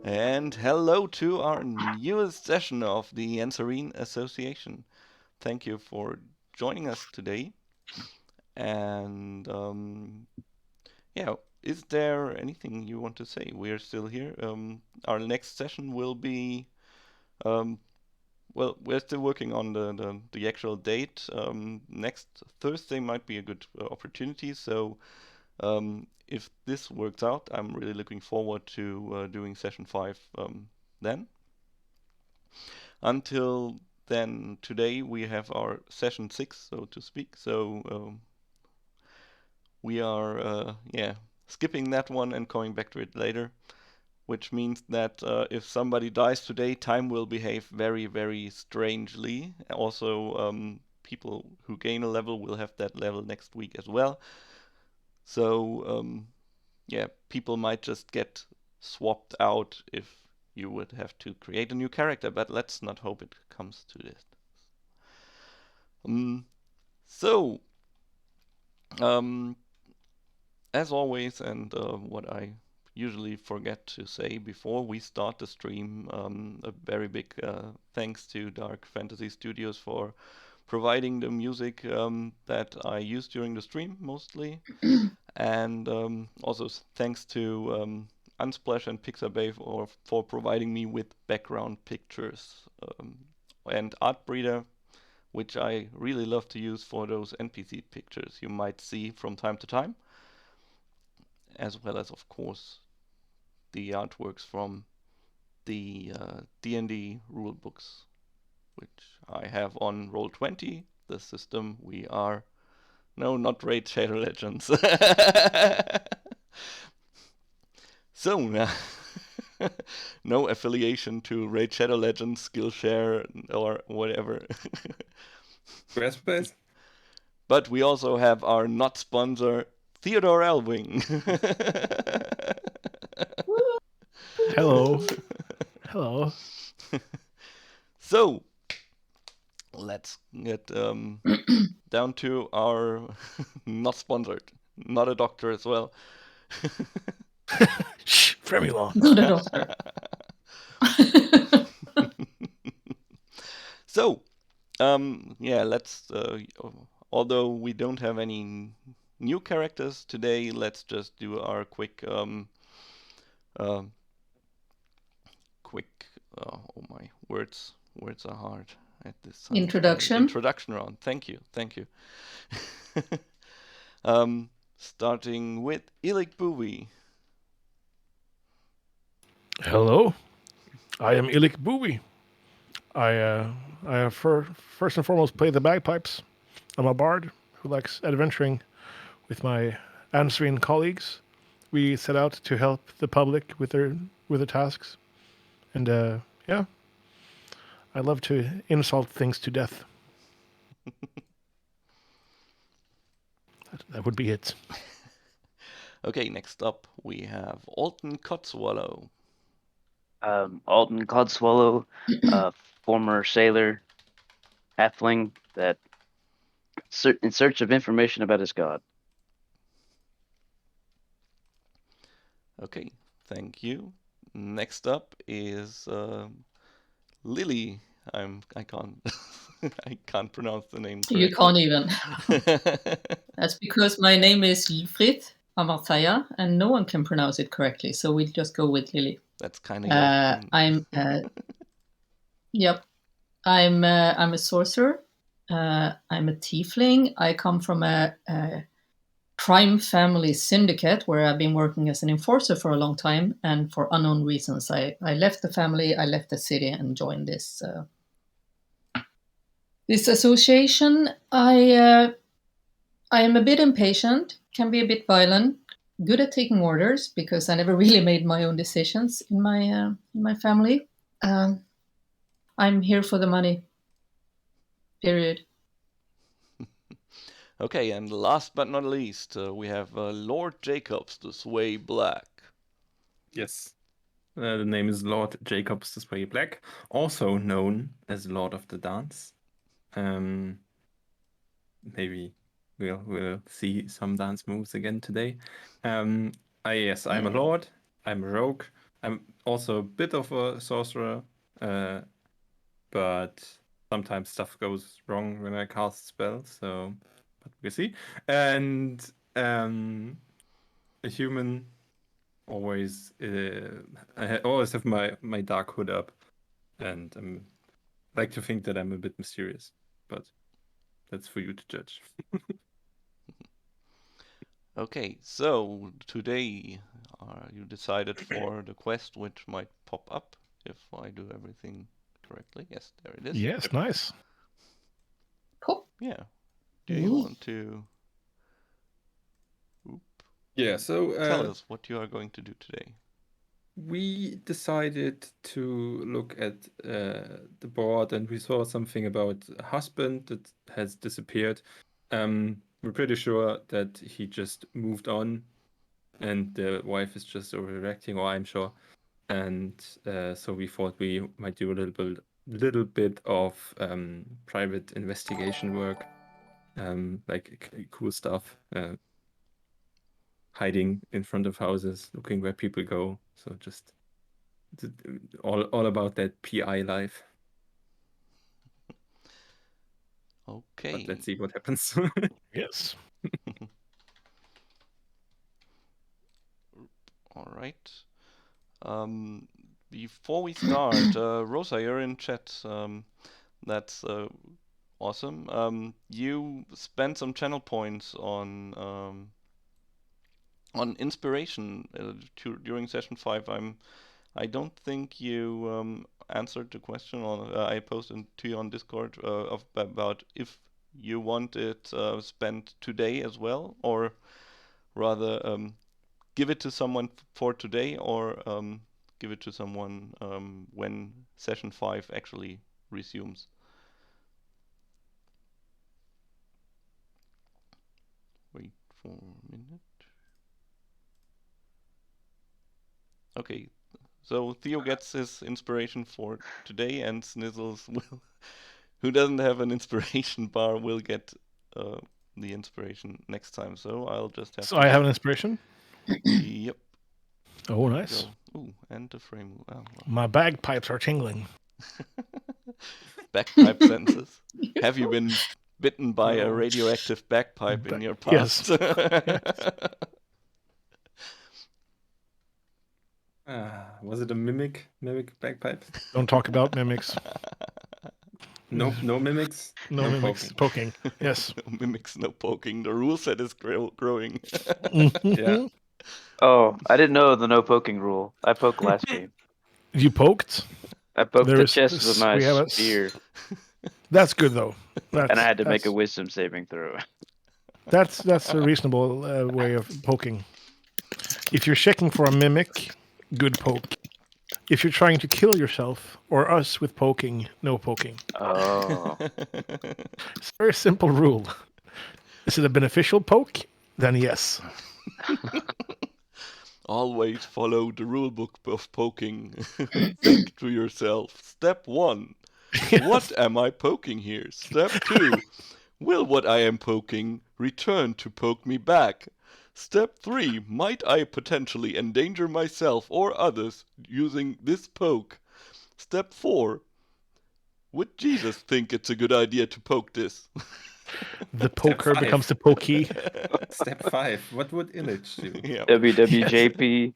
And hello to our newest session of the Anserine Association. Thank you for joining us today. And is there anything you want to say? We're still here. Our next session will be, um, we're still working on the actual date. Next Thursday might be a good opportunity. So if this works out, I'm really looking forward to doing session 5 then. Until then, today we have our session 6, so to speak. So we are, skipping that one and coming back to it later, which means that if somebody dies today, time will behave very, very strangely. Also, people who gain a level will have that level next week as well. So, people might just get swapped out if you would have to create a new character, but let's not hope it comes to this. So, as always, and what I usually forget to say before we start the stream, a very big thanks to Dark Fantasy Studios for providing the music that I use during the stream mostly. And also thanks to Unsplash and Pixabay for providing me with background pictures and Artbreeder, which I really love to use for those NPC pictures you might see from time to time, as well as, of course, the artworks from the D&D rule books, which I have on Roll20, the system we are... No, not Raid Shadow Legends. So, no affiliation to Raid Shadow Legends, Skillshare, or whatever. Squarespace. But we also have our not sponsor, Theodore Elving. Hello. Hello. So, let's get down to our not sponsored, not a doctor as well. Shh, Fremulon. Not a doctor. So, let's. Although we don't have any new characters today, let's just do our quick. Oh my words are hard at this time. Introduction. Introduction round. Thank you. Starting with Ilik Booby. Hello. I am Ilik Booby. I first and foremost play the bagpipes. I'm a bard who likes adventuring with my Anserine colleagues. We set out to help the public with their tasks, and I love to insult things to death. That would be it. Okay, next up we have Alton Codswallow. Alton Codswallow, former sailor, halfling that in search of information about his god. Okay, thank you. Next up is Lily. I can't I can't pronounce the name correctly. You can't even. That's because my name is Lifrit Amartaya, and no one can pronounce it correctly, so we'll just go with Lily. That's kind of. I'm. Yep. I'm a sorcerer. I'm a tiefling. I come from a crime family syndicate where I've been working as an enforcer for a long time, and for unknown reasons, I left the family, I left the city, and joined this association. I am a bit impatient, can be a bit violent, good at taking orders because I never really made my own decisions in my family. I'm here for the money. Period. Okay, and last but not least, we have Lord Jacobs, the Sway Black. Yes. The name is Lord Jacobs the Sway Black, also known as Lord of the Dance. Maybe we'll see some dance moves again today. I'm a lord, I'm a rogue, I'm also a bit of a sorcerer, but sometimes stuff goes wrong when I cast spells. So, but we'll see. And a human. Always, I always have my dark hood up, and like to think that I'm a bit mysterious, but that's for you to judge. Okay, so today you decided for the quest which might pop up if I do everything correctly. Yes, there it is. Yes, nice. Cool. Yeah. Do you Ooh. want to Yeah. So tell us what you are going to do today? we decided to look at the board, and we saw something about a husband that has disappeared. We're pretty sure that he just moved on, and the wife is just overreacting, or I'm sure. And so we thought we might do a little bit of private investigation work, like cool stuff, hiding in front of houses, looking where people go. So just all about that PI life. But Okay. let's see what happens. Yes. All right. Before we start, Rosa, you're in chat. That's awesome. You spent some channel points on inspiration during session 5. I don't think you answered the question I posted to you on Discord about if you want it spent today as well, or rather give it to someone for today, or give it to someone when session 5 actually resumes. Wait for a minute. Okay, so Theo gets his inspiration for today, and Snizzles will, who doesn't have an inspiration bar, will get the inspiration next time. So I'll just have So to. I have an inspiration. Yep. Oh, nice. Go. Ooh, and the frame. Oh, well. My bagpipes are tingling. Bagpipe senses. Have you been bitten by a radioactive bagpipe in your past? Yes. Was it a mimic bagpipe? Don't talk about mimics. No mimics. No mimics. Poking. Yes. No mimics, no poking. The rule set is growing. Yeah. Oh, I didn't know the no poking rule. I poked last game. You poked? I poked There the is chest this- with my we have a- spear, That's good though. and I had to make a that's- wisdom saving throw. That's a reasonable way of poking. If you're checking for a mimic, good poke. If you're trying to kill yourself or us with poking, no poking. Oh, It's a very simple rule. Is it a beneficial poke? Then yes. Always follow the rule book of poking. Think to yourself. Step 1. What am I poking here? Step 2. Will what I am poking return to poke me back? Step 3. Might I potentially endanger myself or others using this poke? Step 4. Would Jesus think it's a good idea to poke this? The poker 5. becomes the pokey. Step 5. What would Illich do? Yeah. WWJP.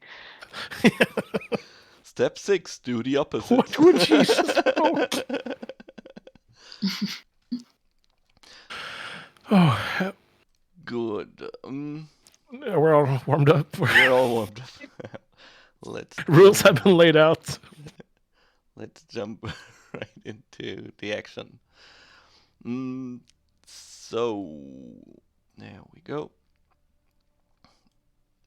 Step 6. Do the opposite. What would Jesus poke? Oh, Good. we're all warmed up. We're all warmed up. Let's Rules have been laid out. Let's jump right into the action. So there we go.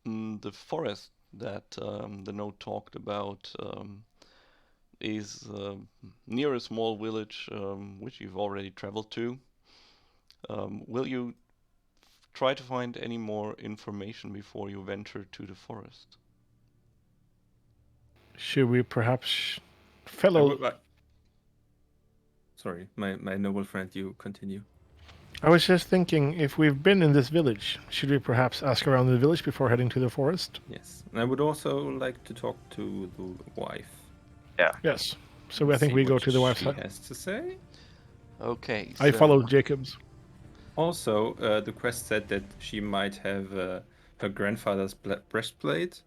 The forest that the note talked about is near a small village which you've already traveled to. Will you try to find any more information before you venture to the forest? Should we perhaps, I fellow? would like- Sorry, my noble friend, you continue. I was just thinking, if we've been in this village, should we perhaps ask around the village before heading to the forest? Yes. And I would also like to talk to the wife. Yes. So I think See we go what to the wife's she hut. has to say. Okay. I so- followed Jacob's. Also, the quest said that she might have her grandfather's breastplate,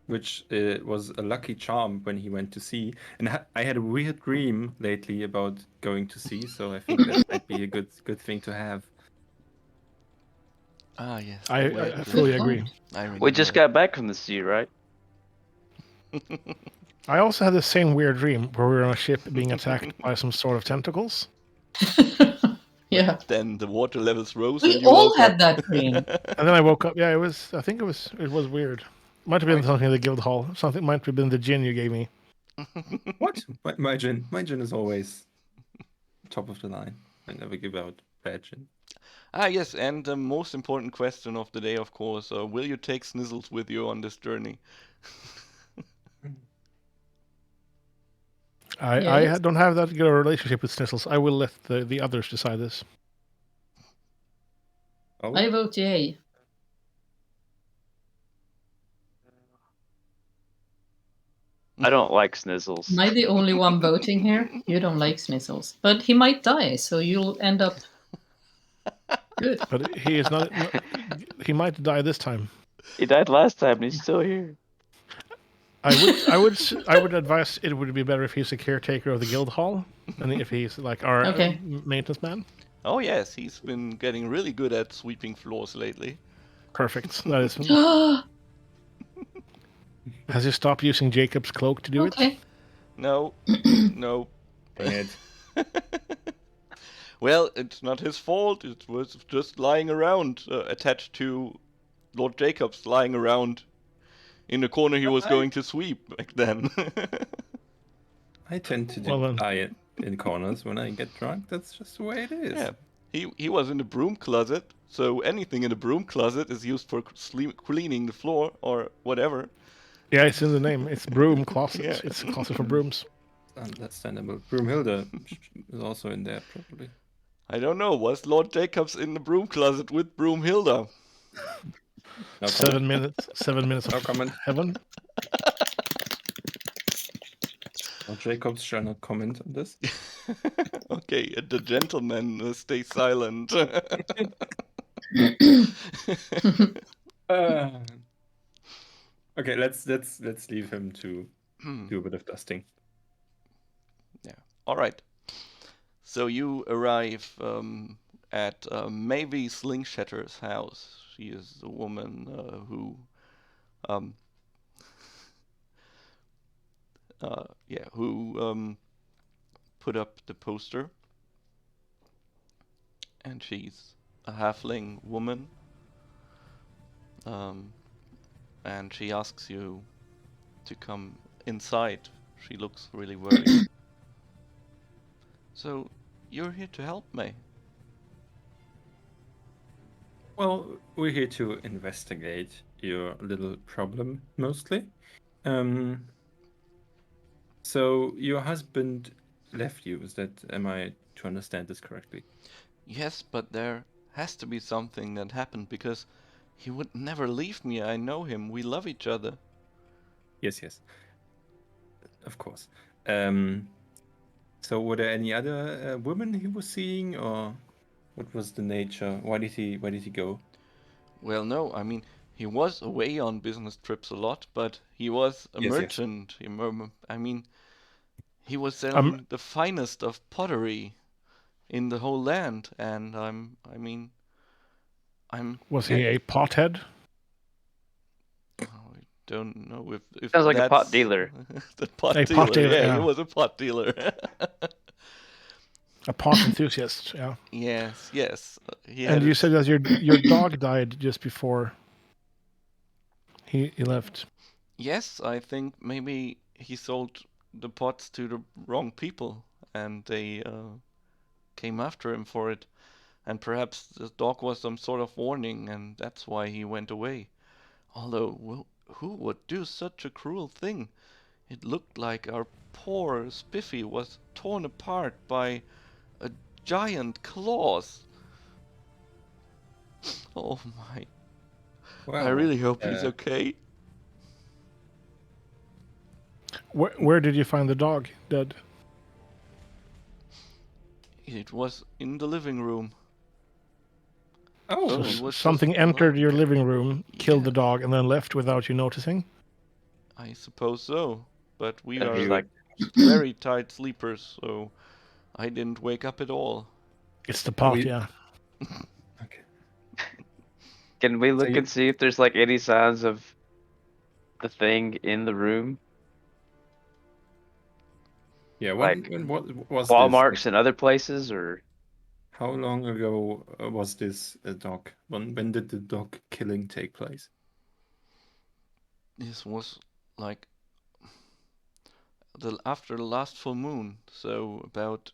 which was a lucky charm when he went to sea. And I had a weird dream lately about going to sea, so I think that might be a good thing to have. Ah, yes. I fully Good agree. point. I remember. We just got back from the sea, right? I also had the same weird dream where we were on a ship being attacked by some sort of tentacles. Yeah. Then the water levels rose We and you all woke had up. that dream. And then I woke up. Yeah, it was. I think it was weird. Might have been something in the guild hall. Something might have been the gin you gave me. What? My gin is always top of the line. I never give out bad gin. Ah, yes, and the most important question of the day, of course, will you take Snizzles with you on this journey? I Yes. don't have that good a relationship with Snizzles. I will let the others decide this. Oh, I vote yay. I don't like Snizzles. Am I the only one voting here? You don't like Snizzles. But he might die, so you'll end up good. But he is not. He might die this time. He died last time and he's still here. I would advise it would be better if he's a caretaker of the guild hall, and if he's like our Okay. maintenance man. Oh, yes, he's been getting really good at sweeping floors lately. Perfect. That is. Has he stopped using Jacob's cloak to do it? Okay. No, no. bring it. Well, it's not his fault. It was just lying around, attached to Lord Jacobs, lying around in the corner he was going to sweep back then. I tend to Well then. die in corners when I get drunk. That's just the way it is. Yeah, he was in the broom closet, so anything in the broom closet is used for cleaning the floor or whatever. Yeah, it's in the name. It's broom closet. Yeah. It's a closet for brooms. Understandable. Broomhilda is also in there, probably. I don't know, was Lord Jacobs in the broom closet with Broomhilda? No 7 minutes. 7 minutes No of comment. heaven. Well, Jacobs shall not comment on this. Okay, the gentleman stay silent. Okay, let's leave him to do a bit of dusting. All right. So you arrive at Mavie Slingshatter's house. She is the woman who put up the poster. And she's a halfling woman. And she asks you to come inside. She looks really worried. So, you're here to help me. Well, we're here to investigate your little problem, mostly. So your husband left you, am I to understand this correctly? Yes, but there has to be something that happened because he would never leave me. I know him. We love each other. Yes. Of course. So were there any other women he was seeing, or what was the nature? Why did he go? Well, no, I mean, he was away on business trips a lot, but he was a Yes, yes. merchant. I mean, he was selling the finest of pottery in the whole land, and I'm. Was he a pothead? I don't know if Sounds like a pot that's- dealer. The pot A dealer. pot dealer, Yeah, yeah. he was a pot dealer. A pot enthusiast, yeah. Yes. He And had you it- said that your dog died just before he left. Yes, I think maybe he sold the pots to the wrong people, and they came after him for it. And perhaps the dog was some sort of warning, and that's why he went away. Although, who would do such a cruel thing? It looked like our poor Spiffy was torn apart by a giant claws. Oh my. Well, I really hope he's okay. Where did you find the dog dead? It was in the living room. Oh, So He was something just entered lying your there. living room, killed the Yeah. dog, and then left without you noticing? I suppose so. But we And are he's like, very tight sleepers, so I didn't wake up at all. It's the pot, We- yeah. okay. can we look you- and see if there's like any signs of the thing in the room? Yeah. Like, What was Claw this? marks in other places, or How long ago was this dog? When did the dog killing take place? This was like after the last full moon, so about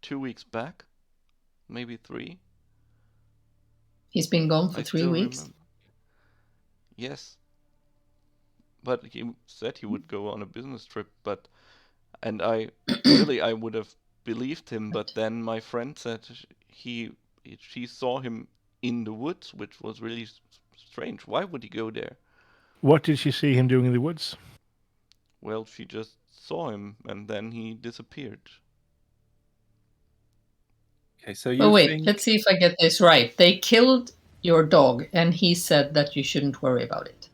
2 weeks back, maybe 3. He's been gone for I 3 still weeks. remember. Yes, but he said he would go on a business trip, and I would have believed him, but then my friend said she saw him in the woods, which was really strange. Why would he go there? What did she see him doing in the woods? Well, she just saw him and then he disappeared. Okay, so you But wait, think let's see if I get this right. They killed your dog, and he said that you shouldn't worry about it.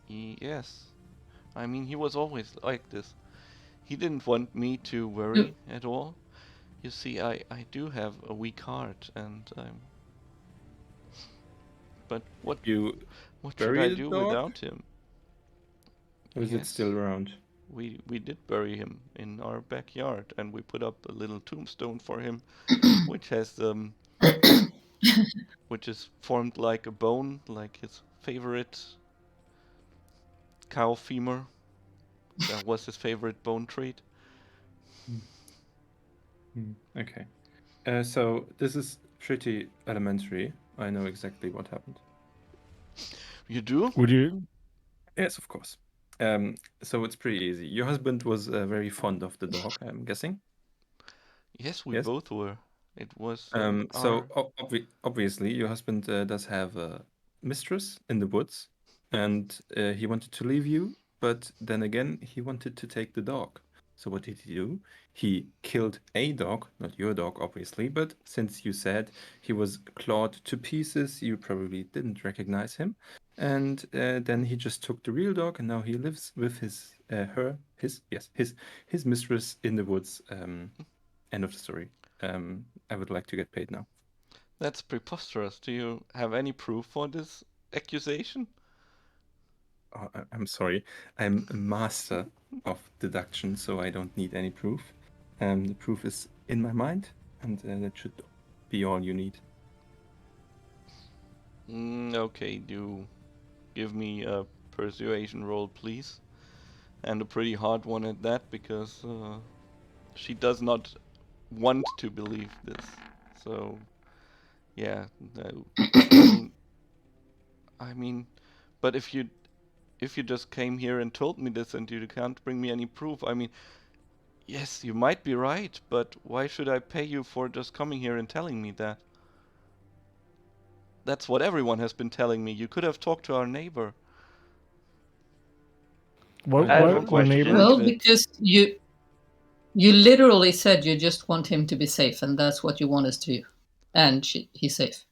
Yes. I mean, he was always like this. He didn't want me to worry at all. You see, I do have a weak heart, and but what you should bury I the do dog? without him? Or is it Yes. still around? We did bury him in our backyard, and we put up a little tombstone for him, which has which is formed like a bone, like his favorite cow femur. That was his favorite bone trait. Okay. So this is pretty elementary. I know exactly what happened. You do? Would you? Yes, of course. So it's pretty easy. Your husband was very fond of the dog, I'm guessing. Yes, we Yes. both were. It was So obviously, your husband does have a mistress in the woods, and he wanted to leave you, but then again, he wanted to take the dog. So what did he do? He killed a dog, not your dog, obviously, but since you said he was clawed to pieces, you probably didn't recognize him. And then he just took the real dog, and now he lives with his mistress in the woods. End of the story. I would like to get paid now. That's preposterous. Do you have any proof for this accusation? Oh, I'm sorry. I'm a master of deduction, so I don't need any proof. The proof is in my mind, and that should be all you need. Okay, do give me a persuasion roll, please. And a pretty hard one at that, because she does not want to believe this. So, yeah, no. I mean, but if you just came here and told me this and you can't bring me any proof, I mean, yes, you might be right, but why should I pay you for just coming here and telling me that? That's what everyone has been telling me. You could have talked to our neighbor. What? I have a What? Your question. neighbor? Well, Believe it. because you literally said you just want him to be safe, and that's what you want us to do. And he's safe.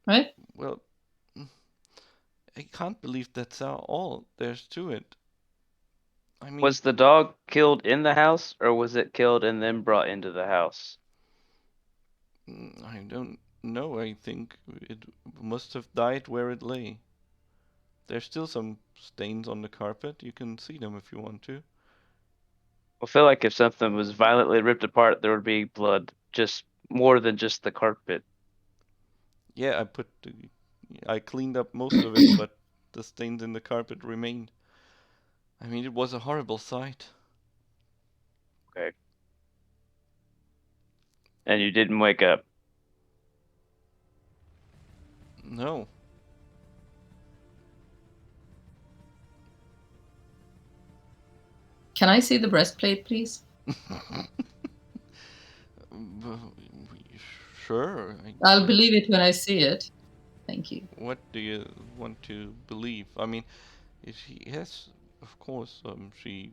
Right? Well, I can't believe that's all there's to it. I mean, was the dog killed in the house, or was it killed and then brought into the house? I don't know. I think it must have died where it lay. There's still some stains on the carpet. You can see them if you want to. I feel like if something was violently ripped apart, there would be blood, just more than just the carpet. Yeah, I cleaned up most of it, but the stains in the carpet remained. I mean, it was a horrible sight. Okay. And you didn't wake up. No. Can I see the breastplate, please? Sure. I'll believe it when I see it. Thank you. What do you want to believe? I mean, if yes, of course. She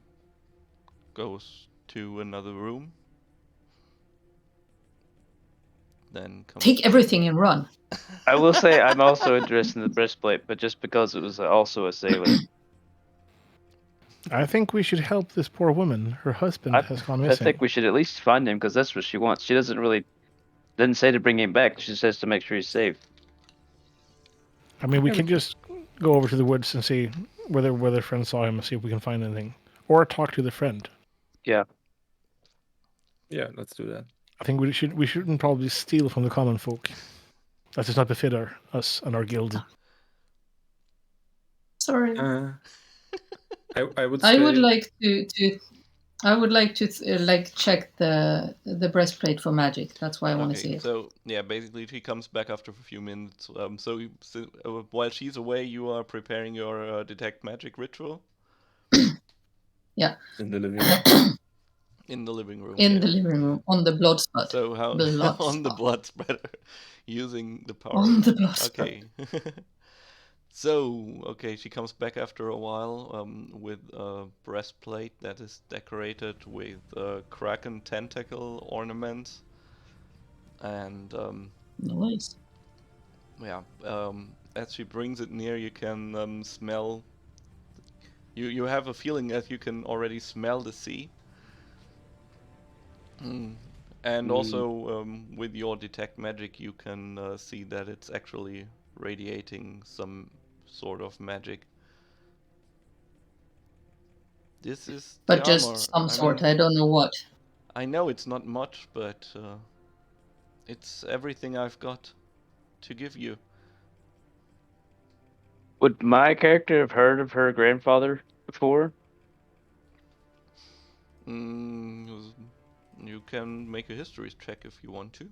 goes to another room, then comes. Take everything and run. I will say I'm also interested in the breastplate, but just because it was also a sailor. I think we should help this poor woman. Her husband has gone I missing. think we should at least find him because that's what she wants. She didn't say to bring him back. She says to make sure he's safe. I mean, we can just go over to the woods and see whether friend saw him and see if we can find anything, or talk to the friend. Yeah. Yeah, let's do that. I think we shouldn't probably steal from the common folk. That does not befit us and our guild. Sorry. I would. I would like to. I would like to check the breastplate for magic. That's why I want to see it. So yeah, basically she comes back after a few minutes. While she's away, you are preparing your detect magic ritual. Yeah. In the living room. In the living room. In the living room, on the blood spot. So how Blood on the spot. blood spreader, using the power. On the blood spot. Okay. So okay, she comes back after a while with a breastplate that is decorated with kraken tentacle ornaments, and Nice. yeah. As she brings it near, you can smell. You have a feeling that you can already smell the sea. And also with your detect magic, you can see that it's actually radiating some sort of magic. This is But the just armor. some sort. mean, I don't know what. I know it's not much, but it's everything I've got to give you. Would my character have heard of her grandfather before? You can make a history check if you want to.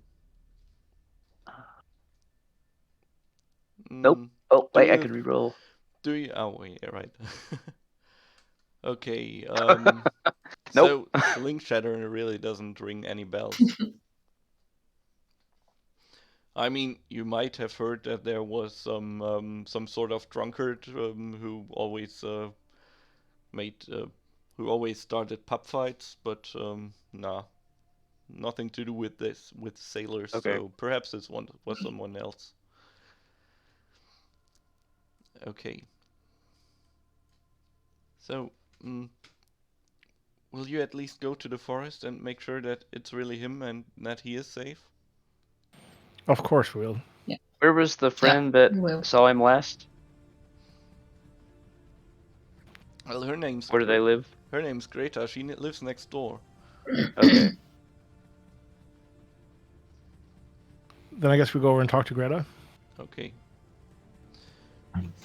Nope. Oh, wait, I could reroll. Do you? Oh, wait, yeah, right. Okay. Nope. So Link Shatter really doesn't ring any bells. I mean, you might have heard that there was some sort of drunkard who always who always started pub fights, but nah, nothing to do with this with sailors. Okay. So perhaps this one was someone else. Okay. So, will you at least go to the forest and make sure that it's really him and that he is safe? Of course we will. Yeah. Where was the friend we will. that saw him last? Well, her name's Where do they live? Her name's Greta. She lives next door. Okay. Then I guess we go over and talk to Greta. Okay.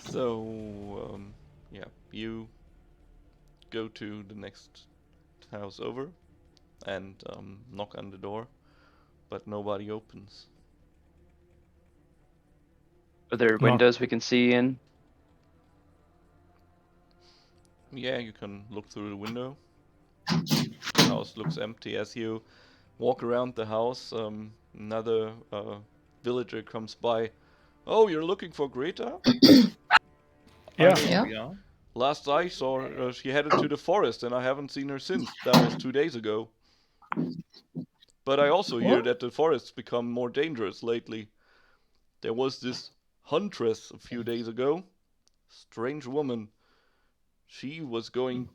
So, yeah, you go to the next house over and knock on the door, but nobody opens. Are there windows we can see in? Yeah, you can look through the window. The house looks empty. As you walk around the house, another villager comes by. Oh, you're looking for Greta? Yeah. Yeah. Last I saw her, she headed to the forest, and I haven't seen her since. That was 2 days ago. But I also hear that the forest's become more dangerous lately. There was this huntress a few days ago. Strange woman. She was going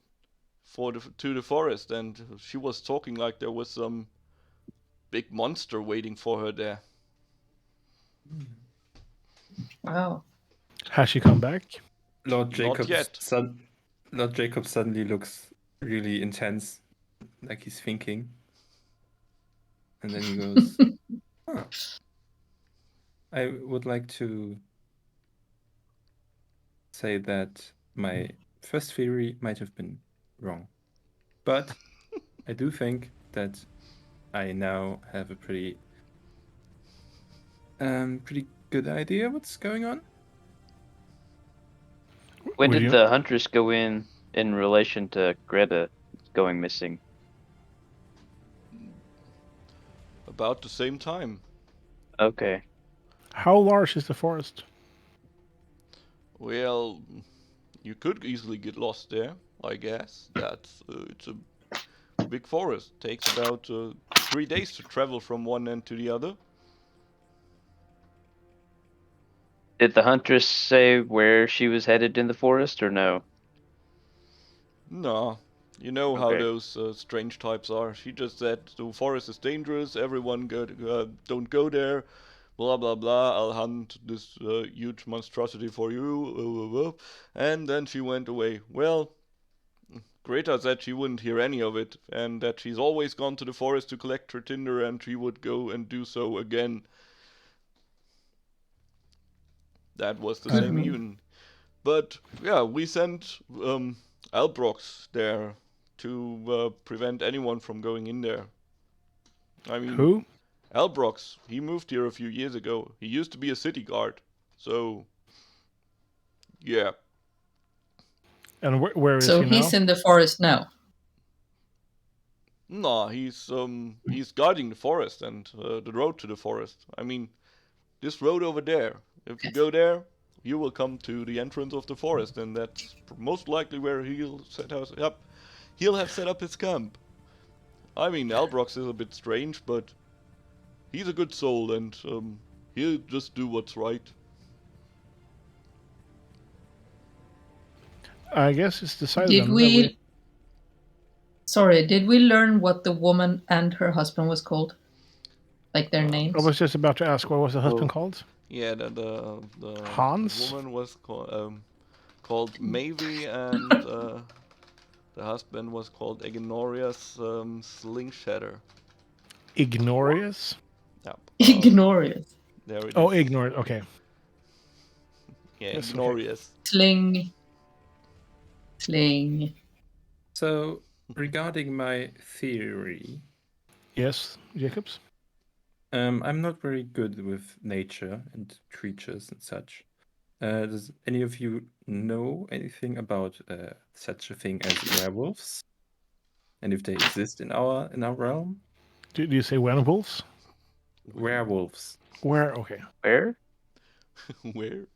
to the forest, and she was talking like there was some big monster waiting for her there. Wow. Has she come back? Lord Not Jacob yet. Lord Jacob suddenly looks really intense, like he's thinking. And then he goes, huh. I would like to say that my first theory might have been wrong. But I do think that I now have a pretty good idea what's going on. When Would did you- the huntress go in relation to Greta going missing? About the same time. Okay. How large is the forest? Well, you could easily get lost there, I guess. It's a big forest. Takes about 3 days to travel from one end to the other. Did the huntress say where she was headed in the forest, or no? No, you know how Okay. those strange types are. She just said the forest is dangerous. Everyone don't go there. Blah blah blah. I'll hunt this huge monstrosity for you. And then she went away. Well, Greta said she wouldn't hear any of it, and that she's always gone to the forest to collect her tinder, and she would go and do so again. That was the same even. But yeah, we sent Albrox there to prevent anyone from going in there. I mean, Who? Albrox, he moved here a few years ago. He used to be a city guard. So, yeah. And where is So he now? he's in the forest now. Nah, he's guarding the forest and the road to the forest. I mean, this road over there. If you go there, you will come to the entrance of the forest, and that's most likely where he'll He'll have set up his camp. I mean, Albrox is a bit strange, but he's a good soul, and he'll just do what's right. I guess it's decided Did then that we? Sorry, did we learn what the woman and her husband was called? Like their names? I was just about to ask, what was the husband Oh. called? Yeah, the Hans? woman was called Mavie, and the husband was called Eginorius Slingshatter. Ignorius? Yep. Ignorious. There it is. Oh, ignore it. Okay. Yeah, Yes, okay. Ignorius. Sling. So, regarding my theory, Yes, Jacobs? I'm not very good with nature and creatures and such. Does any of you know anything about such a thing as werewolves? And if they exist in our realm? Do you say werewolves? Werewolves. Where? Okay. Where? Where?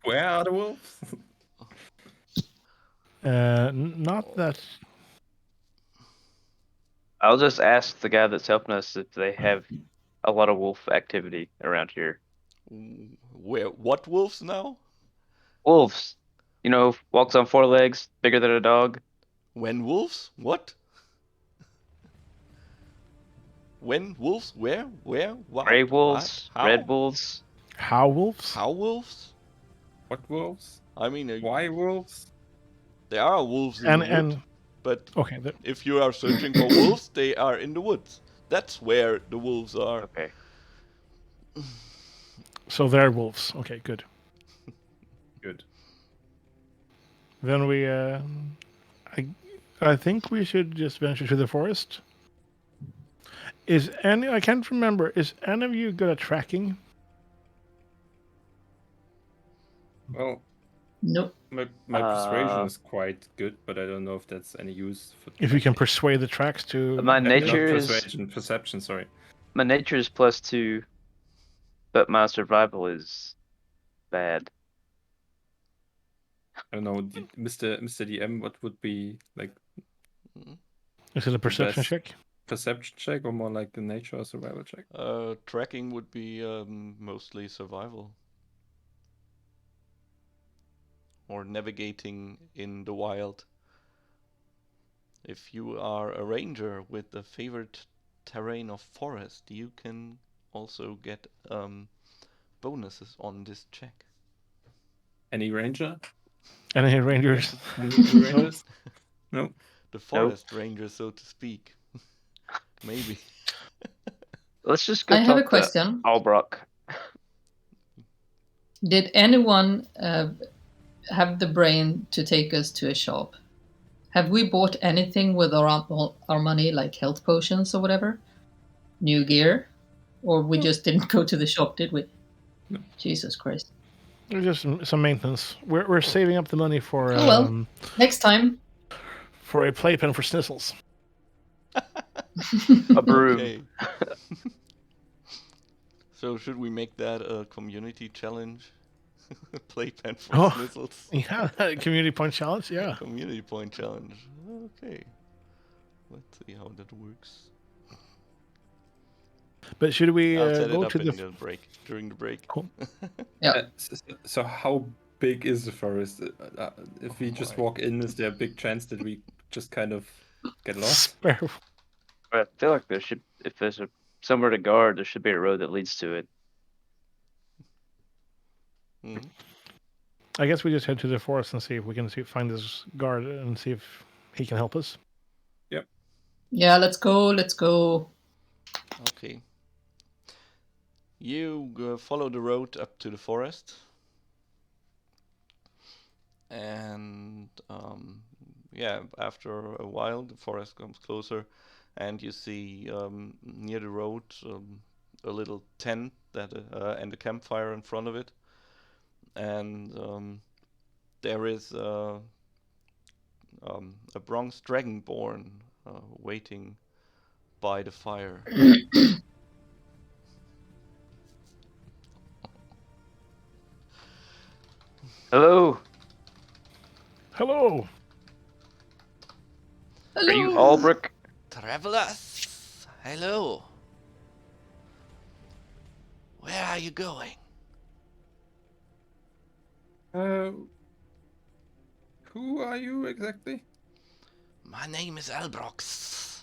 Where are the wolves? Not that. I'll just ask the guy that's helping us if they have a lot of wolf activity around here. Where? What wolves now? Wolves. You know, walks on 4 legs, bigger than a dog. When wolves? What? When wolves? Where? Where? Why? Gray wolves, How? red wolves. How wolves? How wolves? What wolves? I mean, Why wolves? there are wolves in the wood, And but okay, if you are searching for wolves, they are in the woods. That's where the wolves are. Okay. so they're wolves. Okay, good. Good. Then we, I think we should just venture to the forest. I can't remember. Is any of you good at tracking? Well, Nope. my persuasion is quite good, but I don't know if that's any use for. If you can persuade the tracks to. My Not nature is persuasion, perception. Sorry. my nature is +2, but my survival is bad. I don't know, Mr. DM. What would be like Is it a perception best- check? perception check or more like a nature or survival check? Tracking would be mostly survival. Or navigating in the wild. If you are a ranger with the favored terrain of forest, you can also get bonuses on this check. Any ranger? Any rangers? Any rangers? No. The forest ranger, so to speak. Maybe. Let's just go I have a talk to question. Albrock. Did anyone have the brain to take us to a shop? Have we bought anything with our money, like health potions or whatever? New gear? Or we just didn't go to the shop, did we? No. Jesus Christ. There's just some maintenance. We're saving up the money for Oh, well. Next time. for a playpen for Snizzles. A broom. Okay. So should we make that a community challenge? Play Pen for Oh. Snizzles. Yeah, community point challenge. Yeah. Community point challenge. Okay. Let's see how that works. But should we I'll set it go up to in the? the break, during the break. Cool. So how big is the forest? If we just my. walk in, is there a big chance that we just kind of get lost? Spare. But I feel like if there's somewhere to guard, there should be a road that leads to it. Hmm. I guess we just head to the forest and see if we can find this guard and see if he can help us. Yeah, let's go. Let's go. Okay. You follow the road up to the forest. And yeah, after a while, the forest comes closer, and you see near the road a little tent that and a campfire in front of it, and there is a bronze dragonborn waiting by the fire. Hello, Hello. are you Albrecht? Travelers, hello. Where are you going? Who are you exactly? My name is Albrox.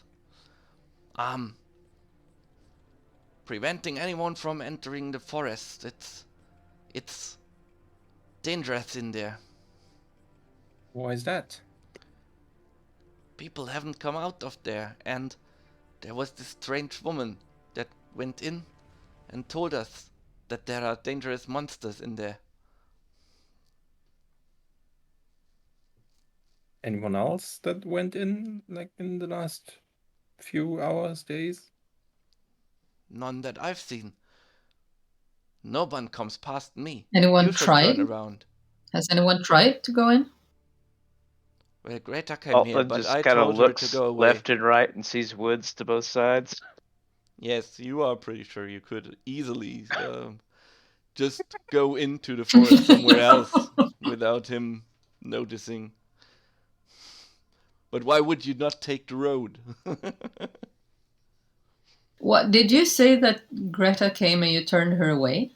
Preventing anyone from entering the forest. It's dangerous in there. Why is that? People haven't come out of there, and there was this strange woman that went in and told us that there are dangerous monsters in there. Anyone else that went in, like in the last few hours, days? None that I've seen. No one comes past me. Anyone You should tried? turn around. Has anyone tried to go in? Well, Greta came here, Alton but just I kind of told her to looks go away. left and right and sees woods to both sides. Yes, you are pretty sure you could easily just go into the forest somewhere else without him noticing. But why would you not take the road? What did you say that Greta came and you turned her away?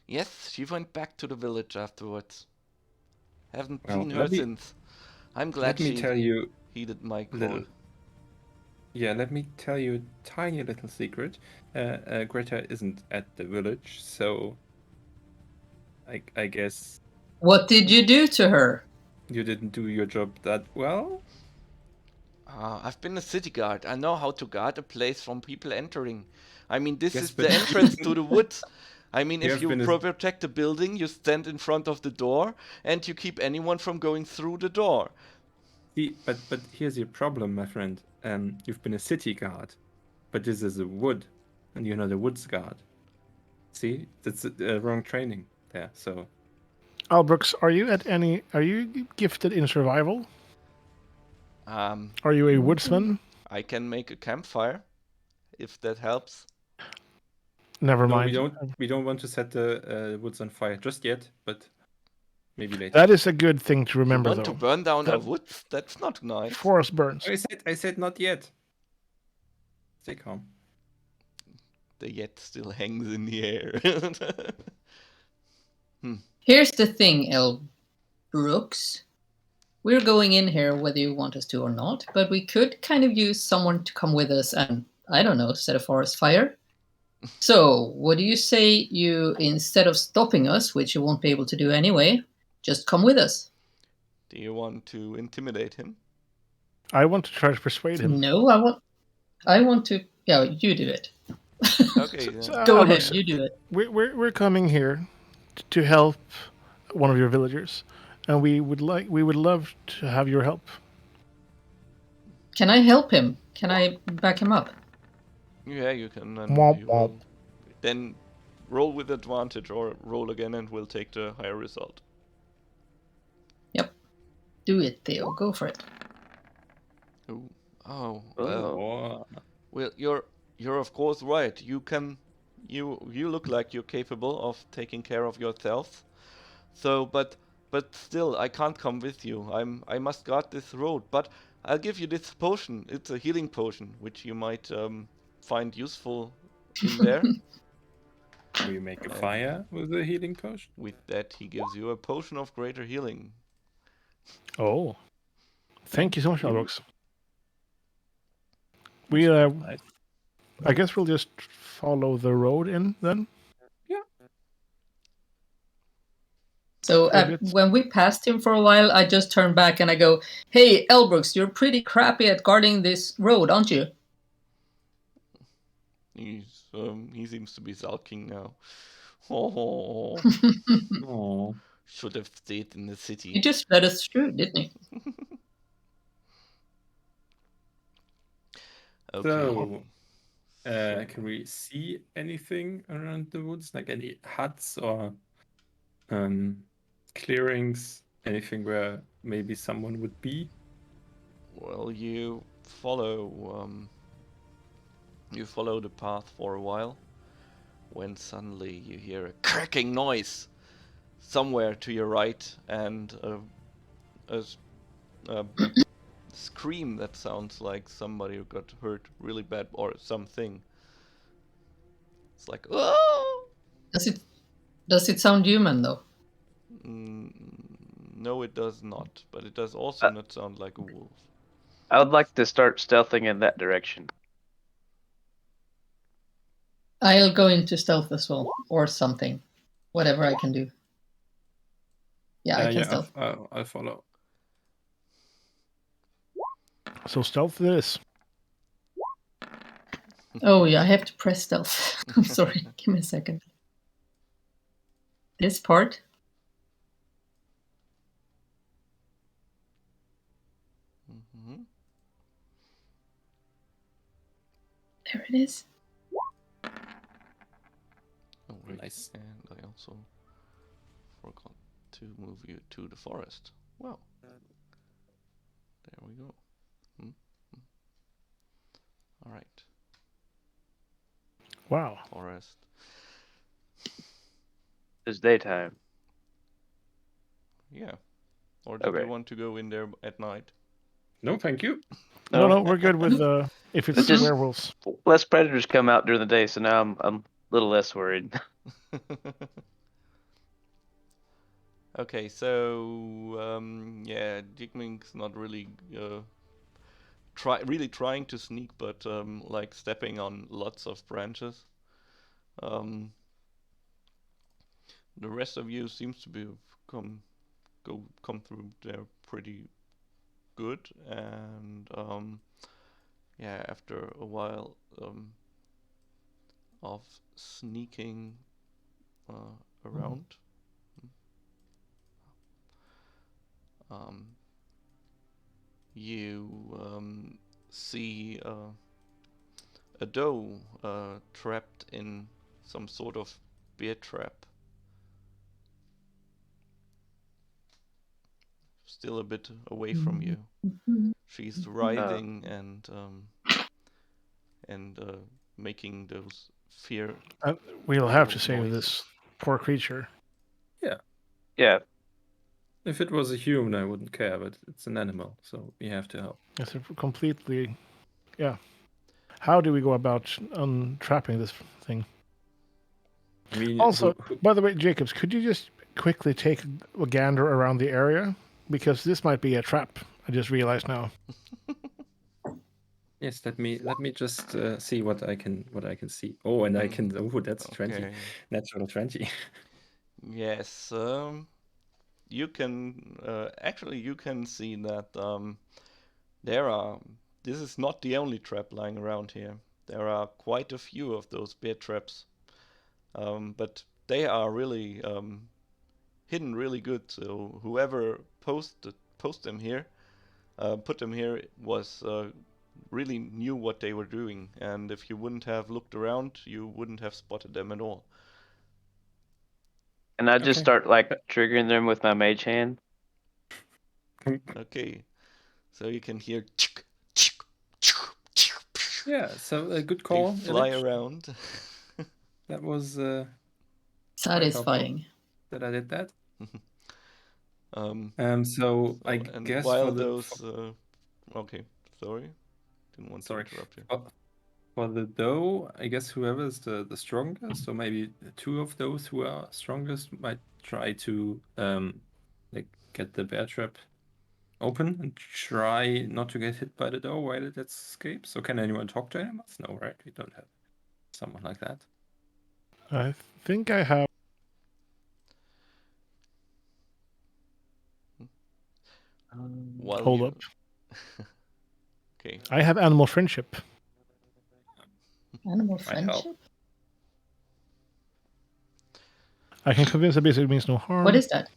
Yes, she went back to the village afterwards. Haven't Well, seen her since. I'm glad Let me she tell you heeded my call. let me tell you a tiny little secret. Greta isn't at the village, so I guess What did you do to her? you didn't do your job that well. I've been a city guard. I know how to guard a place from people entering. I mean, this Yes, is but- the entrance to the woods. I mean, You if have you been a- protect a building, you stand in front of the door and you keep anyone from going through the door. See, but here's your problem, my friend. You've been a city guard, but this is a wood, and you're not a woods guard. See, that's wrong training there. So Albrooks, are you gifted in survival? Are you a woodsman? I can make a campfire, if that helps. Never no, mind. we don't want to set the woods on fire just yet, but maybe later. That is a good thing to remember, You want though. to burn down our woods? That's not nice. Forest burns. I said not yet. Stay calm. The yet still hangs in the air. Here's the thing, El Brooks. We're going in here whether you want us to or not, but we could kind of use someone to come with us and, I don't know, set a forest fire. So, what do you say you, instead of stopping us, which you won't be able to do anyway, just come with us? Do you want to intimidate him? I want to try to persuade him. No, I want to, yeah, you do it. Okay. So, Go Albrooks, ahead, you do it. We're coming here to help one of your villagers, and we would love to have your help. Can I help him? Can I back him up? Yeah, you can. Womp You womp. will then roll with advantage or roll again and we'll take the higher result. Do it, Theo. Go for it. Ooh. Oh. Oh. Oh, Well, you're of course right. You can you look like you're capable of taking care of yourself. So, but still, I can't come with you. I must guard this road. But I'll give you this potion. It's a healing potion, which you might find useful in there. We make a And fire with a healing potion. with that, he gives you a potion of greater healing. Oh, thank you so much, Albrox. Nice. I guess we'll just follow the road in then. So when we passed him for a while, I just turned back and I go, "Hey, Elbrooks, you're pretty crappy at guarding this road, aren't you?" He seems to be sulking now. Oh, Oh. should have stayed in the He city. just let us through, didn't he? Okay. So, can we see anything around the woods, like any huts or clearings, anything where maybe someone would be? Well, you follow the path for a while, when suddenly you hear a cracking noise somewhere to your right, and a scream that sounds like somebody who got hurt really bad or something. It's like, oh! Does it sound human though? No, it does not. But it does also not sound like a wolf. I would like to start stealthing in that direction. I'll go into stealth as well, or something, whatever I can do. Yeah, I can stealth. I'll follow. So stealth it is. Oh yeah, I have to press stealth. I'm sorry. Give me a second. This part. Mm-hmm. There it is. Oh, wait. Nice. And I also forgot to move you to the forest. Well, there we go. All right. Wow. Forest. It's daytime. Yeah. Or did Okay. you want to go in there at night? No, thank you. No, we're good with if it's Just- werewolves. Less predators come out during the day, so now I'm a little less worried. Okay, so yeah, JigMink's not really trying to sneak, but like stepping on lots of branches. The rest of you seems to be come through there pretty good, and yeah, after a while of sneaking around, you see a doe trapped in some sort of bear trap. Still a bit away from you. She's writhing and making those fear. We'll have to save noises. this poor creature. Yeah, If it was a human, I wouldn't care, but it's an animal, so we have to help. It's a completely, yeah. How do we go about untrapping this thing? I mean, Also, by the way, Jacobs, could you just quickly take a gander around the area? Because this might be a trap. I just realized now. yes, let me just see what I can see. Oh, and I can. Oh, that's 20. Okay. Natural 20. Yes, you can actually you can see that there are. This is not the only trap lying around here. There are quite a few of those bear traps, but they are really hidden really good. So whoever put them here was really knew what they were doing, and if you wouldn't have looked around, you wouldn't have spotted them at all. and I just Okay. start like triggering them with my mage hand. Okay, so you can hear. Yeah, so a good They call. fly Illich. around. That was Satisfying. that I did that. Um, So I and guess while for the those, okay, sorry, didn't want to sorry interrupt you. for the dough, I guess whoever is the strongest, so maybe two of those who are strongest might try to like get the bear trap open and try not to get hit by the dough while it escapes. So can anyone talk to animals? No, right? We don't have someone like that. I think I have. While Hold you... up. Okay. I have animal friendship. Animal Might help. friendship? I can convince a beast it means no harm. What is that?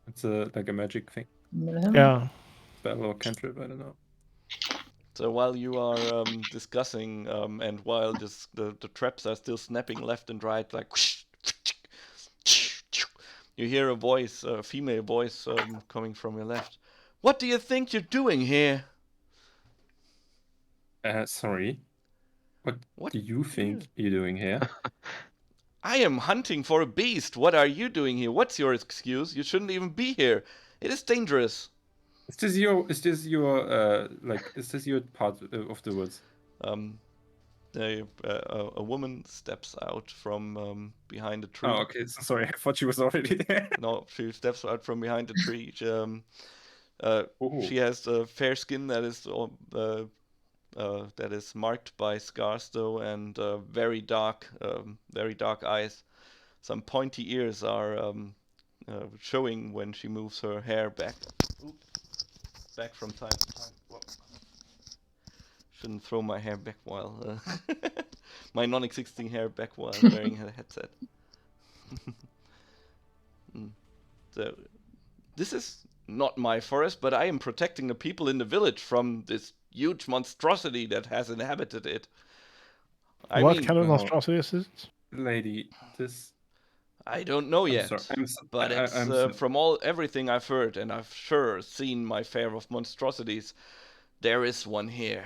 It's like a magic thing, Yeah. spell or cantrip. I don't know. So while you are discussing, and while the traps are still snapping left and right, like you hear a voice, a female voice, coming from your left. What do you think you're doing here? Sorry. What do you think Yeah. you're doing here? I am hunting for a beast. What are you doing here? What's your excuse? You shouldn't even be here. It is dangerous. Is this your part of the woods? A woman steps out from behind a tree. Oh, okay. So sorry, I thought she was already there. No, she steps out from behind a tree. Ooh. She has fair skin that is marked by scars, though, and very dark eyes. Some pointy ears are showing when she moves her hair back from time to time. Whoa. Shouldn't throw my hair back while my non-existing hair back while wearing a headset. So, this is not my forest, but I am protecting the people in the village from this huge monstrosity that has inhabited it. What kind of monstrosity is it? Lady, this... I don't know yet, but it's from everything I've heard, and I've sure seen my share of monstrosities. There is one here.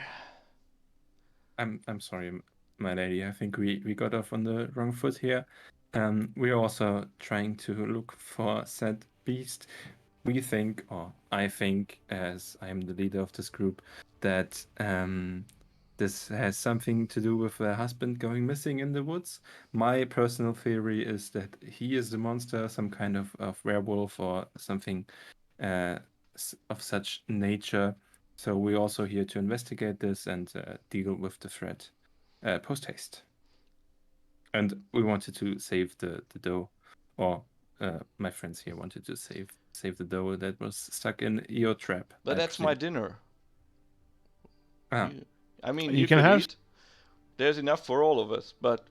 I'm sorry, my lady. I think we got off on the wrong foot here. We're also trying to look for said beast. We think, or I think, as I am the leader of this group, that this has something to do with her husband going missing in the woods. My personal theory is that he is the monster, some kind of werewolf or something of such nature. So we're also here to investigate this and deal with the threat post haste. And we wanted to save the dough, or my friends here wanted to save the dough that was stuck in your trap. But that's my dinner. Ah. You can have eat. There's enough for all of us, but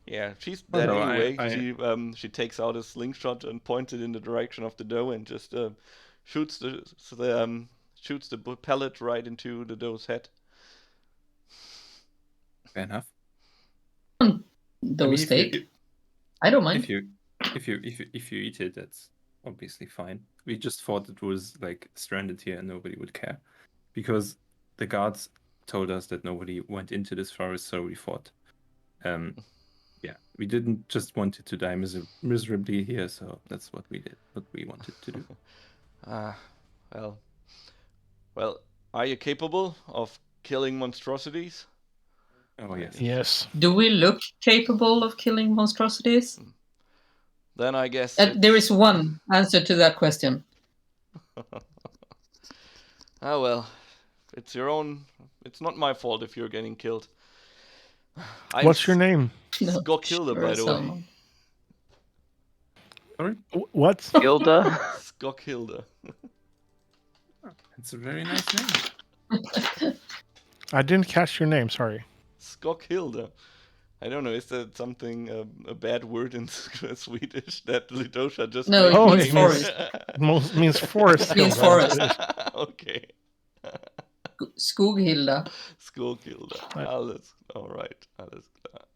yeah, she's dead anyway. She takes out a slingshot and points it in the direction of the dough and just shoots the pellet right into the dough's head. Fair enough. Dough steak. I don't mind. If you eat it, that's obviously fine. We just thought it was like stranded here and nobody would care, because the guards told us that nobody went into this forest, so we thought, we didn't just want it to die miserably here, so that's what we did, what we wanted to do. Well, are you capable of killing monstrosities? Oh, yes. Yes. Do we look capable of killing monstrosities? Then I guess there is one answer to that question. Well, it's your own. It's not my fault if you're getting killed. What's your name? Skokilda, by the way. Sorry? What? Gilda? Skokilda. It's a very nice name. I didn't catch your name, sorry. Skokilda. I don't know, is that something, a bad word in Swedish that Lidosha just... No, it means forest. It means forest. It means forest. Okay. Skoghilda. Skokilda. All right. Alles klar.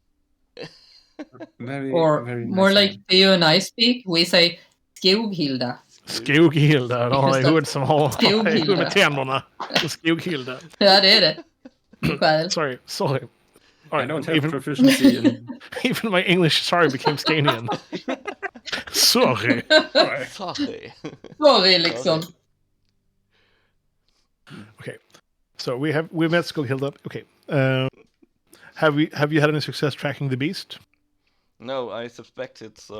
Very more nice like name. you and I speak, we say Skoghilda. Skoghilda, de har huvud som har Skoghilda. med tänderna. Skoghilda. Ja, det är det. Själv. Sorry. Oh, I don't have even, proficiency in. even my English sorry became Scanian. Sorry. Sorry. Sorry, liksom. Okay, so we met Skoghilda. Okay, have you had any success tracking the beast? No, I suspect it's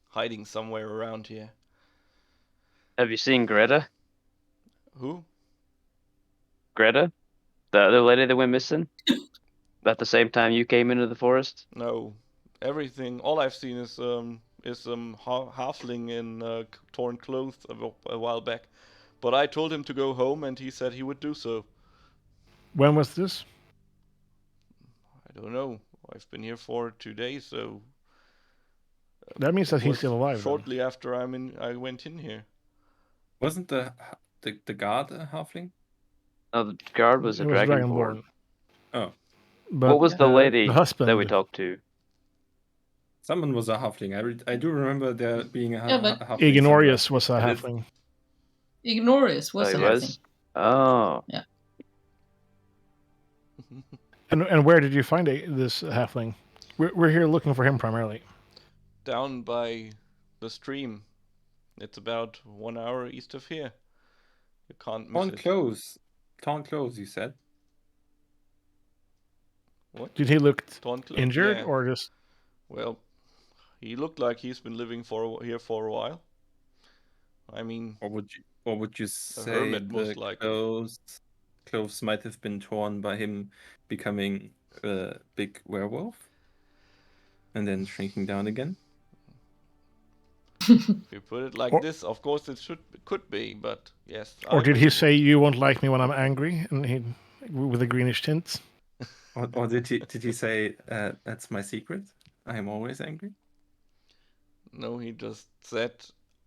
hiding somewhere around here. Have you seen Greta? Who? Greta, the other lady that went missing, about the same time you came into the forest. No. Everything. All I've seen is halfling in torn clothes a while back. But I told him to go home, and he said he would do so. When was this? I don't know. I've been here for 2 days, so That means that it he's was still alive. Then. shortly after I went in here. Wasn't the guard a halfling? No, the guard was a It was dragonborn. Oh, But What was the lady the husband that we talked to? someone was a halfling. I do remember there being a Yeah, but- halfling. Ignorius was a And it's- halfling. Ignorius Oh, was he a was? halfling. Oh. And where did you find this halfling? We're here looking for him primarily. Down by the stream. It's about 1 hour east of here. You can't miss Torn it. clothes. Torn clothes, you said. What? Did he look Torn clothes? injured Yeah. or just? Well, he looked like he's been living here for a while. I mean, Or would you say hermit, most the likely. clothes might have been torn by him becoming a big werewolf and then shrinking down again? if you put it like Or- this, of course it could be, but yes. Or I did he will- say you won't like me when I'm angry, and he with a greenish tint? Or did he say that's my secret? I am always angry. No, he just said,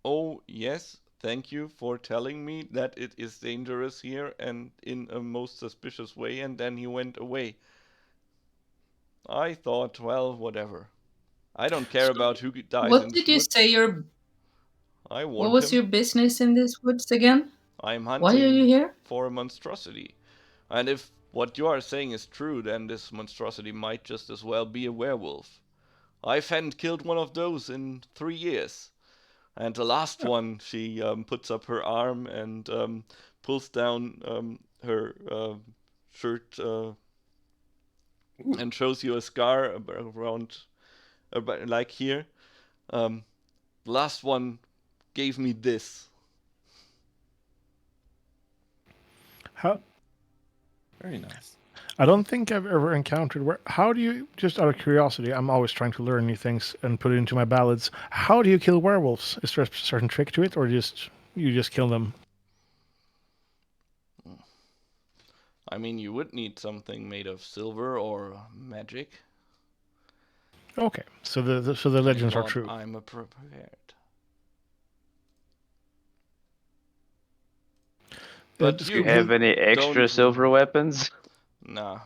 "Oh yes, thank you for telling me that it is dangerous here and in a most suspicious way," and then he went away. I thought, well, whatever. I don't care So, about who dies in What this did you woods. say I what warned was him. your business in these woods again? I'm Why are hunting you here? for a monstrosity. And if what you are saying is true, then this monstrosity might just as well be a werewolf. I hadn't killed one of those in 3 years. And the last one, she puts up her arm and pulls down her shirt and shows you a scar around, like here. The last one gave me this. How? Very nice. I don't think I've ever encountered where. How do you? Just out of curiosity, I'm always trying to learn new things and put it into my ballads. How do you kill werewolves? Is there a certain trick to it, or you just kill them? I mean, you would need something made of silver or magic. Okay, so the legends are But true. I'm prepared. But Do Do you have any extra silver weapons? Nah.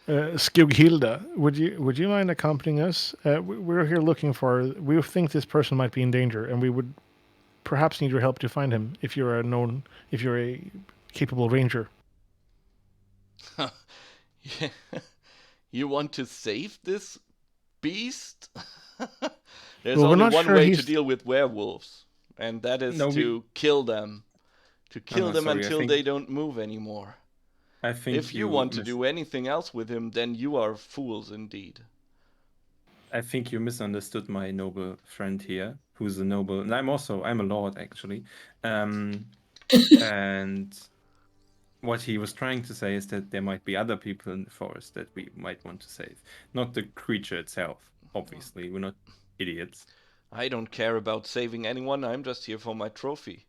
Skoghilda, would you mind accompanying us? We're here looking for. We think this person might be in danger, and we would perhaps need your help to find him. If you're a capable ranger. Yeah. You want to save this beast? There's Well, we're only not one sure way he's- to deal with werewolves, and that is No, to kill them. To kill them sorry, I until think- they don't move anymore. I think If you want to do anything else with him, then you are fools indeed. I think you misunderstood my noble friend here, who's a noble, and I'm a lord actually. And what he was trying to say is that there might be other people in the forest that we might want to save, not the creature itself. Obviously, we're not idiots. I don't care about saving anyone, I'm just here for my trophy.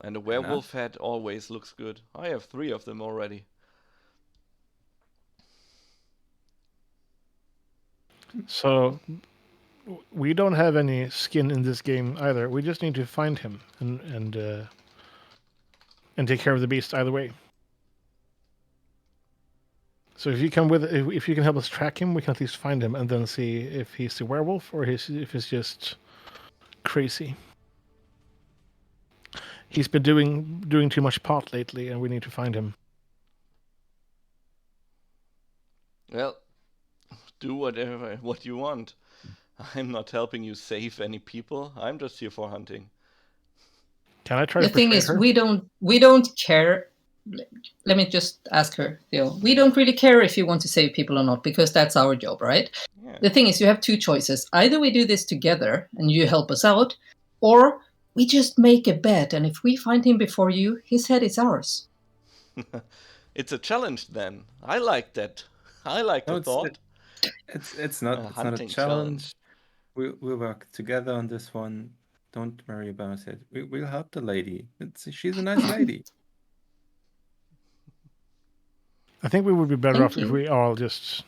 And a werewolf head always looks good. I have 3 of them already. So we don't have any skin in this game either. We just need to find him and take care of the beast either way. So if you come with, if you can help us track him, we can at least find him and then see if he's a werewolf or if he's just crazy. He's been doing too much pot lately, and we need to find him. Well, do what you want. I'm not helping you save any people. I'm just here for hunting. Can I try The to thing persuade is, her? we don't care. Let me just ask her, Theo. We don't really care if you want to save people or not, because that's our job, right? Yeah. The thing is, you have two choices. Either we do this together and you help us out, or we just make a bet, and if we find him before you, his head is ours. It's a challenge then. I like that. I like No, the thought. it's not a hunting challenge. We'll work together on this one. Don't worry about it. We'll help the lady. She's a nice lady. I think we would be better Thank off if you. we all just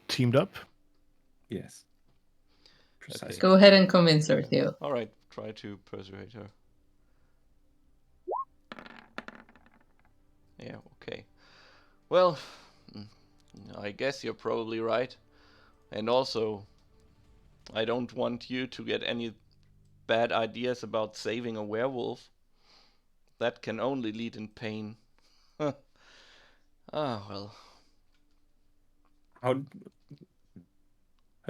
teamed up. Yes. Precisely. Go ahead and convince her, Theo. All right, try to persuade her. Yeah, okay. Well, I guess you're probably right. And also, I don't want you to get any bad ideas about saving a werewolf. That can only lead in pain. Well. How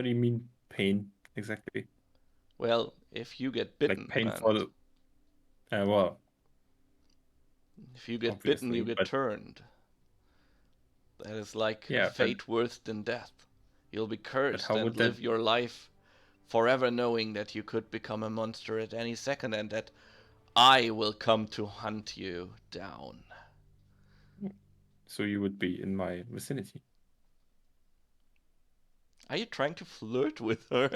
do you mean pain exactly? Well, if you get bitten, Like painful. Well, if you get bitten, you obviously, get turned. That is like Yeah, a fate worse than death. You'll be cursed how and would live that- your life forever knowing that you could become a monster at any second and that I will come to hunt you down. so you would be in my vicinity. Are you trying to flirt with her?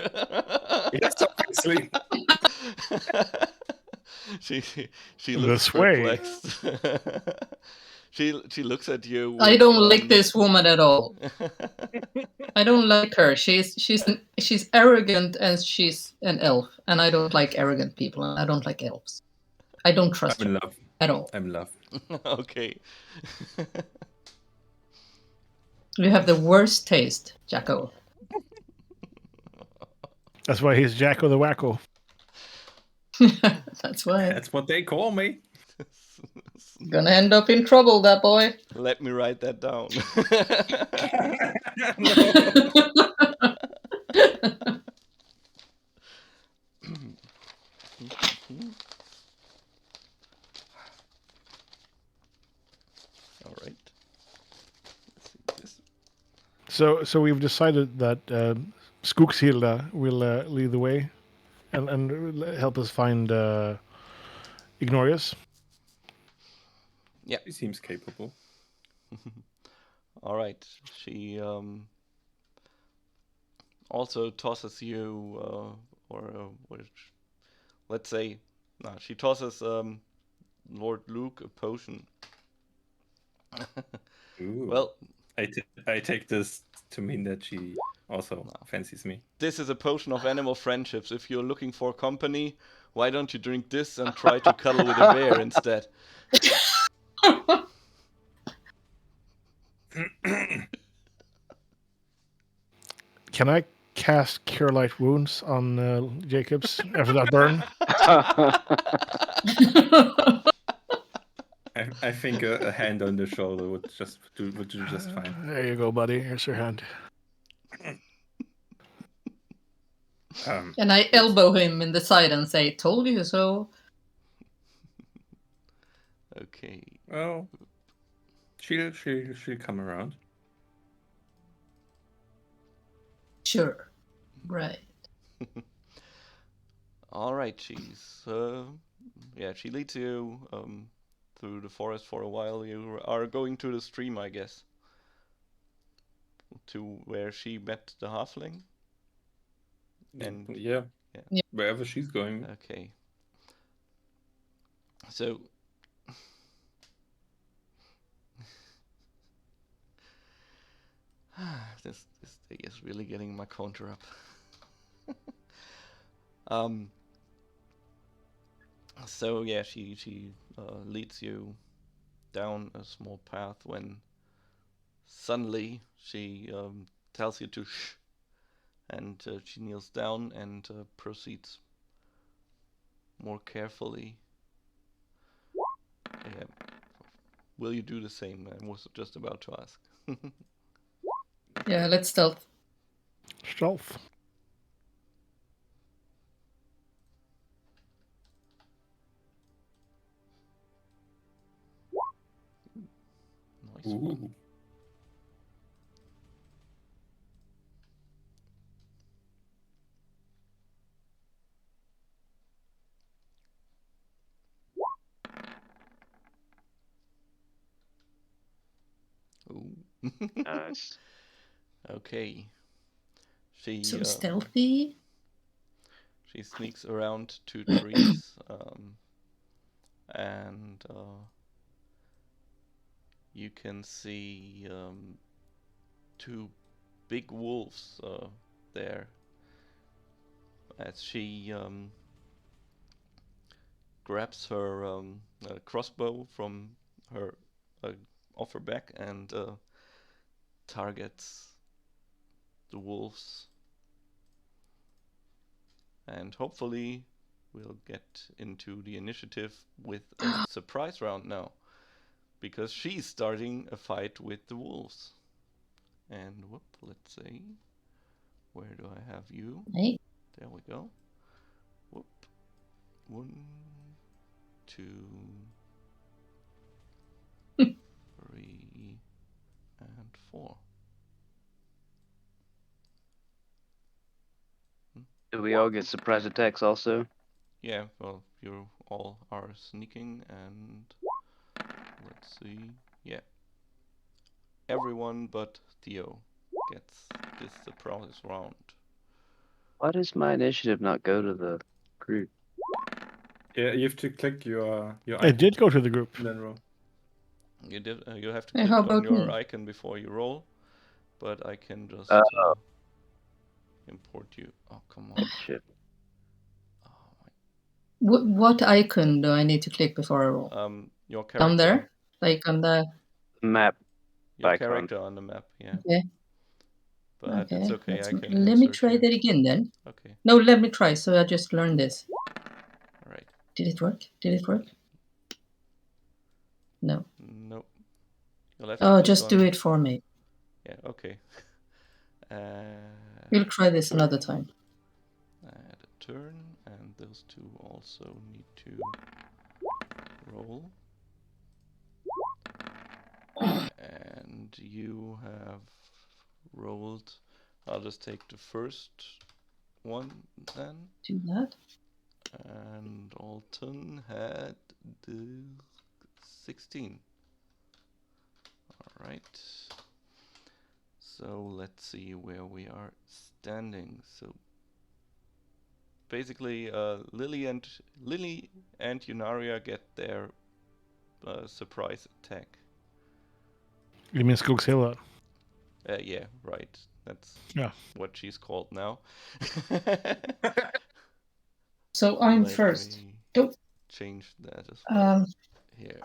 Yes, obviously. she looks This way. perplexed. she looks at you. I with, don't like this woman at all. I don't like her. She's arrogant and she's an elf, and I don't like arrogant people. And I don't like elves. I don't trust I'm in her love. at all. I'm in love. Okay. You have the worst taste, Jacko. That's why he's Jacko the Wacko. That's why. That's what they call me. Gonna end up in trouble, that boy. Let me write that down. All right. Let's see this. So we've decided that Skogshilda will lead the way and help us find Ignorius. She seems capable. All right. She also tosses you, let's say, no, she tosses Lord Luke a potion. Ooh. Well, I take this to mean that she also fancies me. this is a potion of animal friendships. If you're looking for company, why don't you drink this and try to cuddle with a bear instead? Can I cast Cure Light Wounds on Jacobs after that burn? I think a hand on the shoulder would do just fine. There you go, buddy. Here's your hand. And I elbow him in the side and say, "Told you so." Okay. Well, she'll come around. Sure. Right. All right. She's she leads you through the forest for a while. You are going to the stream, I guess, to where she met the halfling. And Yeah. Yeah. Wherever she's going. okay. So this thing is really getting my counter up. So yeah, she leads you down a small path when suddenly she tells you to shh, and she kneels down and proceeds more carefully. Yeah. Will you do the same? I was just about to ask. Yeah, let's stealth. Stealth. Nice one. Ooh. Ooh. Nice. Okay. She So stealthy. she sneaks around 2 trees, and you can see 2 big wolves there as she grabs her crossbow from her off her back and targets the wolves. And hopefully we'll get into the initiative with a surprise round now, because she's starting a fight with the wolves. And whoop, let's see. Where do I have you? Hey. There we go. Whoop. 1, 2, 3, and 4. Do we all get surprise attacks also? Yeah, well, you all are sneaking, and let's see. Yeah. Everyone but Theo gets this surprise round. Why does my initiative not go to the group? Yeah, you have to click your It icon did go to the group. and then roll. You have to Hey, click how on about your me? icon before you roll, but I can just import you. Oh, come on. Shit. Oh, my. What icon do I need to click before I roll? Your character. Down there? Like on the... Map. Your icon. character on the map, yeah. Okay. But it's okay, I can Let me insert try you. that again then. Okay, No, let me try. So I just learned this. alright. Did it work? Did it work? No. Nope. You'll have to Oh, click just on... do it for me. Yeah, okay. We'll try this turn, another time. add a turn, and those 2 also need to roll. And you have rolled. I'll just take the first one then. Do that. And Alton had the 16. Alright. So let's see where we are standing. So basically Lily and Yunaria get their surprise attack. You mean Skogshilla? Yeah, right. That's what she's called now. So I'm Let first. me Go. change that as well. Here.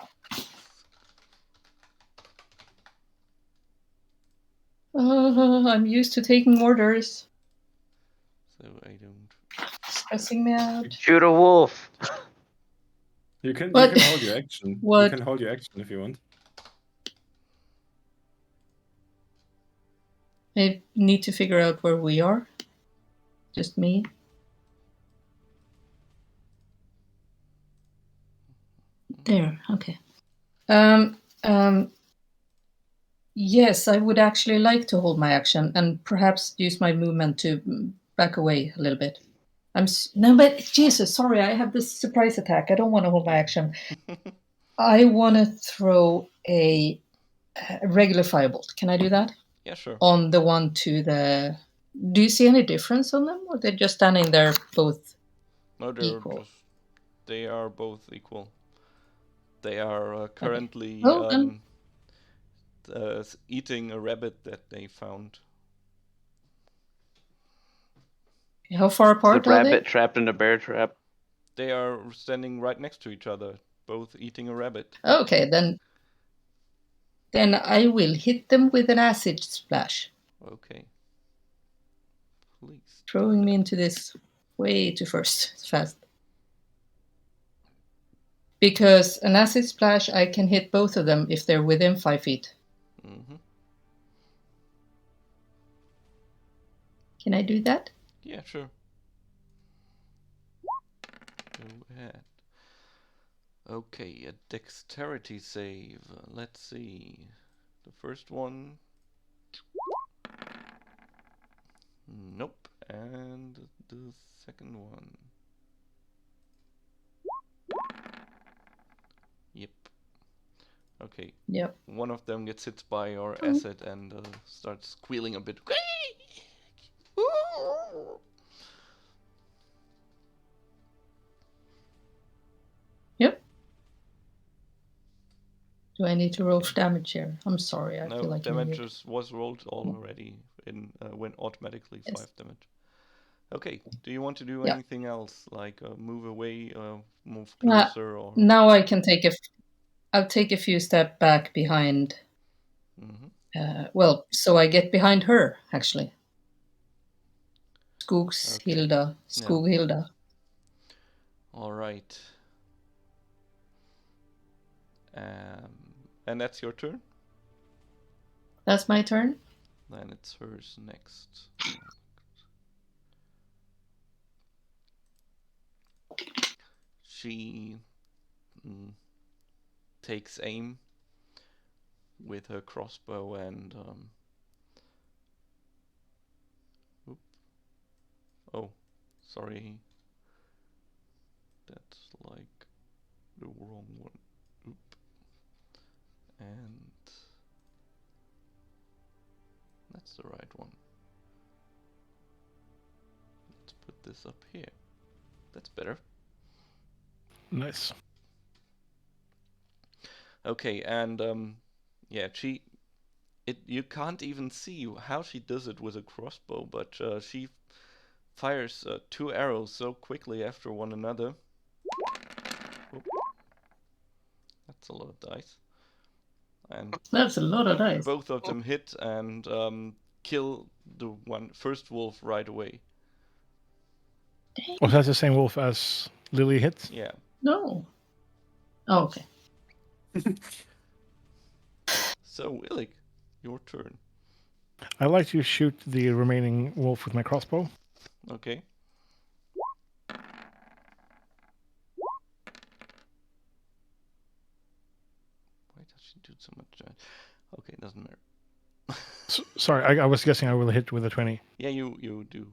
I'm used to taking orders. So I don't... Stressing me out. Shoot a wolf! You can What? hold your action. What? You can hold your action if you want. I need to figure out where we are. Just me. There. Okay. Yes, I would actually like to hold my action and perhaps use my movement to back away a little bit. No, but Jesus, sorry, I have this surprise attack. I don't want to hold my action. I want to throw a regular firebolt. Can I do that? Yeah, sure. On the one to the... Do you see any difference on them, or they're just standing there both No, equal? they are both equal. They are currently eating a rabbit that they found. How far apart the are they? rabbit trapped in a bear trap. They are standing right next to each other, both eating a rabbit. Okay, then I will hit them with an acid splash. Okay. Please. Throwing me into this way too fast. Because an acid splash, I can hit both of them if they're within 5 feet. Mm-hmm. Can I do that? Yeah, sure. Go ahead. Okay, a dexterity save. Let's see. The first one. Nope. And the second one. Yep. Okay. Yep. One of them gets hit by your acid and starts squealing a bit. Yep. Do I need to roll for damage here? I'm sorry. I feel No, like an damage idiot. was rolled already in when automatically Yes. 5 damage. Okay. Do you want to do Yeah. anything else, like move away, move Uh, closer, or? Now I can take I'll take a few steps back behind. Well, so I get behind her actually. Skogshilda. Skoghilda. All right. And that's your turn? That's my turn. Then it's hers next. She takes aim with her crossbow and oh, sorry. That's like the wrong one. Oop. And that's the right one. Let's put this up here. That's better. Nice. Okay, and yeah, you can't even see how she does it with a crossbow, but she fires 2 arrows so quickly after one another. Oop. That's a lot of dice. And That's a lot of dice. both of them hit and kill the first wolf right away. Was that the same wolf as Lily hit? Yeah. No. Oh, okay. So, Illik, your turn. I like to shoot the remaining wolf with my crossbow. Okay. Why does she do so much damage? Okay, doesn't matter. Sorry, I was guessing I will hit with a 20. Yeah, you do.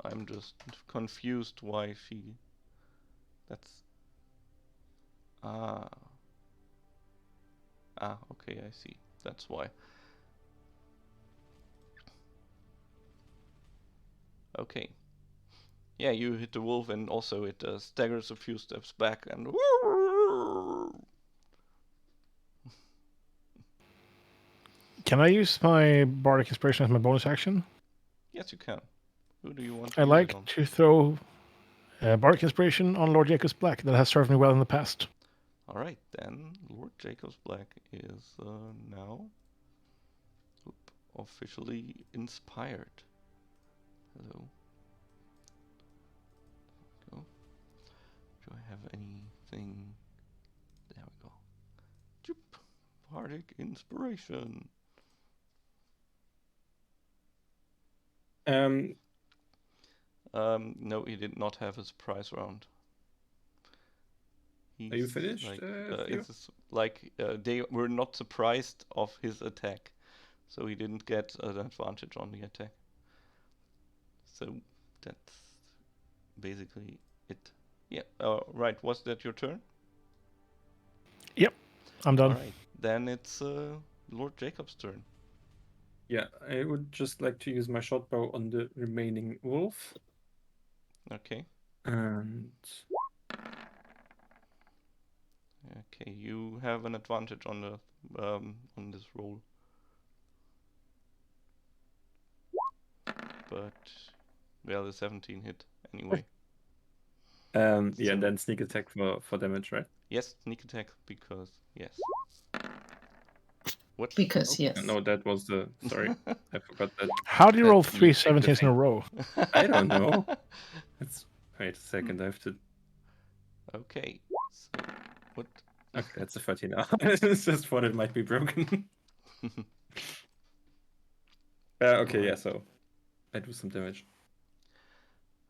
I'm just confused why she... That's... okay, I see. That's why. Okay. Yeah, you hit the wolf and also it staggers a few steps back and... Can I use my Bardic Inspiration as my bonus action? Yes, you can. Who do you want to I use like it on? to throw Bardic Inspiration on Lord Jacob's Black that has served me well in the past. Alright, then Lord Jacob's Black is now officially inspired. Hello. Go. Do I have anything? There we go. Choop. Bardic Inspiration. No, he did not have a surprise round. Are you finished? They were not surprised of his attack, so he didn't get an advantage on the attack. So that's basically it. Yeah. Right. Was that your turn? Yep, I'm done. All right. Then it's Lord Jacob's turn. Yeah, I would just like to use my short bow on the remaining wolf. Okay. And okay, you have an advantage on the on this roll. But well, the 17 hit anyway. yeah, and then sneak attack for damage, right? Yes, sneak attack because yes. What? Because yes. No, that was the... Sorry, I forgot that. How do you roll that 3 you take the 17s in a thing. row? I don't know. Wait a second, I have to... Okay. So, what? Okay, that's a 13 now. I just thought it might be broken. Okay, yeah, so I do some damage.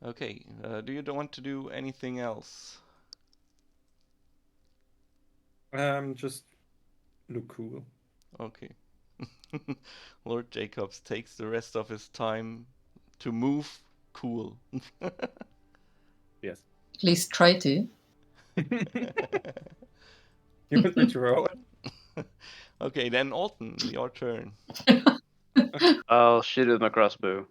Okay. Do you want to do anything else? Just look cool. Okay. Lord Jacobs takes the rest of his time to move cool. Yes. At least try to. You want me to roll? Okay, then Alton, your turn. I'll shoot with my crossbow.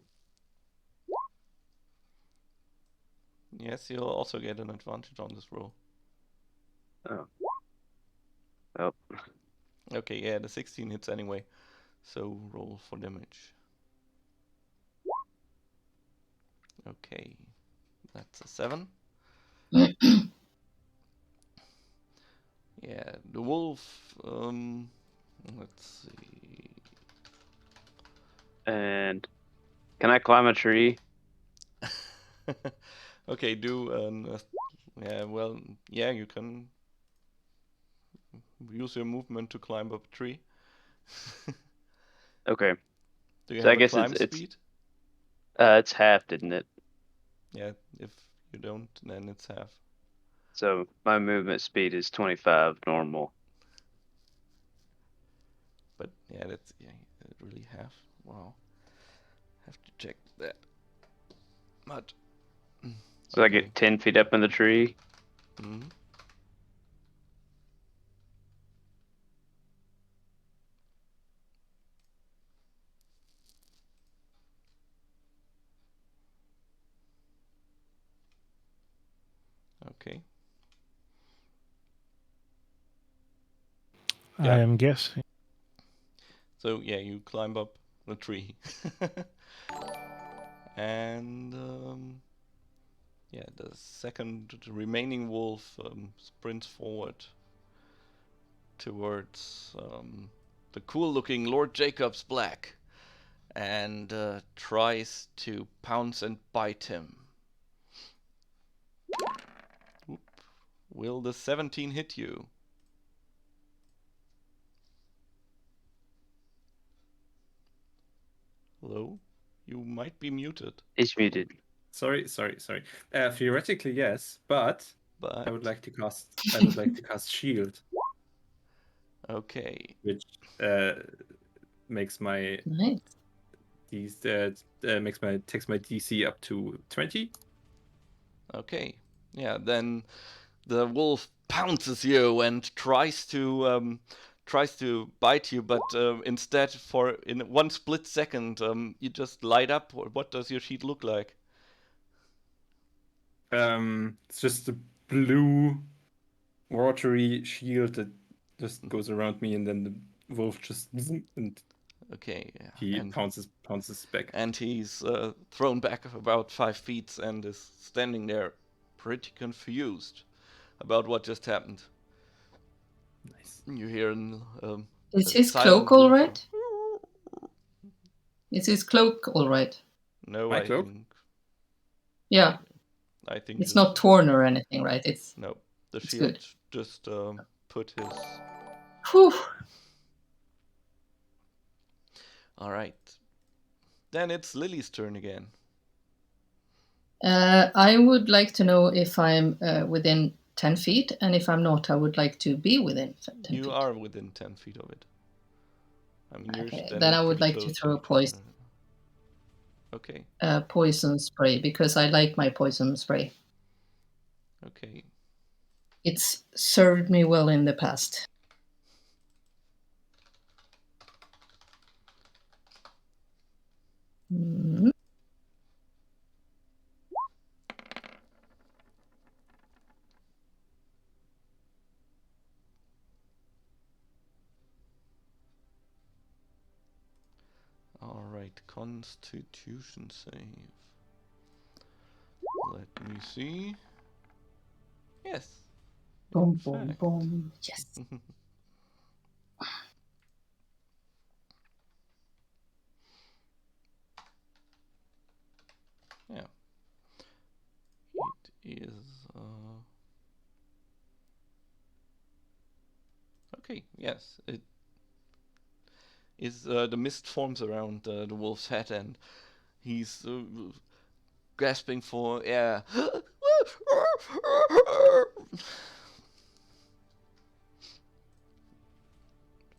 Yes, you'll also get an advantage on this roll. Oh. Well, Okay, yeah, the 16 hits anyway. So roll for damage. Okay, that's a 7. Yeah, the wolf, let's see. and can I climb a tree? Okay, do yeah, well, yeah, you can use your movement to climb up a tree. Okay. Do you So I have a guess climb it's speed? it's half, didn't it? Yeah, if you don't, then it's half. So my movement speed is 25 normal. But yeah, that's really half. Wow, have to check that. But So I get 10 feet up in the tree. Mhm. Okay. I am guessing. So yeah, you climb up the tree, and yeah, the second remaining wolf sprints forward towards the cool-looking Lord Jacobs Black, and tries to pounce and bite him. Oop. Will the 17 hit you? Hello? You might be muted. It's muted. Sorry. Theoretically, yes, but But I would like to cast shield, okay. which makes my Nice. takes my DC up to 20. Okay. Yeah, then the wolf pounces you and tries to bite you, but instead, for in one split second, you just light up. What does your sheet look like? It's just a blue, watery shield that just goes around me, and then the wolf just and Okay, yeah. he pounces back. And he's thrown back about 5 feet and is standing there, pretty confused about what just happened. Nice. You hear Is a his silent cloak all whimper. right? Is his cloak all right? No, My I cloak? Yeah, think it's this- not torn or anything, right? No, the It's shield good. just put his. Whew. All right. Then it's Lily's turn again. I would like to know if I'm within 10 feet, and if I'm not, I would like to be within 10 feet. You are within 10 feet of it. I mean, you're Okay, standing then I would pretty like to close throw a it. poison. Okay. Poison spray, because I like my poison spray. Okay. It's served me well in the past. Mm. All right. Constitution save. Let me see. Yes. Boom, In boom, fact. boom. Yes. Yeah. It is. Okay. Yes. It is. The mist forms around the wolf's head, and He's grasping for air.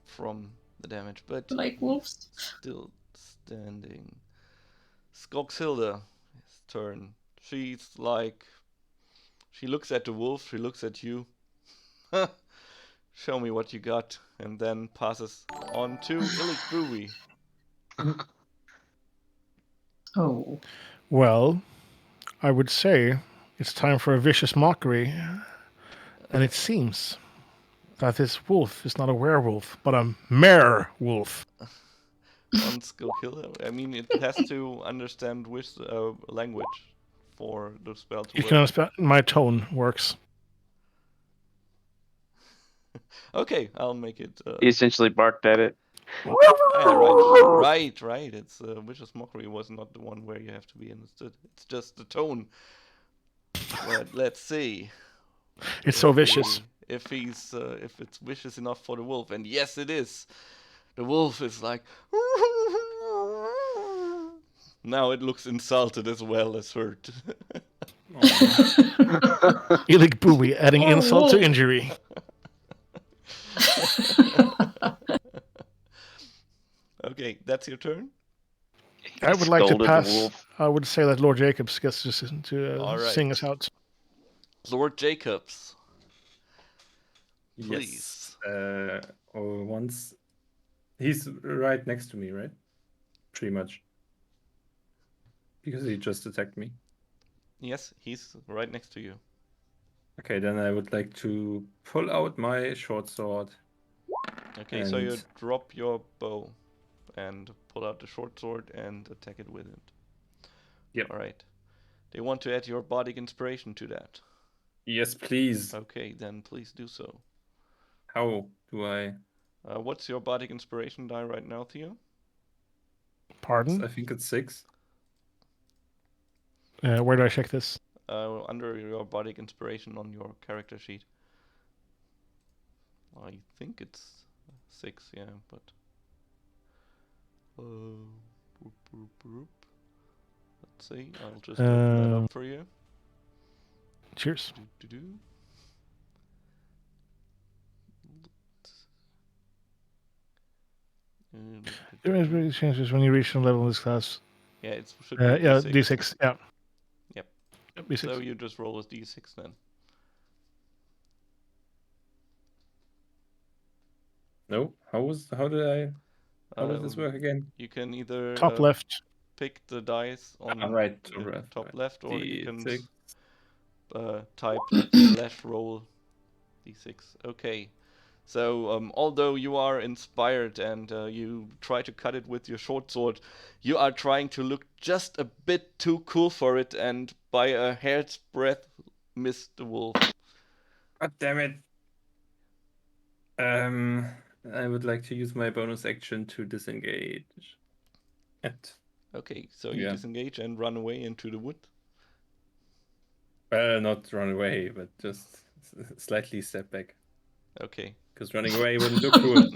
From the damage, but Like wolves. still standing. Skogshilda, his turn. She's like, she looks at the wolf, she looks at you. Show me what you got, and then passes on to Illich Brewery. Oh. Well, I would say it's time for a vicious mockery, and it seems that this wolf is not a werewolf, but a mare wolf. On Skogshilda. I mean, it has to understand which language for the spell to You work. can understand my tone works. Okay, I'll make it. He essentially barked at it. Yeah, right. It's vicious mockery was not the one where you have to be understood. It's just the tone. But let's see. It's so vicious. If it's vicious enough for the wolf, and yes, it is. The wolf is like. Now it looks insulted as well as hurt. Illich Booby adding insult to injury. Okay, that's your turn. I would like to Scolded the pass. wolf. I would say that Lord Jacobs gets to All right. sing us out. Lord Jacobs, Yes. please. Once he's right next to me, right? Pretty much. Because he just attacked me. Yes, he's right next to you. Okay, then I would like to pull out my short sword. Okay, so you And- drop your bow and pull out the short sword and attack it with it. Yep. All right. They want to add your bardic inspiration to that. Yes, please. Okay, then please do so. How do I? What's your bardic inspiration die right now, Theo? Pardon? I think it's 6. Where do I check this? Under your bardic inspiration on your character sheet. I think it's 6, yeah, but. Let's see. I'll just open that up for you. Cheers. Do-do-do. There is really changes when you reach some level in this class. Yeah, it should be Yeah, D6. D6. Yeah. Yep. D6. So you just roll a D6 then. No. How did this work again? You can either Top left. pick the dice on Right. top right. left, or you can D6. type / roll D6. Okay. So although you are inspired and you try to cut it with your short sword, you are trying to look just a bit too cool for it, and by a hair's breadth miss the wolf. God damn it. I would like to use my bonus action to disengage. Okay, so you Yeah. disengage and run away into the wood. Not run away, but just slightly step back. Okay. Because running away wouldn't look cool.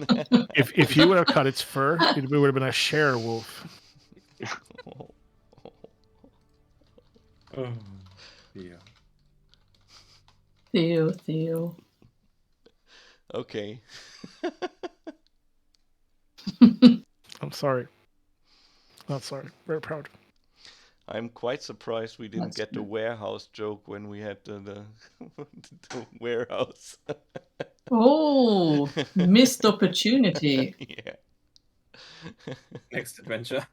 If you would have cut its fur, it would have been a share wolf. Oh, yeah. Theo. Okay. I'm sorry. Not sorry. Very proud. I'm quite surprised we didn't That's get the good. warehouse joke when we had the warehouse. Oh, missed opportunity. Yeah. Next adventure.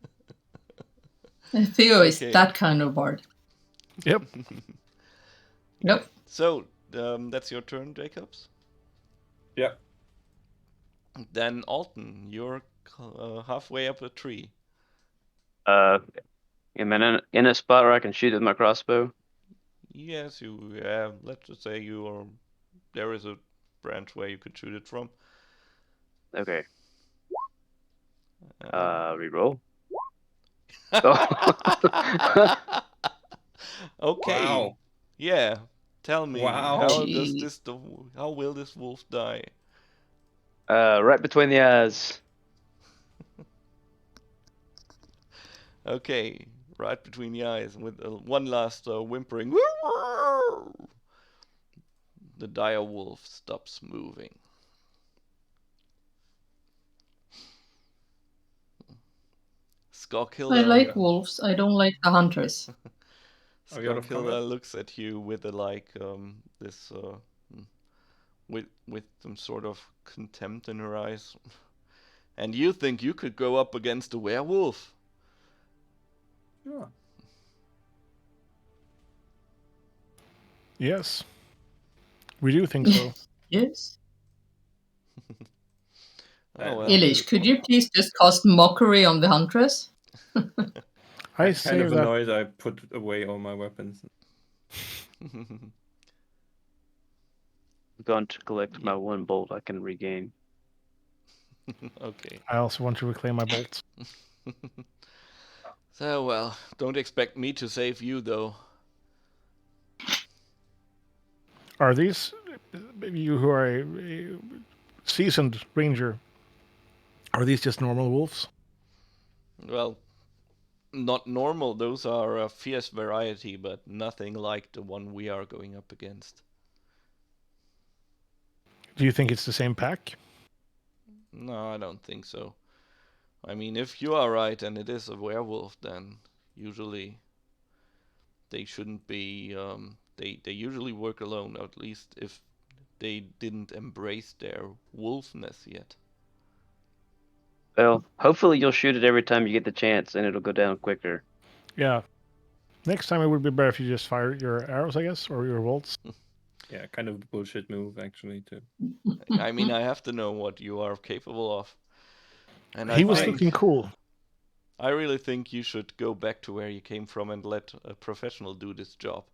Theo is Okay. that kind of bard. Yep. Yep. So, that's your turn, Jacobs. Yeah. Then Alton, you're halfway up a tree. Am I in a spot where I can shoot with my crossbow? Yes, let's just say there is a branch where you could shoot it from. Okay. Uh, Reroll. Okay. Wow. Yeah. Tell me, Wow. how will this wolf die? Right between the eyes. Okay, right between the eyes, with one last whimpering. The dire wolf stops moving. I like Skullkiller. wolves. I don't like the hunters. Are we out of Skullkiller combat? looks at you with a this with some sort of contempt in her eyes. And you think you could go up against a werewolf? Yeah. Yes, we do think so. Yes. Oh well. Ilish, could you please just cast mockery on the huntress? I I'm say kind of that annoyed I put away all my weapons. I'm going to collect my one bolt I can regain. Okay. I also want to reclaim my bolts. So well, don't expect me to save you though. Are these you who are a seasoned ranger? Are these just normal wolves? Well, not normal. Those are a fierce variety, but nothing like the one we are going up against. Do you think it's the same pack? No, I don't think so. I mean, if you are right and it is a werewolf, then usually they shouldn't be. They usually work alone, at least if they didn't embrace their wolfness yet. Well, hopefully you'll shoot it every time you get the chance, and it'll go down quicker. Yeah. Next time it would be better if you just fire your arrows, I guess, or your bolts. Yeah, kind of a bullshit move actually too. I mean, I have to know what you are capable of. And He was looking cool. I really think you should go back to where you came from and let a professional do this job.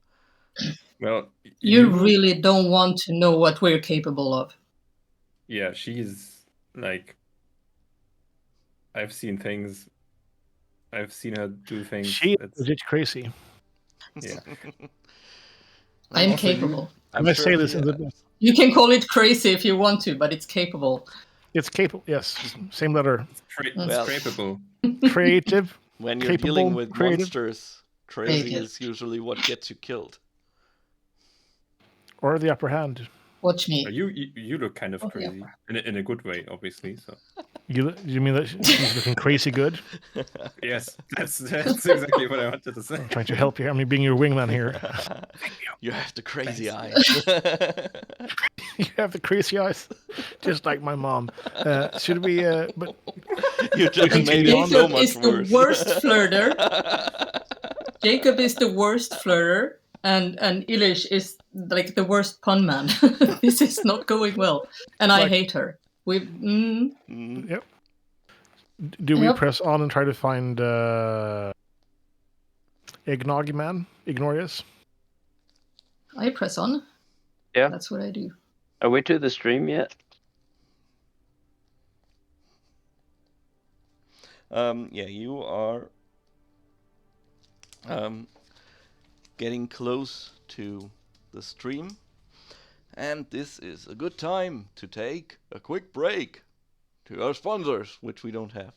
Well, You really don't want to know what we're capable of. Yeah, she's like. I've seen things. I've seen her do things. She is legit crazy. Yeah. I'm Also, capable. I must say this in the. You can call it crazy if you want to, but it's capable. It's capable. Yes, same letter. Well, It's capable. Creative. When you're Capable, dealing with creative. monsters, crazy Creative. is usually what gets you killed. Or the upper hand. Watch me. You look kind of Oh, yeah. crazy in a good way, obviously. So You mean that she's looking crazy good? yes, that's exactly what I wanted to say. I'm trying to help you. I mean, being your wingman here. You have the crazy eyes. You have the crazy eyes, just like my mom. Should we? But You just Continue made it on. so Jacob much is the worse. worst flirter. Jacob is the worst flirter, and Ilish is like the worst pun man. This is not going well, and I Like- hate her. Yep. Do we Yep. press on and try to find Eggnog Man? Ignorius? I press on. Yeah. That's what I do. Are we to the stream yet? Yeah, you are getting close to the stream, and this is a good time to take a quick break to our sponsors, which we don't have.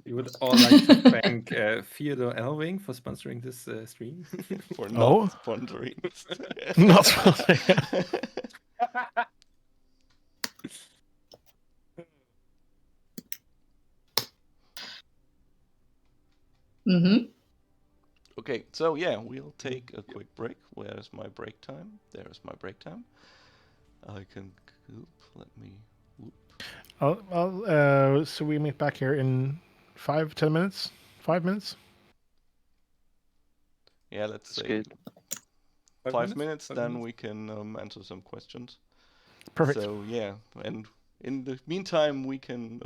We would all like to thank Theodore Elving for sponsoring this stream. For Oh. not sponsoring. Not sponsoring. Mm-hmm. Okay, so yeah, we'll take a quick break. Where's my break time? There's my break time. I can. Let me. So we meet back here in 5-10 minutes? 5 minutes? Yeah, let's That's say good. 5 minutes. Five Then minutes? we can answer some questions. Perfect. So yeah, and in the meantime, we can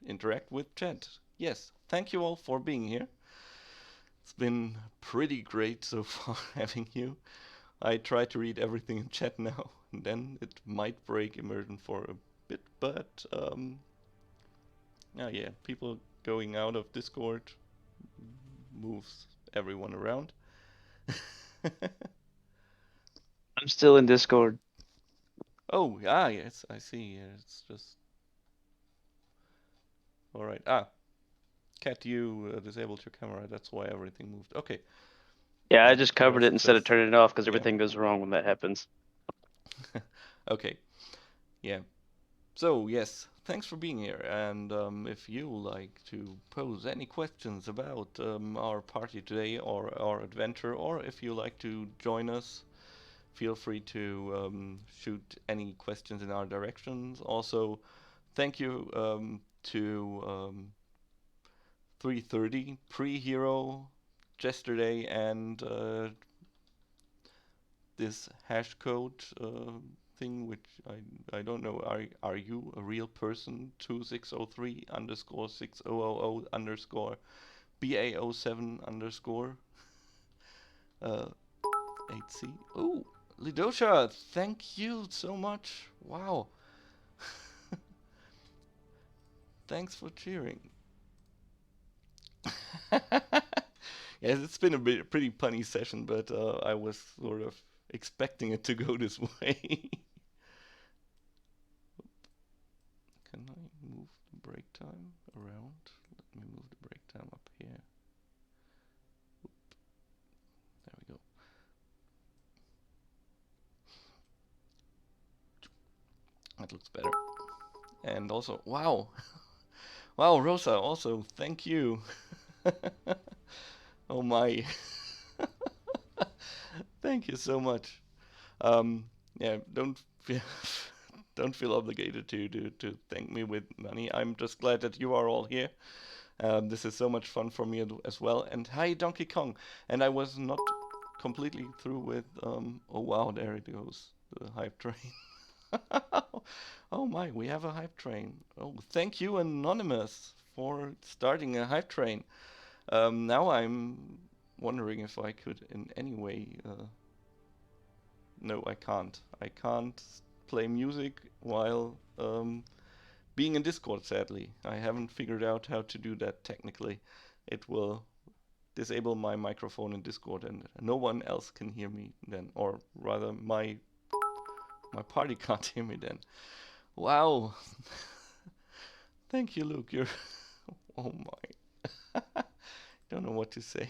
interact with chat. Yes, thank you all for being here. It's been pretty great so far having you. I try to read everything in chat now, and then it might break immersion for a bit, but yeah, people going out of Discord moves everyone around. I'm still in Discord. Oh, yes, I see. It's just all right. Cat, you disabled your camera. That's why everything moved. Okay. Yeah, I Yeah, just what covered a it instead of success. turning it off because Yeah. everything goes wrong when that happens. Okay. Yeah. So, yes, thanks for being here. And if you like to pose any questions about our party today or our adventure, or if you like to join us, feel free to shoot any questions in our directions. Also, thank you to 330 Pre-Hero, Yesterday, and this hash code thing, which I don't know. Are you a real person? 2603 underscore 6000 underscore BA07 underscore 8C. Oh, Lidosha, thank you so much. Wow. Thanks for cheering. Yes, it's been a pretty punny session, but I was sort of expecting it to go this way. Can I move the break time around? Let me move the break time up here. Oop. There we go. That looks better. And also, wow. Wow, Rosa, also, thank you. Oh my. Thank you so much. Yeah, don't feel don't feel obligated to thank me with money. I'm just glad that you are all here. This is so much fun for me as well. And hi, Donkey Kong. And I was not completely through with. Oh wow, there it goes, the hype train. Oh my, we have a hype train. Oh, thank you, Anonymous, for starting a hype train. Now I'm wondering if I could in any way. No, I can't. I can't play music while being in Discord, sadly. I haven't figured out how to do that technically. It will disable my microphone in Discord and no one else can hear me then. Or rather, my party can't hear me then. Wow. Thank you, Luke. You're... Oh my. Don't know what to say.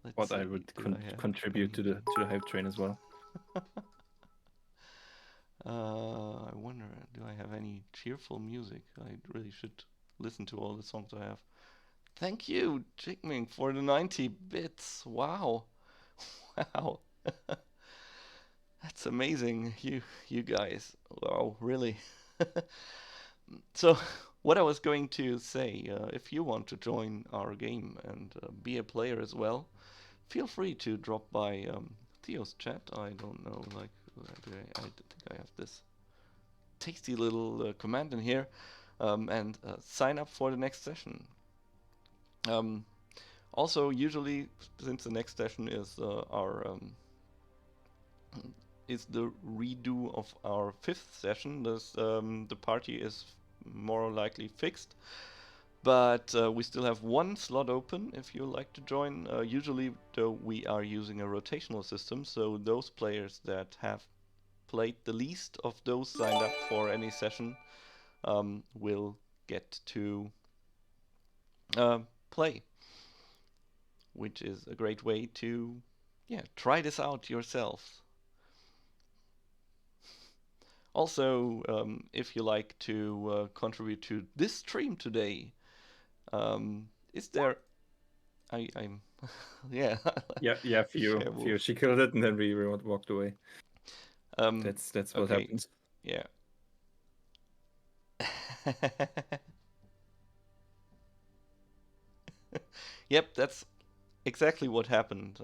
Let's What see. I would Do I have contribute to the hype train as well. I wonder, do I have any cheerful music? I really should listen to all the songs I have. Thank you, JigMink, for the 90 bits. Wow. Wow. That's amazing, you guys. Wow, really. So, what I was going to say, if you want to join our game and be a player as well, feel free to drop by Theo's chat. I don't know, like, I think I have this tasty little command in here, and sign up for the next session. Also, usually, since the next session is is the redo of our 5th session, the party is more likely fixed. But we still have one slot open if you like to join. Usually, though, we are using a rotational system, so those players that have played the least of those signed up for any session will get to play, which is a great way to try this out yourselves. Also, if you like to contribute to this stream today, is there... I'm yeah. Yeah, Theo. She killed it, and then we walked away. That's what okay. happens. Yeah. Yep, that's exactly what happened.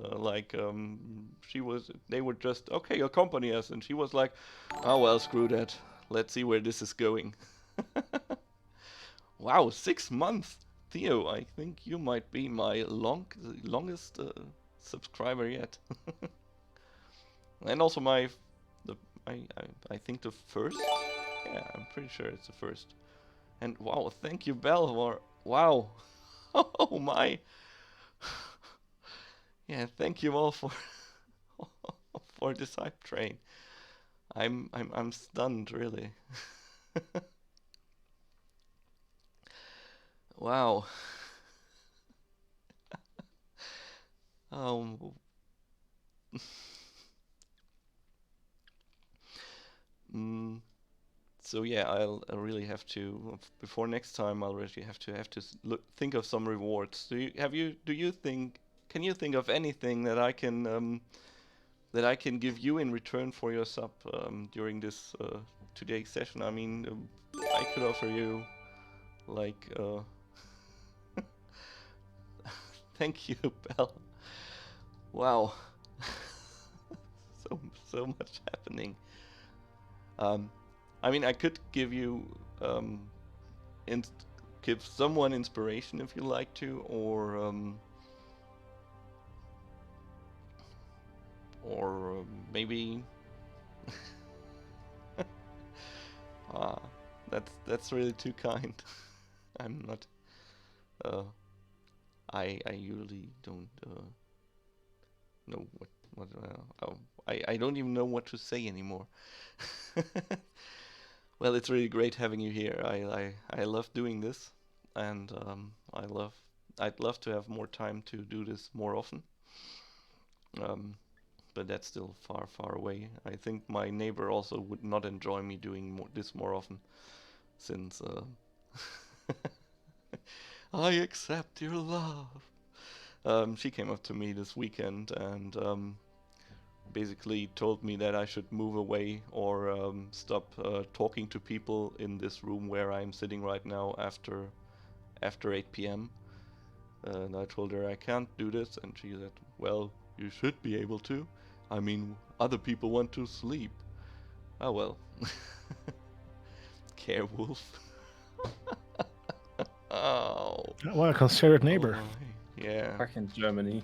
They were just, okay, accompany us, and she was like, oh well, screw that. Let's see where this is going. Wow, 6 months, Theo. I think you might be my longest subscriber yet, and also I think the first. Yeah, I'm pretty sure it's the first. And wow, thank you, Belle, for wow. Oh my. Yeah, thank you all for for this hype train. I'm stunned, really. Wow. Um, mm, so yeah, I really have to before next time. I'll really have to think of some rewards. Do you think can you think of anything that I can give you in return for your sub during this today's session? I mean, I could offer you like thank you, Belle. Wow, so much happening. Um, I mean, I could give you in give someone inspiration if you like to, or maybe ah, that's really too kind. I'm not. Uh, I usually don't know what. Oh, I don't even know what to say anymore. Well, it's really great having you here. I love doing this, and I'd love to have more time to do this more often. Um, but that's still far away. I think my neighbor also would not enjoy me doing this more often, since I accept your love. She came up to me this weekend and basically told me that I should move away or stop talking to people in this room where I'm sitting right now after 8 p.m. And I told her I can't do this, and she said, "Well, you should be able to. I mean, other people want to sleep." Oh well. Care wolf. Oh. What a considerate neighbor. Oh, yeah. Back in Germany.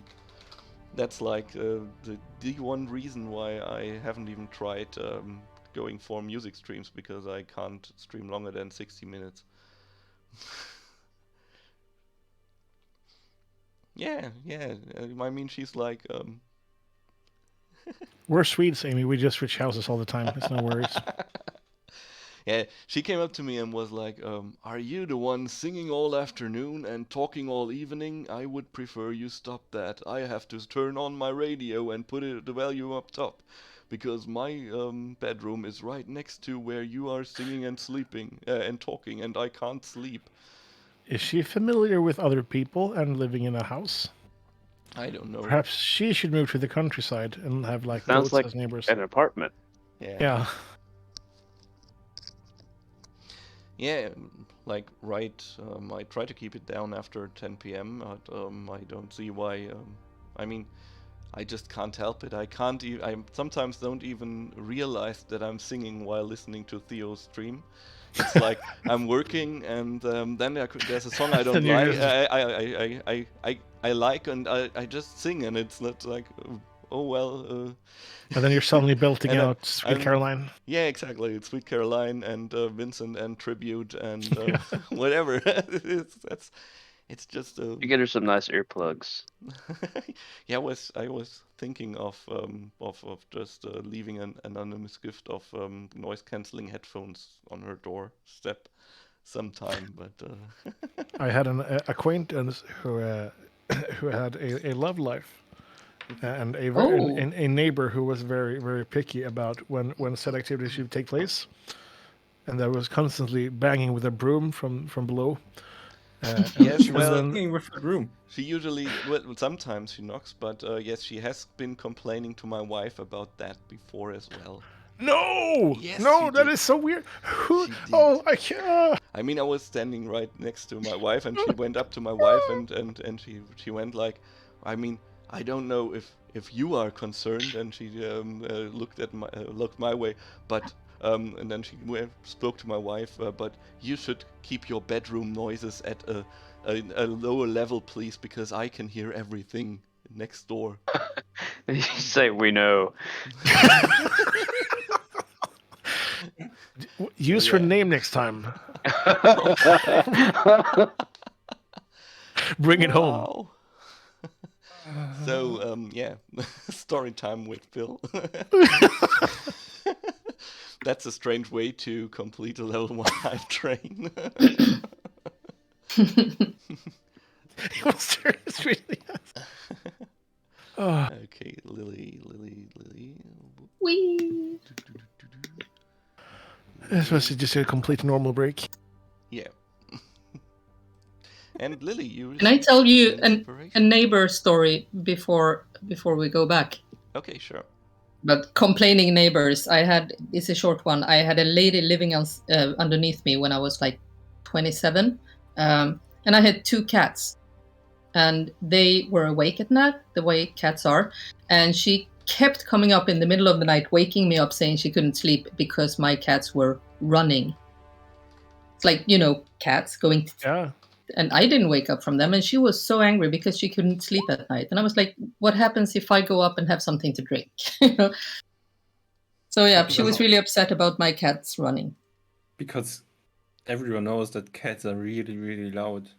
That's like the one reason why I haven't even tried going for music streams, because I can't stream longer than 60 minutes. Yeah. I mean, she's like, We're Swedes, Amy. We just switch houses all the time. It's no worries. yeah, she came up to me and was like, "Are you the one singing all afternoon and talking all evening? I would prefer you stop that. I have to turn on my radio and put the volume up top, because my bedroom is right next to where you are singing and sleeping and talking, and I can't sleep." Is she familiar with other people and living in a house? I don't know. Perhaps she should move to the countryside and have like Sounds goats like as neighbors. an apartment. Yeah. Yeah, like I try to keep it down after 10 p.m. But I don't see why. I mean, I just can't help it. I can't. I sometimes don't even realize that I'm singing while listening to Theo's stream. It's like I'm working, and then there's a song I don't And you're like. I like, and I just sing, and it's not like, oh well. And then you're suddenly belting And out Sweet Caroline. Yeah, exactly. It's Sweet Caroline and Vincent and Tribute and whatever. It's just. You get her some nice earplugs. Yeah, I was thinking of just leaving an anonymous gift of noise cancelling headphones on her doorstep sometime, but. I had an acquaintance who had a love life. And a neighbor who was very, very picky about when said activity should take place, and that was constantly banging with a broom from below. Yes, Singing with the room. she usually, sometimes she knocks, but yes, she has been complaining to my wife about that before as well. No, Yes, no, she that did. is so weird. She did. Oh, I can't. I mean, I was standing right next to my wife, and she went up to my wife, and she went like, I mean, I don't know if you are concerned, and she looked my way, but and then she spoke to my wife, but you should keep your bedroom noises at a lower level, please, because I can hear everything next door. You say we know. Use her name next time. Bring it home. Wow. So, yeah, story time with Phil. That's a strange way to complete a level 1 hype train. It was really Oh, Okay, Lily. Wee. this was just a complete normal break. Yeah. And Lily, you Can I tell you a inspiration. neighbor story before we go back? Okay, sure. But complaining neighbors, it's a short one. I had a lady living underneath me when I was like 27, and I had 2 cats, and they were awake at night, the way cats are, and she kept coming up in the middle of the night, waking me up, saying she couldn't sleep because my cats were running. It's like, cats going. Yeah. And I didn't wake up from them, and she was so angry because she couldn't sleep at night. And I was like, what happens if I go up and have something to drink? So yeah, she was really upset about my cats running. Because everyone knows that cats are really, really loud.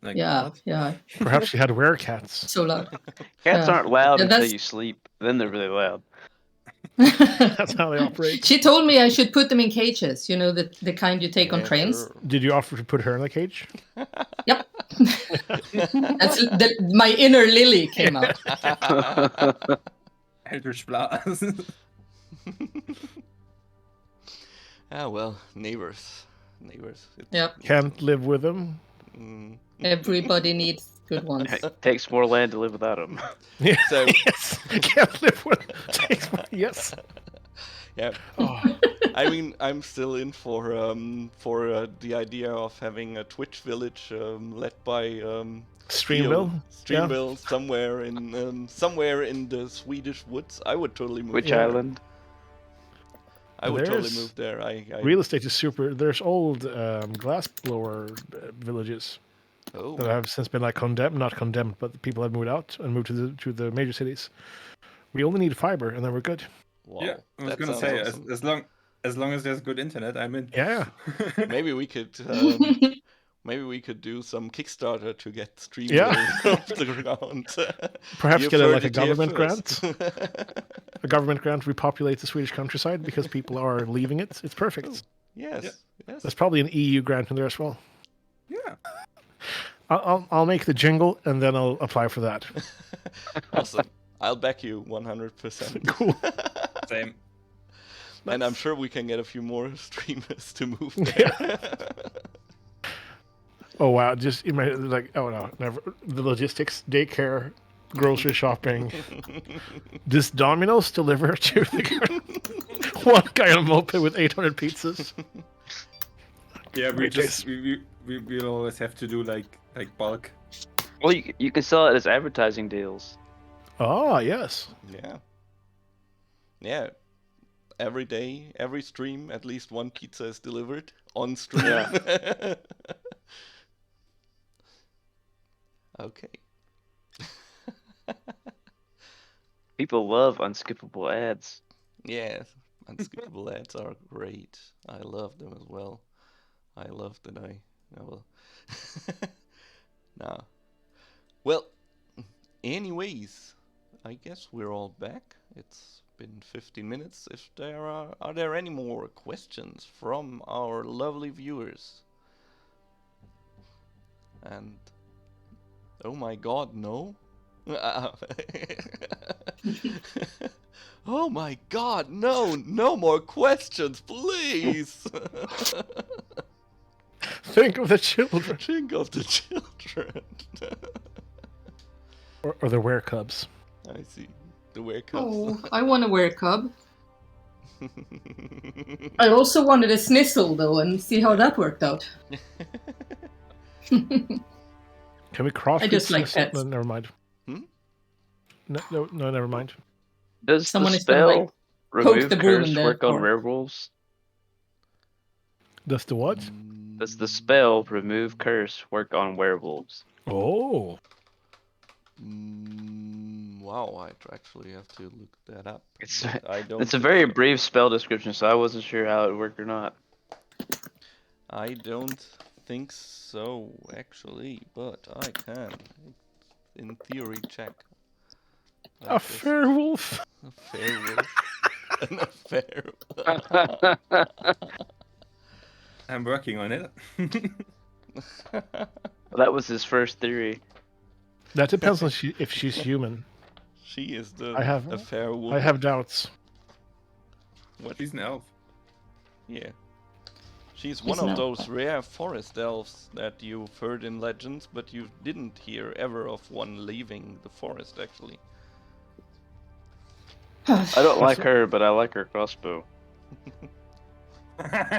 Like, Yeah, what? yeah, Perhaps she had werecats. so loud. Cats Yeah. aren't loud Yeah, until that's- you sleep. Then they're really loud. That's how they operate. She told me I should put them in cages, the kind you take on Yeah, trains. sure. Did you offer to put her in the cage? Yep. My inner Lily came out. Eldritch Blast. Well, neighbors. Yep. Can't live with them. Everybody needs good ones. It takes more land to live without them. Yeah. So- Yes. Can't live with them. Yes. Yeah. Oh, I mean, I'm still in for the idea of having a Twitch village led by Streamville. Streamville somewhere in the Swedish woods. I would totally move. Which there. island? I would totally There's move there. I Real estate is super. There's old glassblower villages Oh, that have since been like condemned, not condemned, but the people have moved out and moved to the major cities. We only need fiber, and then we're good. wow. Yeah, I was that gonna sounds say, awesome. as long as there's good internet, I'm in. Yeah. Maybe we could do some Kickstarter to get Streamville Yeah. off the ground. Perhaps You get heard like a it here government grant. first. A government grant repopulate the Swedish countryside because people are leaving it. It's perfect. Yes. Yeah. Yes. There's probably an EU grant in there as well. Yeah. I'll make the jingle and then I'll apply for that. Awesome. I'll back you 100%. Cool. Same. And I'm sure we can get a few more streamers to move there. Oh wow! Just imagine like, oh no, never. The logistics, daycare, grocery shopping. Does Domino's deliver to the one guy on a moped with 800 pizzas? Yeah, Great taste. we'll always have to do like bulk. Well, you can sell it as advertising deals. Oh yes. Yeah. Yeah. Every day, every stream, at least one pizza is delivered on stream. Yeah. Okay. People love unskippable ads. Yeah, unskippable ads are great. I love them as well. I love that well. Nah. Well, anyways, I guess we're all back. It's been 15 minutes. If there are there any more questions from our lovely viewers? And oh my god, no. Oh my god, no more questions, please. Think of the children. Think of the children. Or the werecubs. I see. The werecubs. Oh, I want to wear a cub. I also wanted a snizzle though, and see how that worked out. Can we cross? I just like pets. No, never mind. Hmm? No, never mind. Does Someone the is gonna, spell like, poke remove the broom in curse the work on door. werewolves? Does the what? Does the spell remove curse work on werewolves? Oh, Wow, I'd actually have to look that up. It's But I don't. it's a think very so. brief spell description, so I wasn't sure how it would work or not. I don't think so, actually, but I can, in theory, check. a fair wolf. A fair wolf. And a fair. I'm working on it. That was his first theory. That depends on if she's human. She is I a fair woman. have doubts. What? She's an elf. Yeah. She's She's one an of elf. those rare forest elves that you've heard in legends, but you didn't hear ever of one leaving the forest, actually. I don't like her, but I like her crossbow.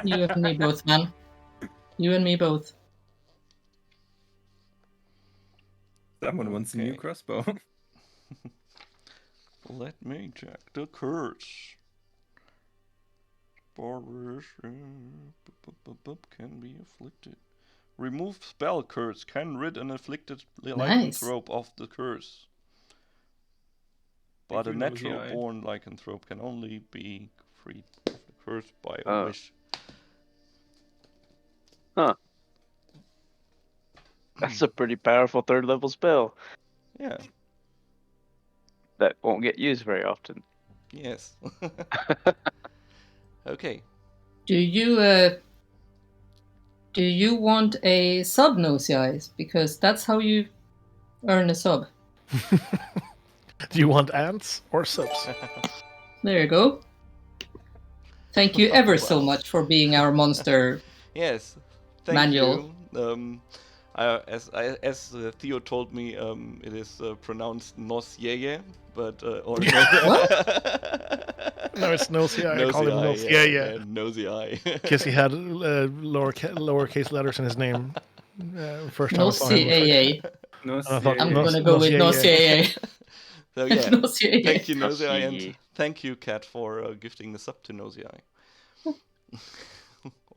You and me both, man. You and me both. Someone wants a new Okay. crossbow. Let me check the curse. Spores can be afflicted. Remove spell curse. Can rid an afflicted lycanthrope of the curse. But a you, Nosy Eye. natural-born lycanthrope can only be freed of the curse by a Oh. wish. Huh. That's a pretty powerful 3rd level spell Yeah. that won't get used very often. Yes. Okay. Do you want a sub, Nosy Eyes? Because that's how you earn a sub. Do you want ants or subs? There you go. Thank you ever so Wow. much for being our monster. Yes. Thank Manual. you. As Theo told me, it is pronounced Nosjeye, but or No, it's Nosy Eye. I call him Nosy. Yeah. Nosy Eye. Because he had lowercase letters in his name. First time I saw him. Nosy No, I thought I'm Nos- gonna go with Nosy Nosy. So yeah, Nosy. thank you Nosy Eye, and Nosy. thank you Kat for gifting this up to Nosy Eye.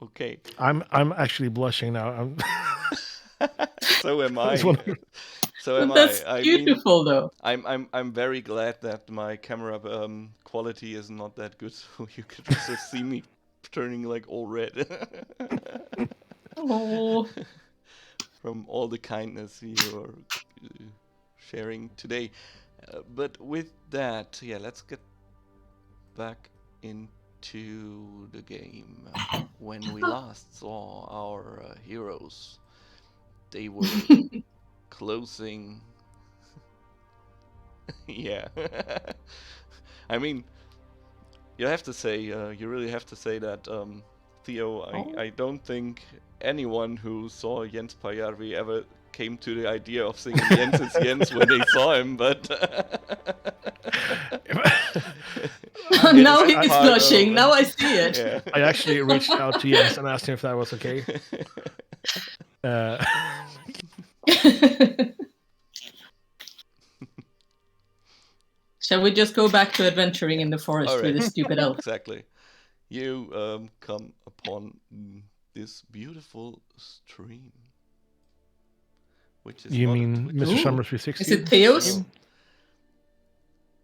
Okay, I'm actually blushing now. so am I. It's one- So am That's I. I mean, beautiful, though. I'm very glad that my camera quality is not that good, so you could also see me turning like all red Oh, from all the kindness you are sharing today. But with that, yeah, let's get back into the game. When we last saw our heroes, they were closing. Yeah. I mean, you have to say, you really have to say that, Theo, I don't think anyone who saw Jens Pajärvi ever came to the idea of singing Jens is Jens when they saw him, but... now It is he's part blushing. of- Now I see it. Yeah. I actually reached out to Jens and asked him if that was okay. Shall we just go back to adventuring in the forest All with right. the stupid elf? Exactly. You come upon this beautiful stream, which is You not a mean Twitch Mr. Ooh. Summer 360? Is it Theo's? No.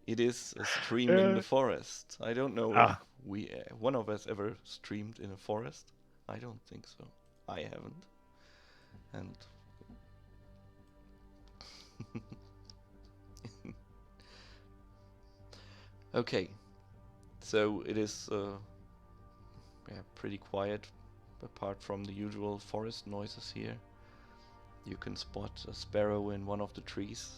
It is a stream in the forest. I don't know if we one of us ever streamed in a forest. I don't think so. I haven't. And okay, so it is pretty quiet, apart from the usual forest noises here. You can spot a sparrow in one of the trees,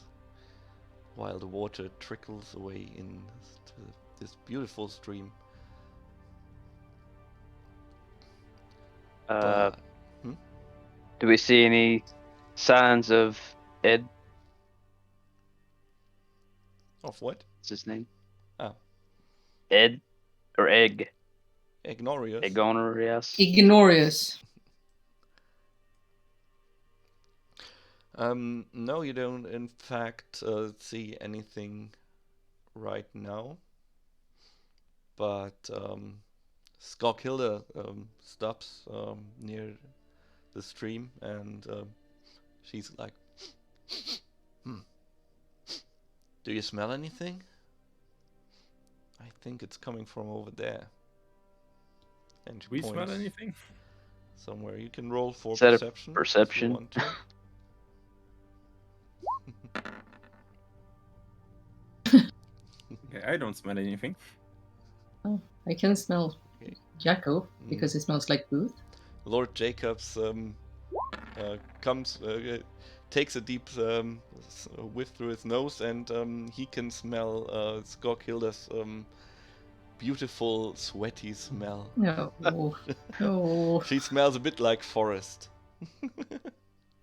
while the water trickles away into this beautiful stream. But, Do we see any signs of Ed? of what? What's his name? Oh. Ed or Egg? Ignorius. Egonorius. Ignorius. No, you don't, in fact, see anything right now. But Skoghilda stops near the stream, and she's like, do you smell anything? I think it's coming from over there. And she Do we smell points anything? somewhere. You can roll for Is that a perception. If you perception? want to. Okay, I don't smell anything. Oh, I can smell Okay. Jacko because it smells like booth. Lord Jacobs comes takes a deep whiff through his nose, and he can smell Skorkilda's beautiful, sweaty smell. No. Oh. She smells a bit like forest.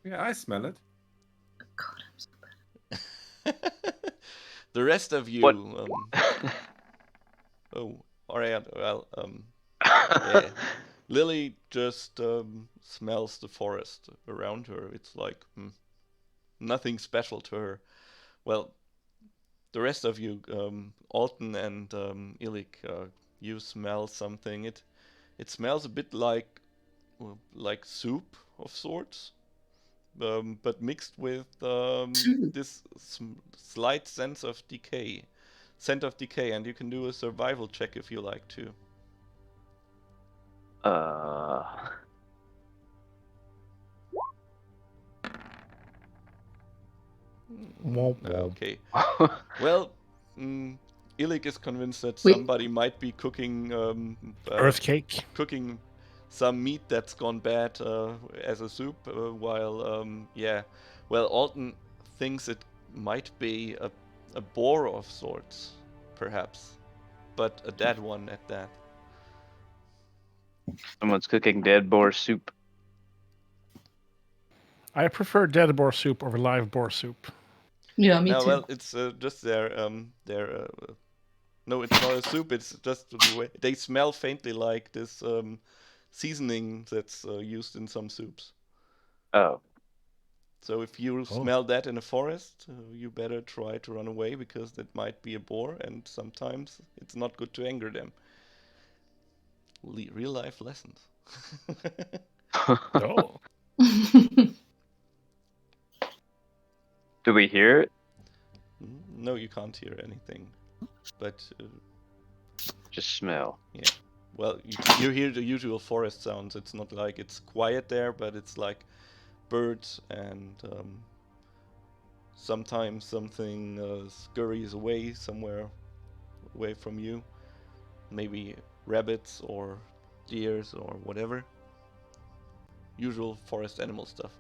Yeah, I smell it. God, I'm so The rest of you... What? Oh, alright, well, yeah. Lily just smells the forest around her. It's like nothing special to her. Well, the rest of you, Alton and Illik, you smell something. It smells a bit like soup of sorts, but mixed with this slight sense of decay. Scent of decay, and you can do a survival check if you like to. Okay. Well, Illik is convinced that somebody might be cooking Earth cake. cooking some meat that's gone bad as a soup, while Alton thinks it might be a boar of sorts, perhaps, but a dead one at that. Someone's cooking dead boar soup. I prefer dead boar soup over live boar soup. Yeah, me No, too. well, it's just their no, it's not a soup. It's just the way they smell faintly like this seasoning that's used in some soups. Oh. So if you smell that in a forest, you better try to run away, because that might be a boar, and sometimes it's not good to anger them. Real life lessons. Oh. Do we hear it? No, you can't hear anything, but just smell. Yeah. Well, you hear the usual forest sounds. It's not like it's quiet there, but it's like birds, and sometimes something scurries away somewhere away from you. Maybe rabbits or deers or whatever. Usual forest animal stuff.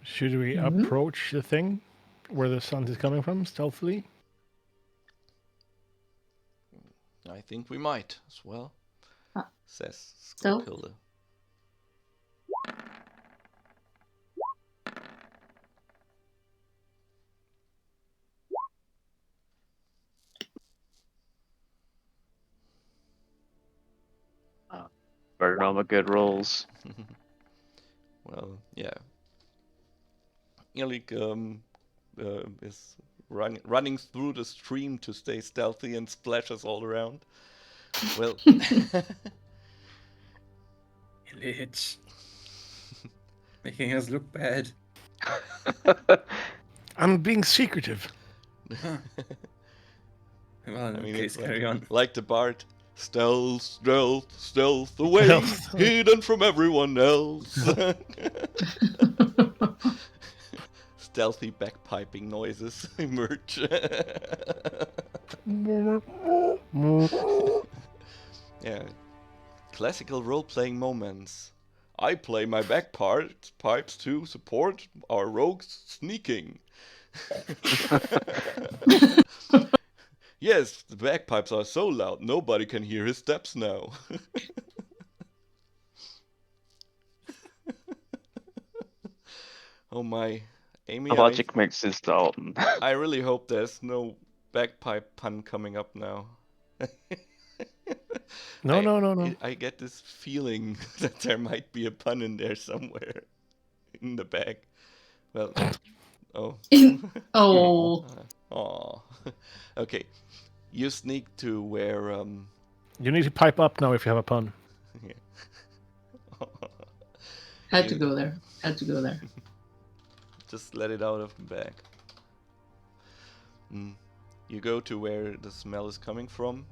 Should we approach the thing where the sun is coming from stealthily? I think we might as well, says Stealth? Skorkilda. Burn all my good rolls. Well, yeah. Illik is running through the stream to stay stealthy and splashes all around. Well, Illich. Making us look bad. I'm being secretive. Well, I mean, please it's carry on. like the bard. Stealth, stealth, stealth away, Stealth. hidden from everyone else. Stealthy bagpiping noises emerge. Yeah, classical role-playing moments. I play my bagpipes to support our rogues sneaking. Yes, the bagpipes are so loud, nobody can hear his steps now. Oh my, Amy, The logic makes sense to Alton. I really hope there's no bagpipe pun coming up now. No. I get this feeling that there might be a pun in there somewhere in the bag. Well, oh. Oh. Aw. Okay. You sneak to where You need to pipe up now if you have a pun. Had to go there. Just let it out of the bag. You go to where the smell is coming from.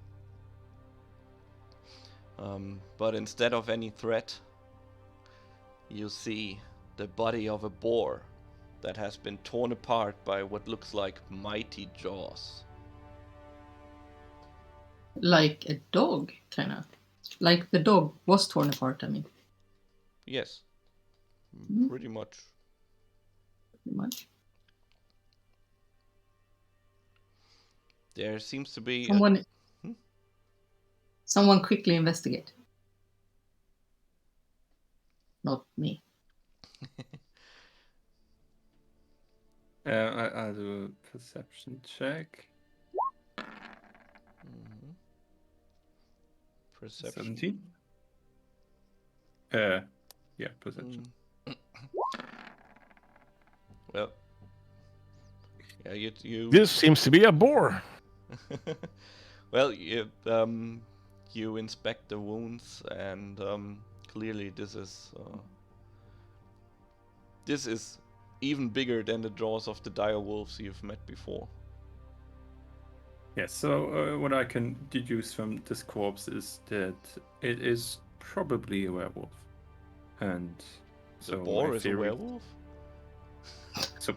But instead of any threat, you see the body of a boar that has been torn apart by what looks like mighty jaws. Like a dog, kind of. Like the dog was torn apart, I mean. Yes. Mhm. Pretty much. Pretty much. There seems to be Someone quickly investigate. Not me. I'll do a perception check. Perception. 17. Yeah, perception. Well, yeah, you. This seems to be a boar. Well, you inspect the wounds, and clearly this is even bigger than the jaws of the dire wolves you've met before. Yes, so what I can deduce from this corpse is that it is probably a werewolf. And The so boar my is a theory... werewolf? So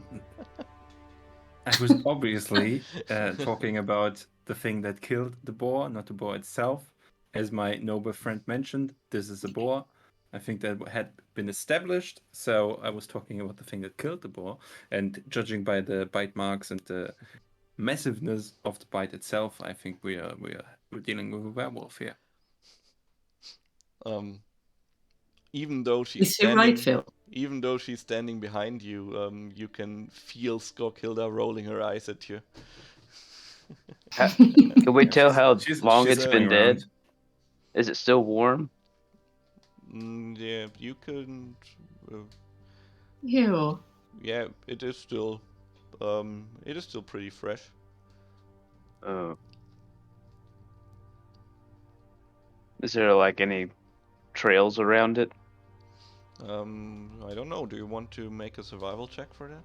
I was obviously talking about the thing that killed the boar, not the boar itself. As my noble friend mentioned, this is a boar. I think that had been established. So I was talking about the thing that killed the boar. And judging by the bite marks and the massiveness of the bite itself, I think we're dealing with a werewolf here. Even though Is she's he right, Phil? even though she's standing behind you, you can feel Skokilda rolling her eyes at you. Can we tell how long she's it's going been dead? around. Is it still warm? Yeah, you can. Ew. Yeah, it is still pretty fresh. Is there like any trails around it? I don't know. Do you want to make a survival check for that?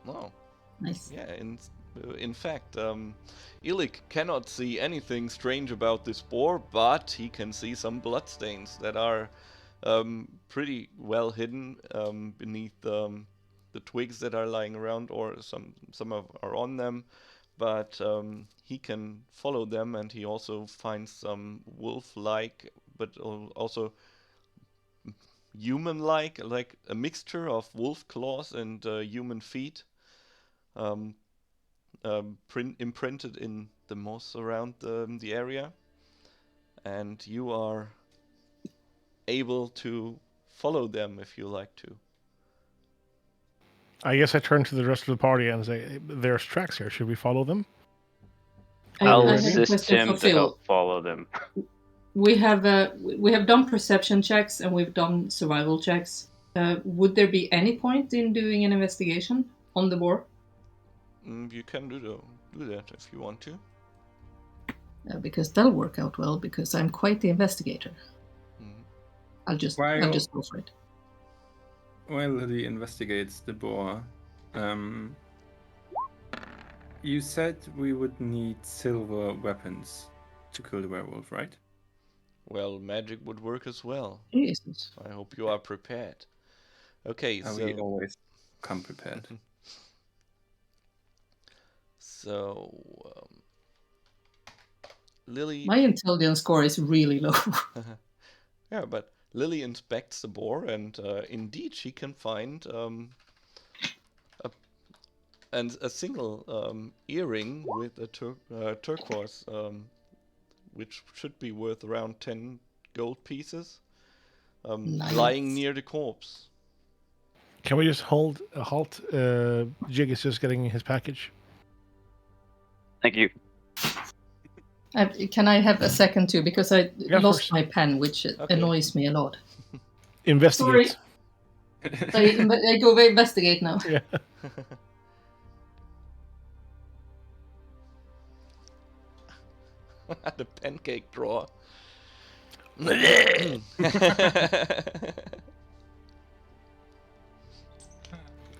No. Nice. Yeah, in fact, Illik cannot see anything strange about this boar, but he can see some bloodstains that are pretty well hidden beneath the twigs that are lying around, or some are on them. But he can follow them, and he also finds some wolf-like, but also human-like, like a mixture of wolf claws and human feet. Imprinted in the moss around the area, and you are able to follow them if you like to. I guess I turn to the rest of the party and say, "There's tracks here. Should we follow them?" I'll I have a assist question him for to Phil. help follow them. We have done perception checks and we've done survival checks. Would there be any point in doing an investigation on the boar? You can do that if you want to. Because that'll work out well, because I'm quite the investigator. I'll just go for it. While he investigates the boar, you said we would need silver weapons to kill the werewolf, right? Well, magic would work as well. Jesus. I hope you are prepared. Okay, so we always come prepared. So, Lily. My intelligence score is really low. Yeah, but Lily inspects the boar, and indeed she can find a single earring with a turquoise, which should be worth around 10 gold pieces, Nice. lying near the corpse. Can we just hold a halt? Jig is just getting his package. Thank you. Can I have a second too? Because I lost first. my pen, which annoys me a lot. Investigate. Sorry. I go investigate now. Yeah. The pancake drawer. He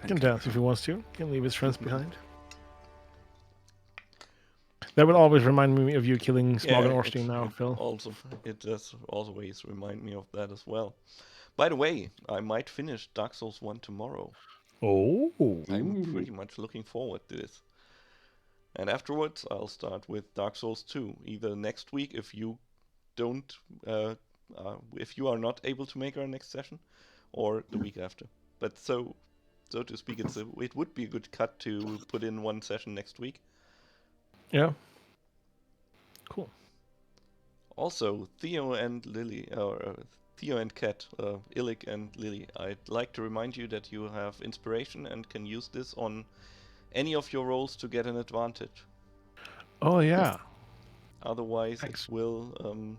can dance if he wants to. He can leave his friends behind. That will always remind me of you killing Smog and Orstein now, Phil. It does always remind me of that as well. By the way, I might finish Dark Souls 1 tomorrow. Oh. I'm pretty much looking forward to this. And afterwards, I'll start with Dark Souls 2, either next week if you don't, if you are not able to make our next session, or the week after. But so to speak, it would be a good cut to put in one session next week. Yeah. Cool. Also, Theo and Kat, Illik and Lily, I'd like to remind you that you have inspiration and can use this on any of your rolls to get an advantage. Oh yeah. Otherwise, Thanks. it will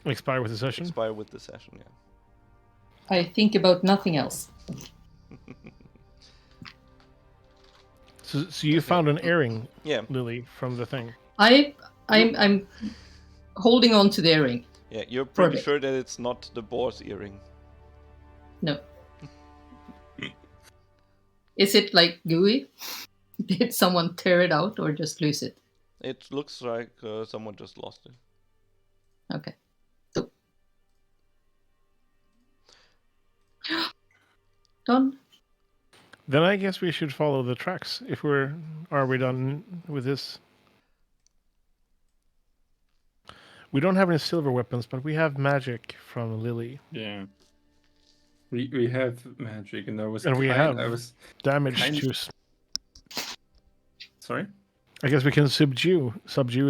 Expire with the session. expire with the session. Yeah. I think about nothing else. So you found an earring, Yeah. Lily, from the thing. I'm holding on to the earring. Yeah, you're For a pretty bit. sure that it's not the boar's earring. No. Is it like gooey? Did someone tear it out or just lose it? It looks like someone just lost it. Okay. So. Done. Then I guess we should follow the tracks. Are we done with this? We don't have any silver weapons, but we have magic from Lily. Yeah. We have magic, and I was damage kind- juice. Sorry. I guess we can subdue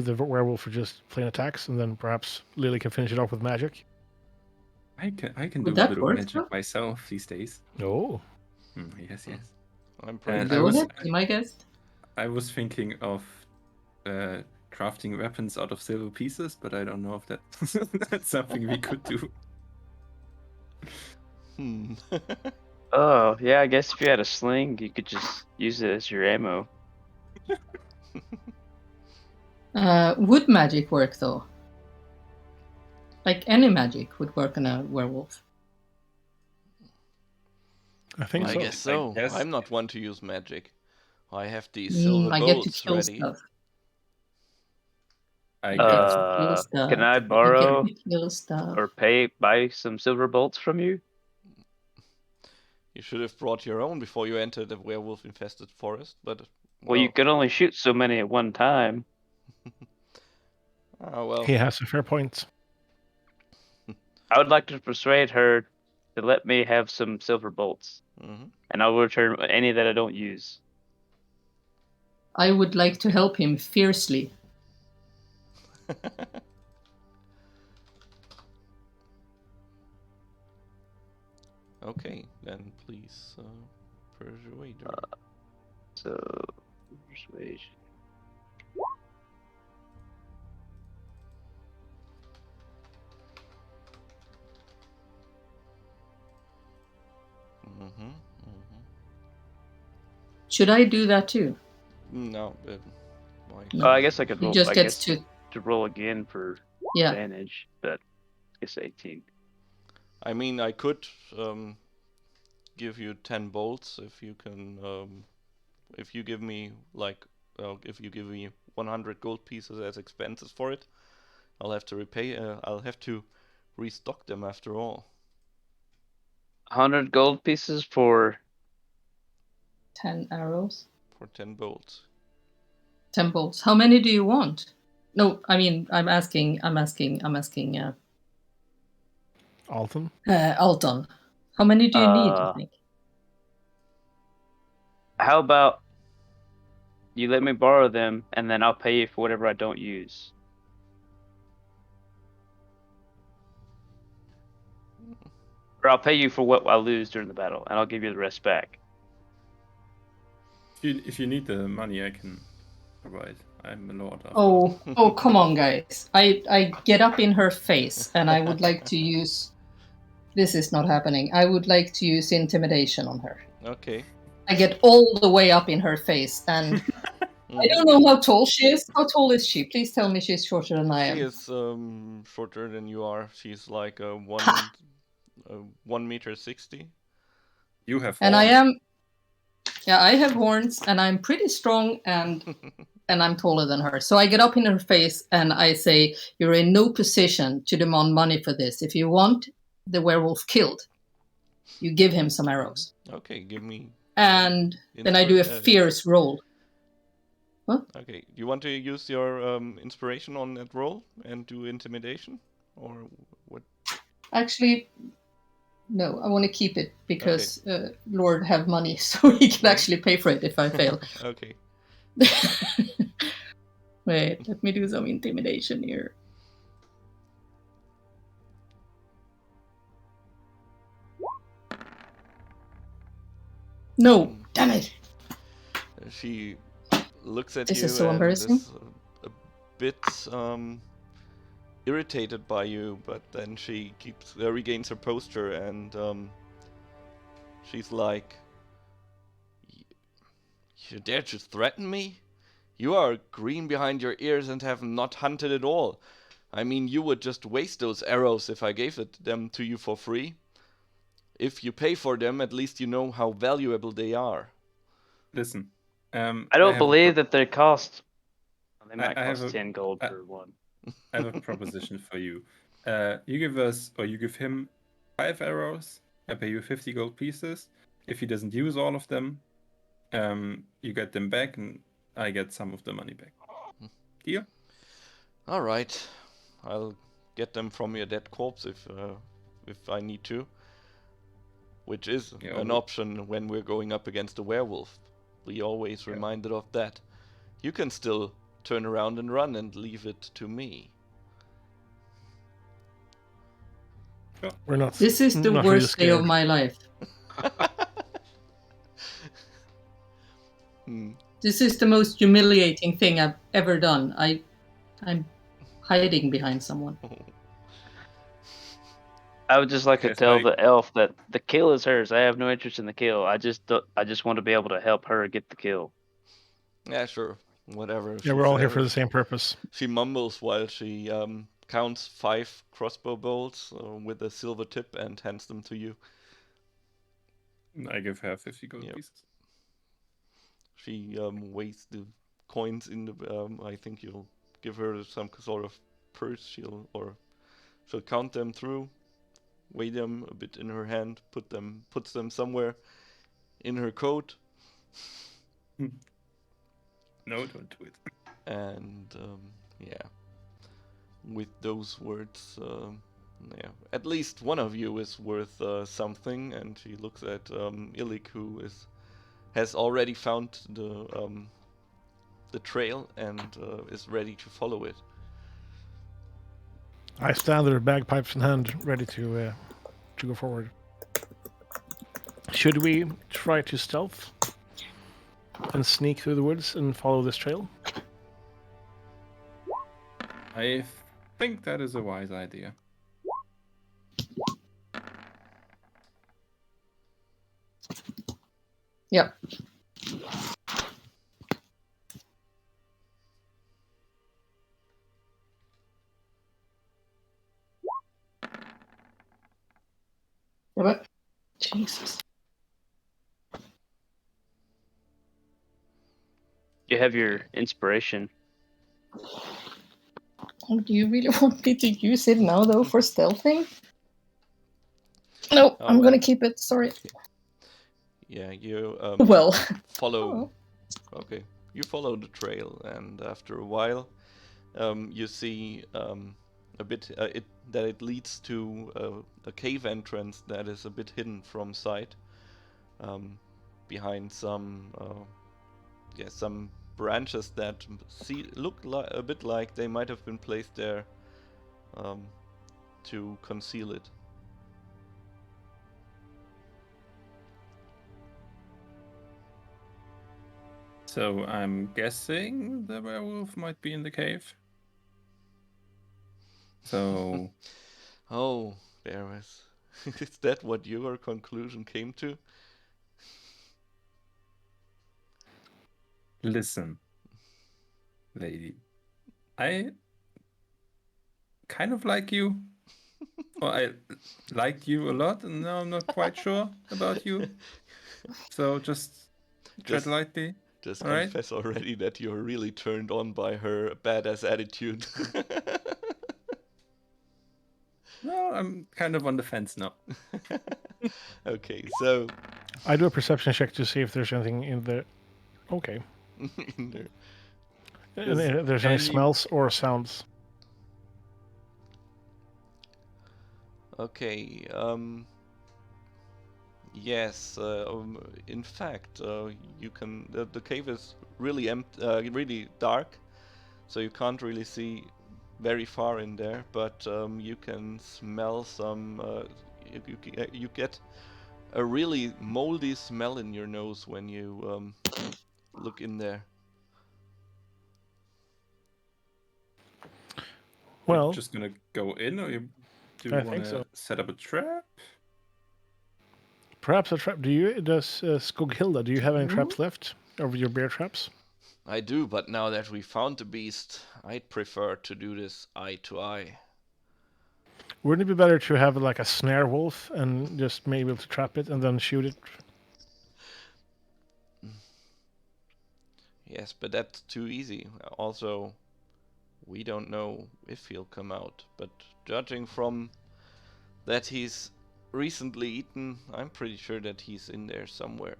the werewolf for just plain attacks, and then perhaps Lily can finish it off with magic. I can Would do a that bit of work, magic though? myself these days. Oh, Yes. I'm pretty And Go I with was- it, be my guest. I was thinking of crafting weapons out of silver pieces, but I don't know if that's something we could do. Oh, yeah, I guess if you had a sling, you could just use it as your ammo. Would magic work though? Like any magic would work on a werewolf. I think I so. guess so. I guess- I'm not one to use magic. I have these silver I get to bolts kill ready. stuff. I get guess. to kill stuff. Can I I borrow get to kill stuff. or buy some silver bolts from you? You should have brought your own before you entered the werewolf-infested forest, but... Well, you could only shoot so many at one time. Ah, well. He has a fair point. I would like to persuade her to let me have some silver bolts, Mhm. and I'll return any that I don't use. I would like to help him fiercely. Okay, then please persuade her. So, persuasion. Should I do that too? No, why? No. Oh, I guess I could He roll. just I gets guess to roll again for Yeah. advantage, but I guess 18. I mean, I could give you 10 bolts if you can, if you give me if you give me 100 gold pieces as expenses for it. I'll have to repay. I'll have to restock them after all. 100 gold pieces for 10 arrows. For 10 bolts. 10 bolts. How many do you want? No, I mean, I'm asking, Alton? Alton. How many do you need, you think? How about you let me borrow them, and then I'll pay you for whatever I don't use. Or I'll pay you for what I lose during the battle, and I'll give you the rest back. If you need the money, I can provide. I'm a lord. Oh, come on, guys. I get up in her face, and I would like to use... This is not happening. I would like to use intimidation on her. Okay. I get all the way up in her face, and I don't know how tall she is. How tall is she? Please tell me she's shorter than I am. She is shorter than you are. She's like 1 meter 60. You have. And I horns. am... Yeah, I have horns, and I'm pretty strong, and I'm taller than her. So I get up in her face, and I say, you're in no position to demand money for this. If you want the werewolf killed, you give him some arrows. Okay, give me. And then I do a fierce roll. What? Okay. You want to use your inspiration on that roll and do intimidation, or what? Actually, no. I want to keep it because Lord have money, so he can actually pay for it if I fail. Okay. Wait, let me do some intimidation here. No, damn it! She looks at This you is so and embarrassing. is a bit irritated by you, but then she regains her posture and she's like, "You dare to threaten me? You are green behind your ears and have not hunted at all. I mean, you would just waste those arrows if I gave them to you for free. If you pay for them, at least you know how valuable they are." Listen, I don't believe that they cost. They might I have cost a- 10 gold I- per one. I have a proposition for you. You give him 5 arrows. I pay you 50 gold pieces. If he doesn't use all of them, you get them back, and I get some of the money back. Deal? All right, I'll get them from your dead corpse if I need to, which is Yeah, an option when we're going up against a werewolf. Be always reminded of that. You can still turn around and run and leave it to me. We're not. This is the not really worst day of scared. my life. This is the most humiliating thing I've ever done. I'm hiding behind someone. I would just like to Yes, tell the elf that the kill is hers. I have no interest in the kill. I just want to be able to help her get the kill. Yeah, sure. Whatever. Yeah, she we're all here says. for the same purpose. She mumbles while she counts 5 crossbow bolts with a silver tip and hands them to you. I give her 50 gold Yep. pieces. She weighs the coins in the. I think you'll give her some sort of purse. She'll count them through, weigh them a bit in her hand, puts them somewhere in her coat, No, don't do it. and yeah. With those words, yeah, at least one of you is worth something. And she looks at Illik, who has already found the trail and is ready to follow it. I stand there, bagpipes in hand, ready to go forward. Should we try to stealth and sneak through the woods and follow this trail? I think that is a wise idea. Yep. What? Jesus. You have your inspiration. Oh, do you really want me to use it now, though, for stealthing? No, I'm gonna keep it. Sorry. Yeah, you Well. follow. Okay, you follow the trail, and after a while, you see a bit that it leads to a cave entrance that is a bit hidden from sight, behind some branches that look a bit like they might have been placed there to conceal it. So I'm guessing the werewolf might be in the cave. So Oh, there was. Is that what your conclusion came to? listen, lady. I kind of like you. Well, I liked you a lot, and now I'm not quite sure about you. So just tread lightly. Just All right. confess already that you're really turned on by her badass attitude. No, I'm kind of on the fence now. Okay, so I do a perception check to see if there's anything in the. Okay. in there. And if there's any Can you- smells or sounds. Okay. Yes. In fact, you can. The cave is really really dark, so you can't really see very far in there. But you can smell some. You get a really moldy smell in your nose when you look in there. Well, You're just gonna go in, or do you I want think to so. set up a trap? perhaps a trap. Does Skoghilda, do you have any traps left over your bear traps? I do, but now that we found the beast, I'd prefer to do this eye to eye. Wouldn't it be better to have like a snare wolf and just maybe able to trap it and then shoot it? Yes, but that's too easy. Also, we don't know if he'll come out, but judging from that he's recently eaten, I'm pretty sure that he's in there somewhere.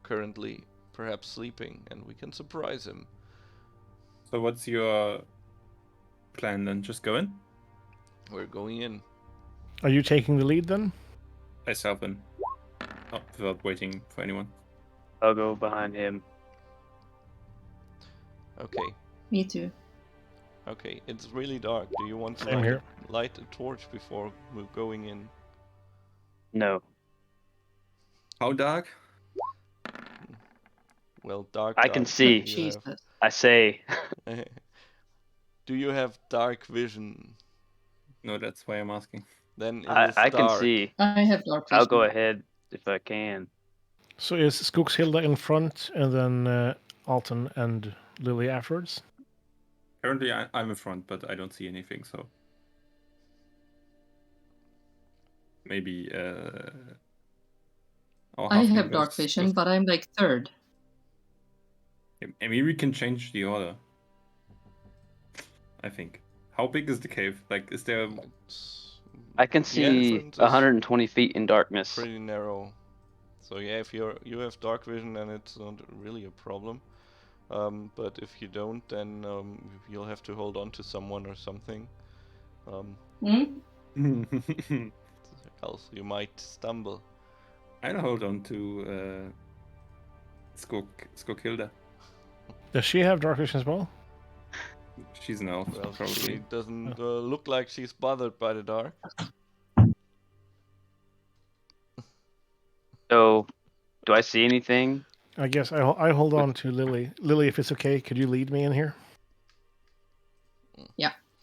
Currently, perhaps sleeping, and we can surprise him. So what's your plan then? Just go in? We're going in. Are you taking the lead then? I self in. Not without waiting for anyone. I'll go behind him. Okay, Me too. okay. It's really dark. Do you want to Same here. light a torch before we're going in? No. How dark? Well, dark. I can dark. see. Do you have- Jesus. I say, Do you have dark vision? No, that's why I'm asking. Then it is I can dark. see. I have dark vision. I'll go ahead if I can. So is Skogshilda in front and then Alton and Lily afterwards? Currently, I'm in front, but I don't see anything, so... Maybe, our I halfling have dark goes vision, with- but I'm like third. Maybe we can change the order. I think. How big is the cave? Like, is there... It's I can the see entrance is 120 feet in darkness. pretty narrow. So yeah, if you have dark vision, then it's not really a problem. But if you don't, then you'll have to hold on to someone or something. Hmm? Else you might stumble. I'll hold on to Skoghilda. Does she have dark vision as well? She's an elf, Well, she probably. doesn't look like she's bothered by the dark. So, do I see anything? I guess I hold on to Lily. Lily, if it's okay, could you lead me in here?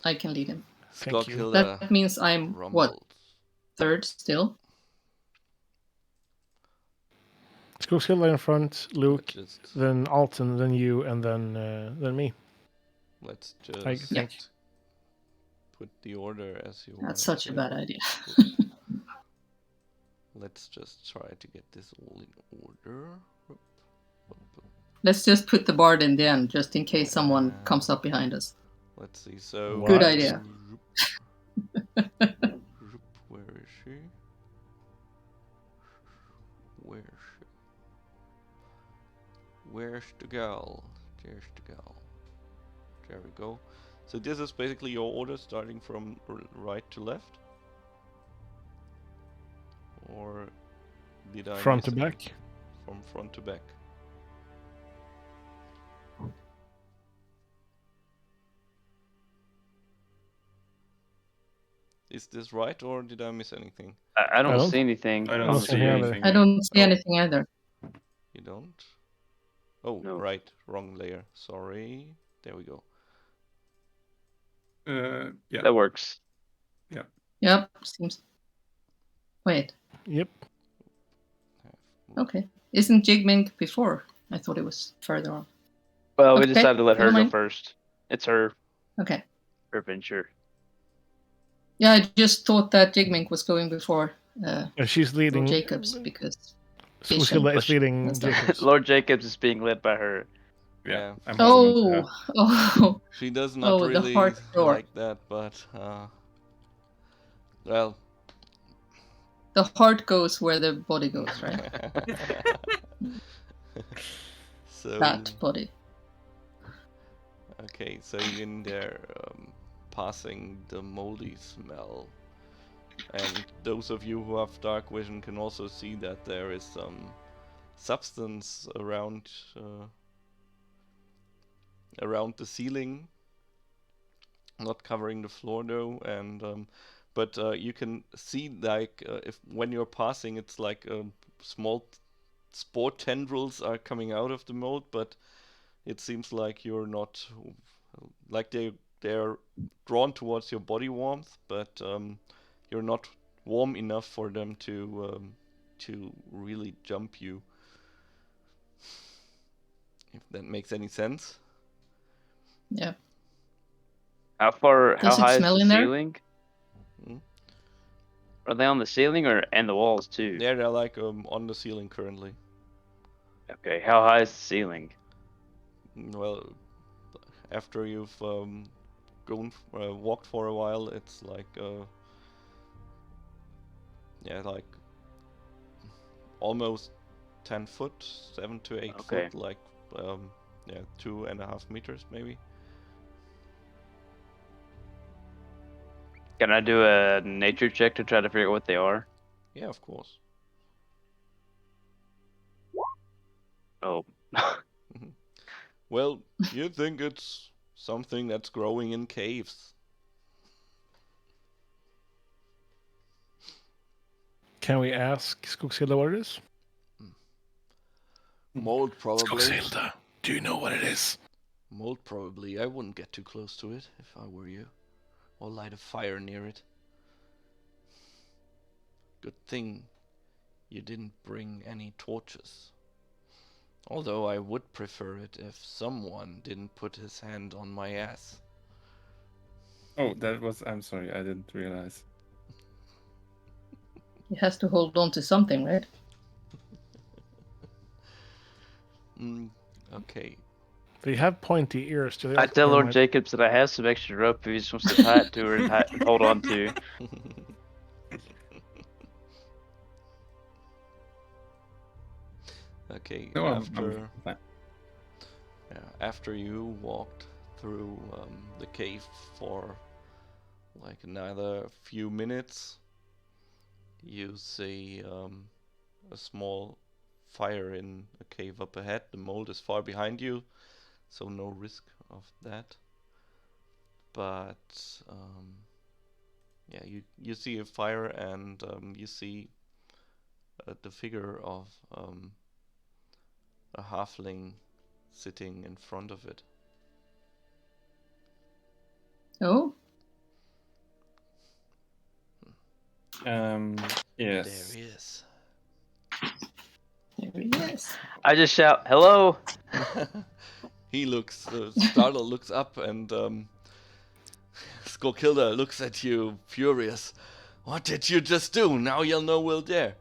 I can lead him. Thank you. Skoghilda That means I'm what, rumbles. third still? Skogshilda in front, Luke, Just then Alton, then you, and then me. let's just Thank you. put the order as you That's want such a it. bad idea. Let's just try to get this all in order. Let's just put the bard in the end, just in case someone comes up behind us. Let's see. So Good idea. Where is she? Where's she? Where's the gal? There's the gal. There we go. So this is basically your order, starting from right to left. Or did I Front to miss it? back. From front to back. Is this right, or did I miss anything? I I don't don't- see anything. I don't don't see see anything. anything. I don't see Oh. anything either. You don't? Oh, No. right. Wrong layer. Sorry. There we go. Yeah. That works. Yep, seems. Wait, Yep. okay. Isn't JigMink before? I thought it was further on. Well, we Okay, decided to let her never go mind. first. It's her Okay. adventure. Yeah, I just thought that JigMink was going before And she's leading. Lord Jacobs because. Skogshilda is leading That's not- Jacobs. Lord Jacobs is being led by her. Yeah. I'm holding on to Oh, her. oh, She does not Oh, the really heart door. like that, but well. the heart goes where the body goes, right? So That body. Okay, so you're in there, passing the moldy smell. And those of you who have dark vision can also see that there is some substance around the ceiling, not covering the floor though, and but you can see like if when you're passing, it's like small spore tendrils are coming out of the mold, but it seems like you're not like they're drawn towards your body warmth, but you're not warm enough for them to really jump you. If that makes any sense. Yeah. How Does it high is smell the in there? ceiling? Hmm? Are they on the ceiling or and the walls too? Yeah, they're like on the ceiling currently. Okay, how high is the ceiling? Well, after you've walked for a while, it's like yeah, like almost 10 foot, 7 to 8 Okay. foot, like yeah, 2.5 meters maybe. Can I do a nature check to try to figure out what they are? Yeah, of course. Oh. Well, you think it's something that's growing in caves. Can we ask Skogshilda what it is? Mold probably. Skogshilda, do you know what it is? Mold probably. I wouldn't get too close to it if I were you. Or light a fire near it. Good thing you didn't bring any torches. Although I would prefer it if someone didn't put his hand on my ass. Oh, that was. I'm sorry, I didn't realize. He has to hold on to something, right? Okay. They have pointy ears. Do they? I tell or Lord might- Jacobs that I have some extra rope if he just wants to tie it to her and hold on to. Okay, No, after fine. after you walked through the cave for like another few minutes, you see a small fire in a cave up ahead. The mold is far behind you, so no risk of that. But yeah, you see a fire and you see the figure of a halfling sitting in front of it. Oh, Yes. There he is. there he is. I just shout, "Hello!" He looks startled, looks up, and Skogshilda looks at you furious. What did you just do? Now you'll know we're there.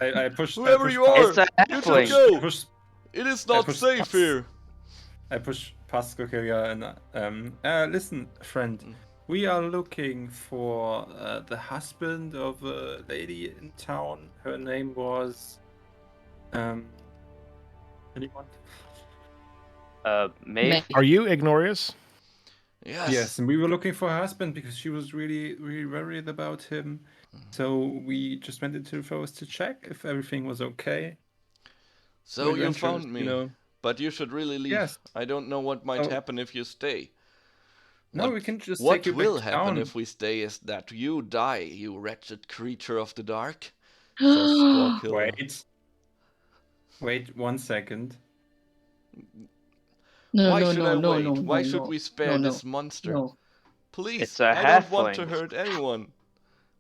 I pushed. Whoever I pushed you are, It's a you should halfling. go. I pushed, It is not pushed safe past. here. I push past Skogshilda and listen, friend. We are looking for the husband of a lady in town. Her name was anyone? Maeve. Are you Ignorius? Yes. Yes, and we were looking for her husband because she was really, really worried about him. So we just went into the forest to check if everything was okay. So you Adventurers, found me, you know. but you should really leave. Yes. I don't know what might Oh. happen if you stay. No, we can just What take you will back happen down. if we stay is that you die, you wretched creature of the dark. Says Skogshilda. Wait 1 second. No, Why no, should no, I no, wait? no, Why no, should no. we spare No, this monster? No. Please, It's a I don't want to halfling. hurt anyone.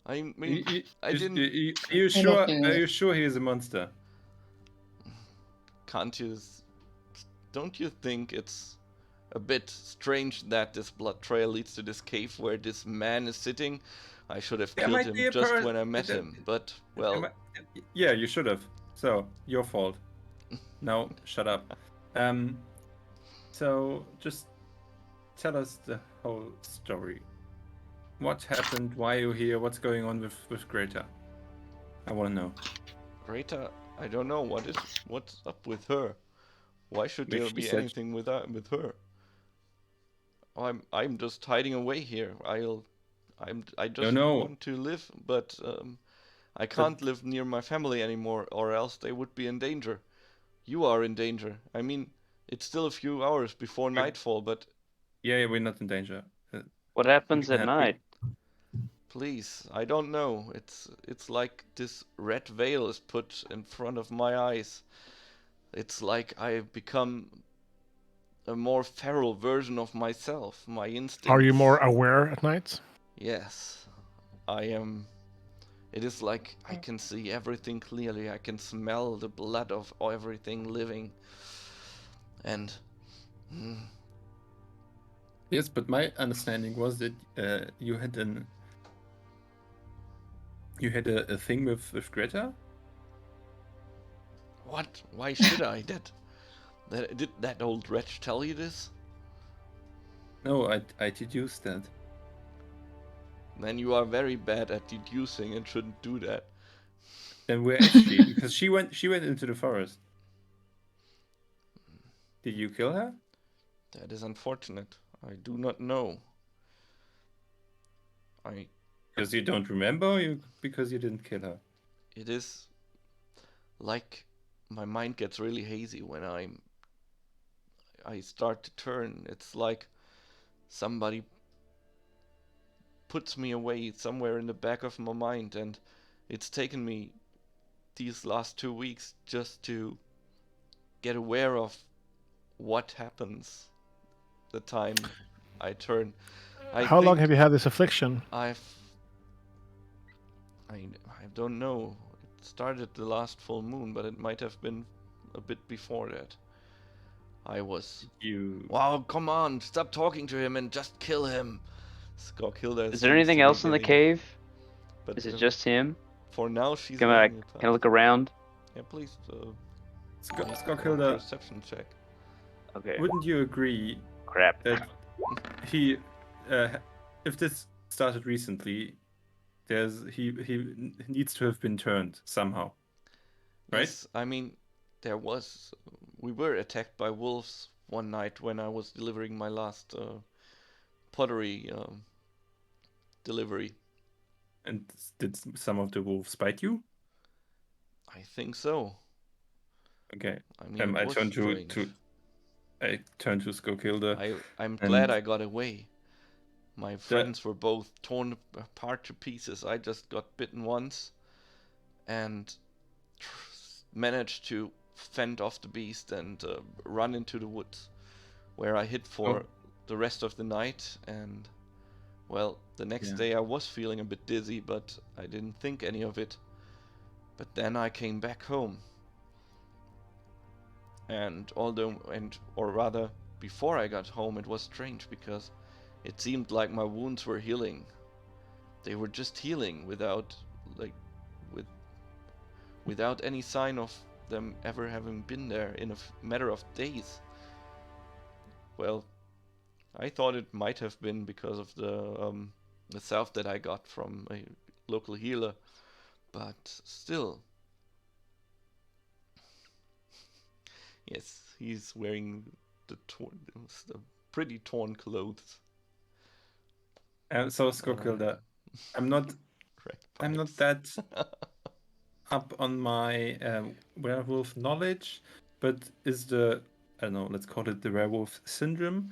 I mean, I didn't. Are you We're not sure? doing Are it. you sure he is a monster? Can't you? Don't you think it's a bit strange that this blood trail leads to this cave where this man is sitting? I should have There killed might be him a just per- when I met there- him, but Am well, I- Yeah, you should have. So, your fault. No, shut up. So just tell us the whole story. What happened? Why are you here? What's going on with Greta? I want to know. Greta, I don't know what's up with her. Why should Maybe there she be said- anything with her? I'm just hiding away here. I just no. want to live, but I can't live near my family anymore, or else they would be in danger. You are in danger. I mean, it's still a few hours before nightfall, but Yeah, we're not in danger. What We happens can at have- night? please, I don't know. It's like this red veil is put in front of my eyes. It's like I've become a more feral version of myself. My instincts. Are you more aware at night? Yes, I am. It is like I can see everything clearly. I can smell the blood of everything living. And Yes, but my understanding was that you had a thing with Greta. what? Why should I? Did that old wretch tell you this? No, I deduced that. Then you are very bad at deducing and shouldn't do that. Then where is she? Because she went into the forest. Did you kill her? That is unfortunate. I do not know. Because you don't remember, or because you didn't kill her? It is like my mind gets really hazy when I start to turn. It's like somebody puts me away somewhere in the back of my mind, and it's taken me these last 2 weeks just to get aware of what happens the time I turn. How long have you had this affliction? I don't know. It started the last full moon, but it might have been a bit before that. I was. Wow, come on! Stop talking to him and just kill him. Skoghilda. Is there anything else in the cave? But Is it just him? For now, she's. Can I look around? Yeah, please. Skoghilda, perception check. Okay. wouldn't you agree Crap. that he, if this started recently, he needs to have been turned somehow, right? Yes, I mean, we were attacked by wolves one night when I was delivering my last pottery delivery. And did some of the wolves bite you? I think so. Okay. I mean, I it was turned strange. to Skoghilda. I'm glad I got away. My friends were both torn apart to pieces. I just got bitten once and managed to fend off the beast and run into the woods, where I hid for the rest of the night. And well, the next day I was feeling a bit dizzy, but I didn't think any of it. But then I came back home. And before I got home, it was strange because it seemed like my wounds were healing. They were just healing without any sign of them ever having been there in a matter of days. Well, I thought it might have been because of the salve that I got from a local healer, but still. Yes, he's wearing the pretty torn clothes. So Skoghilda, I'm not that up on my werewolf knowledge, but is I don't know, let's call it the werewolf syndrome.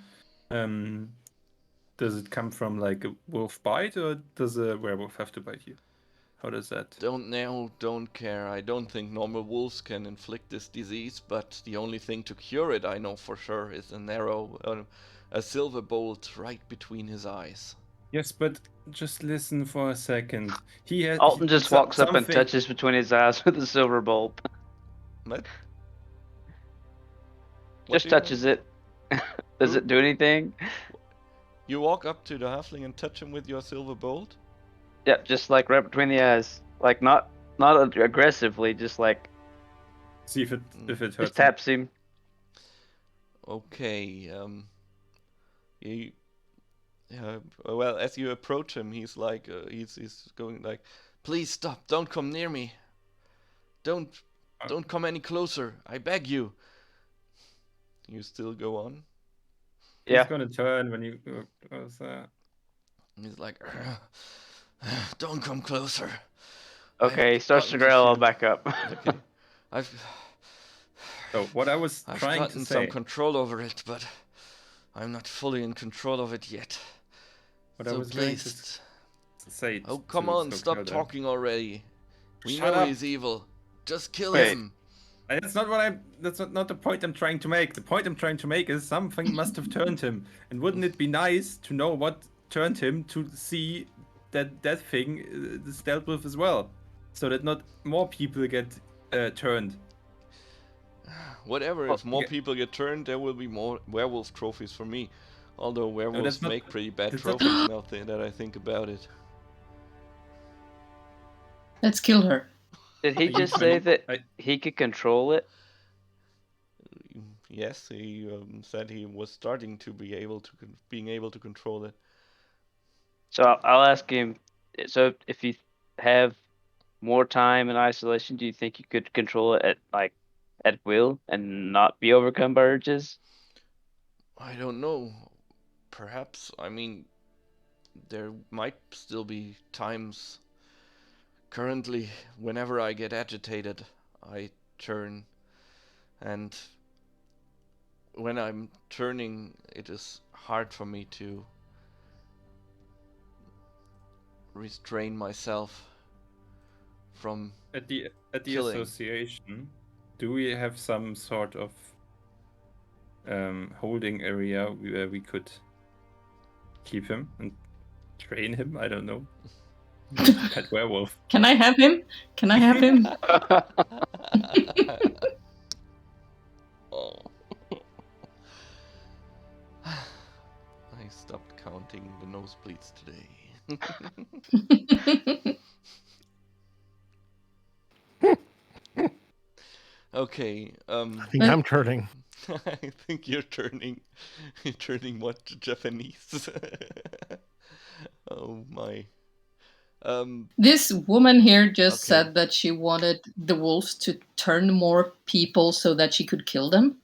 Does it come from like a wolf bite, or does a werewolf have to bite you? How does that? Don't know, don't care. I don't think normal wolves can inflict this disease, but the only thing to cure it, I know for sure, is a silver bolt right between his eyes. Yes, but just listen for a second. Alton just walks up and touches between his eyes with a silver bolt. What? Just touches it. Does it do anything? You walk up to the halfling and touch him with your silver bolt? Yeah, just like right between the eyes. Like not aggressively, just like see if it hurts. Just taps him. Okay, well, as you approach him, he's like, he's going like, please stop, don't come near me. Don't come any closer, I beg you. You still go on? Yeah. He's gonna turn when you go closer. He's like, don't come closer. Okay, he I've starts to gotten growl. I'll few- back up. Okay, I've So what I was I've trying to gotten some say, control over it, but I'm not fully in control of it yet. what I So was going to please, say. oh come to on, stop Stockholder. talking already. We Shut know up. he's evil. Just kill Wait. him. That's not what I'm. That's not the point I'm trying to make. The point I'm trying to make is something must have turned him, and wouldn't it be nice to know what turned him to see that that thing is dealt with as well, so that not more people get turned. Whatever, Oh, if more okay. people get turned, there will be more werewolf trophies for me. Although werewolves that's not- make pretty bad that's not- trophies now that I think about it. Let's kill her. Did he Are you just say trying- that he could control it? Yes, he said he was starting to be able to being able to control it. So I'll ask him. So if you have more time in isolation, do you think you could control it at will and not be overcome by urges? I don't know. Perhaps, I mean, there might still be times. Currently, whenever I get agitated, I turn, and when I'm turning, it is hard for me to restrain myself from At the killing. association, do we have some sort of holding area where we could keep him and train him? I don't know. Pet werewolf. Can I have him? Can I have him? Oh. I stopped counting the nosebleeds today. Okay, I think I'm turning. I think you're turning what, Japanese? Oh my. This woman here just Okay. said that she wanted the wolves to turn more people so that she could kill them.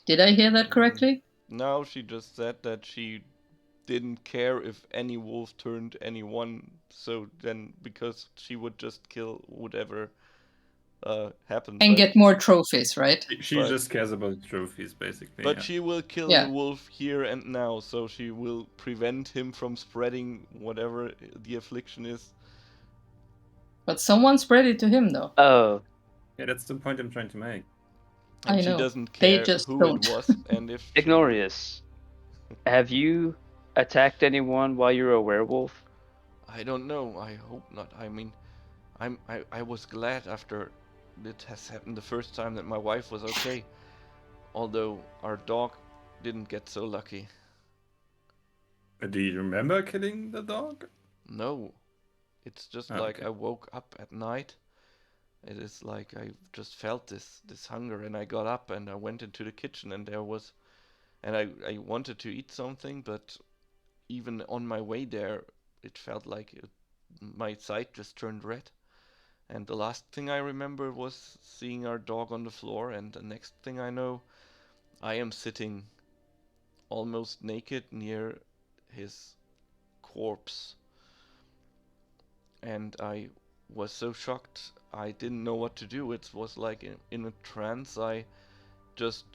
Did I hear that correctly? Now she just said that she didn't care if any wolf turned anyone, so then because she would just kill whatever happened. And but, get more trophies, right? She But- just cares about trophies, basically. but yeah. she will kill Yeah. the wolf here and now, so she will prevent him from spreading whatever the affliction is. But someone spread it to him, though. Oh, Yeah, that's the point I'm trying to make. And I she know. doesn't They care just who don't. it was, and if she- Ignorius, have you attacked anyone while you're a werewolf? I don't know. I hope not. I mean, I was glad after it has happened the first time that my wife was okay. Although our dog didn't get so lucky. Do you remember killing the dog? No. It's just Oh, like okay. I woke up at night. It is like I just felt this hunger, and I got up and I went into the kitchen, and there was, and I wanted to eat something, but even on my way there, it felt like my sight just turned red. And the last thing I remember was seeing our dog on the floor, and the next thing I know, I am sitting almost naked near his corpse. And I was so shocked, I didn't know what to do. It was like in a trance. I just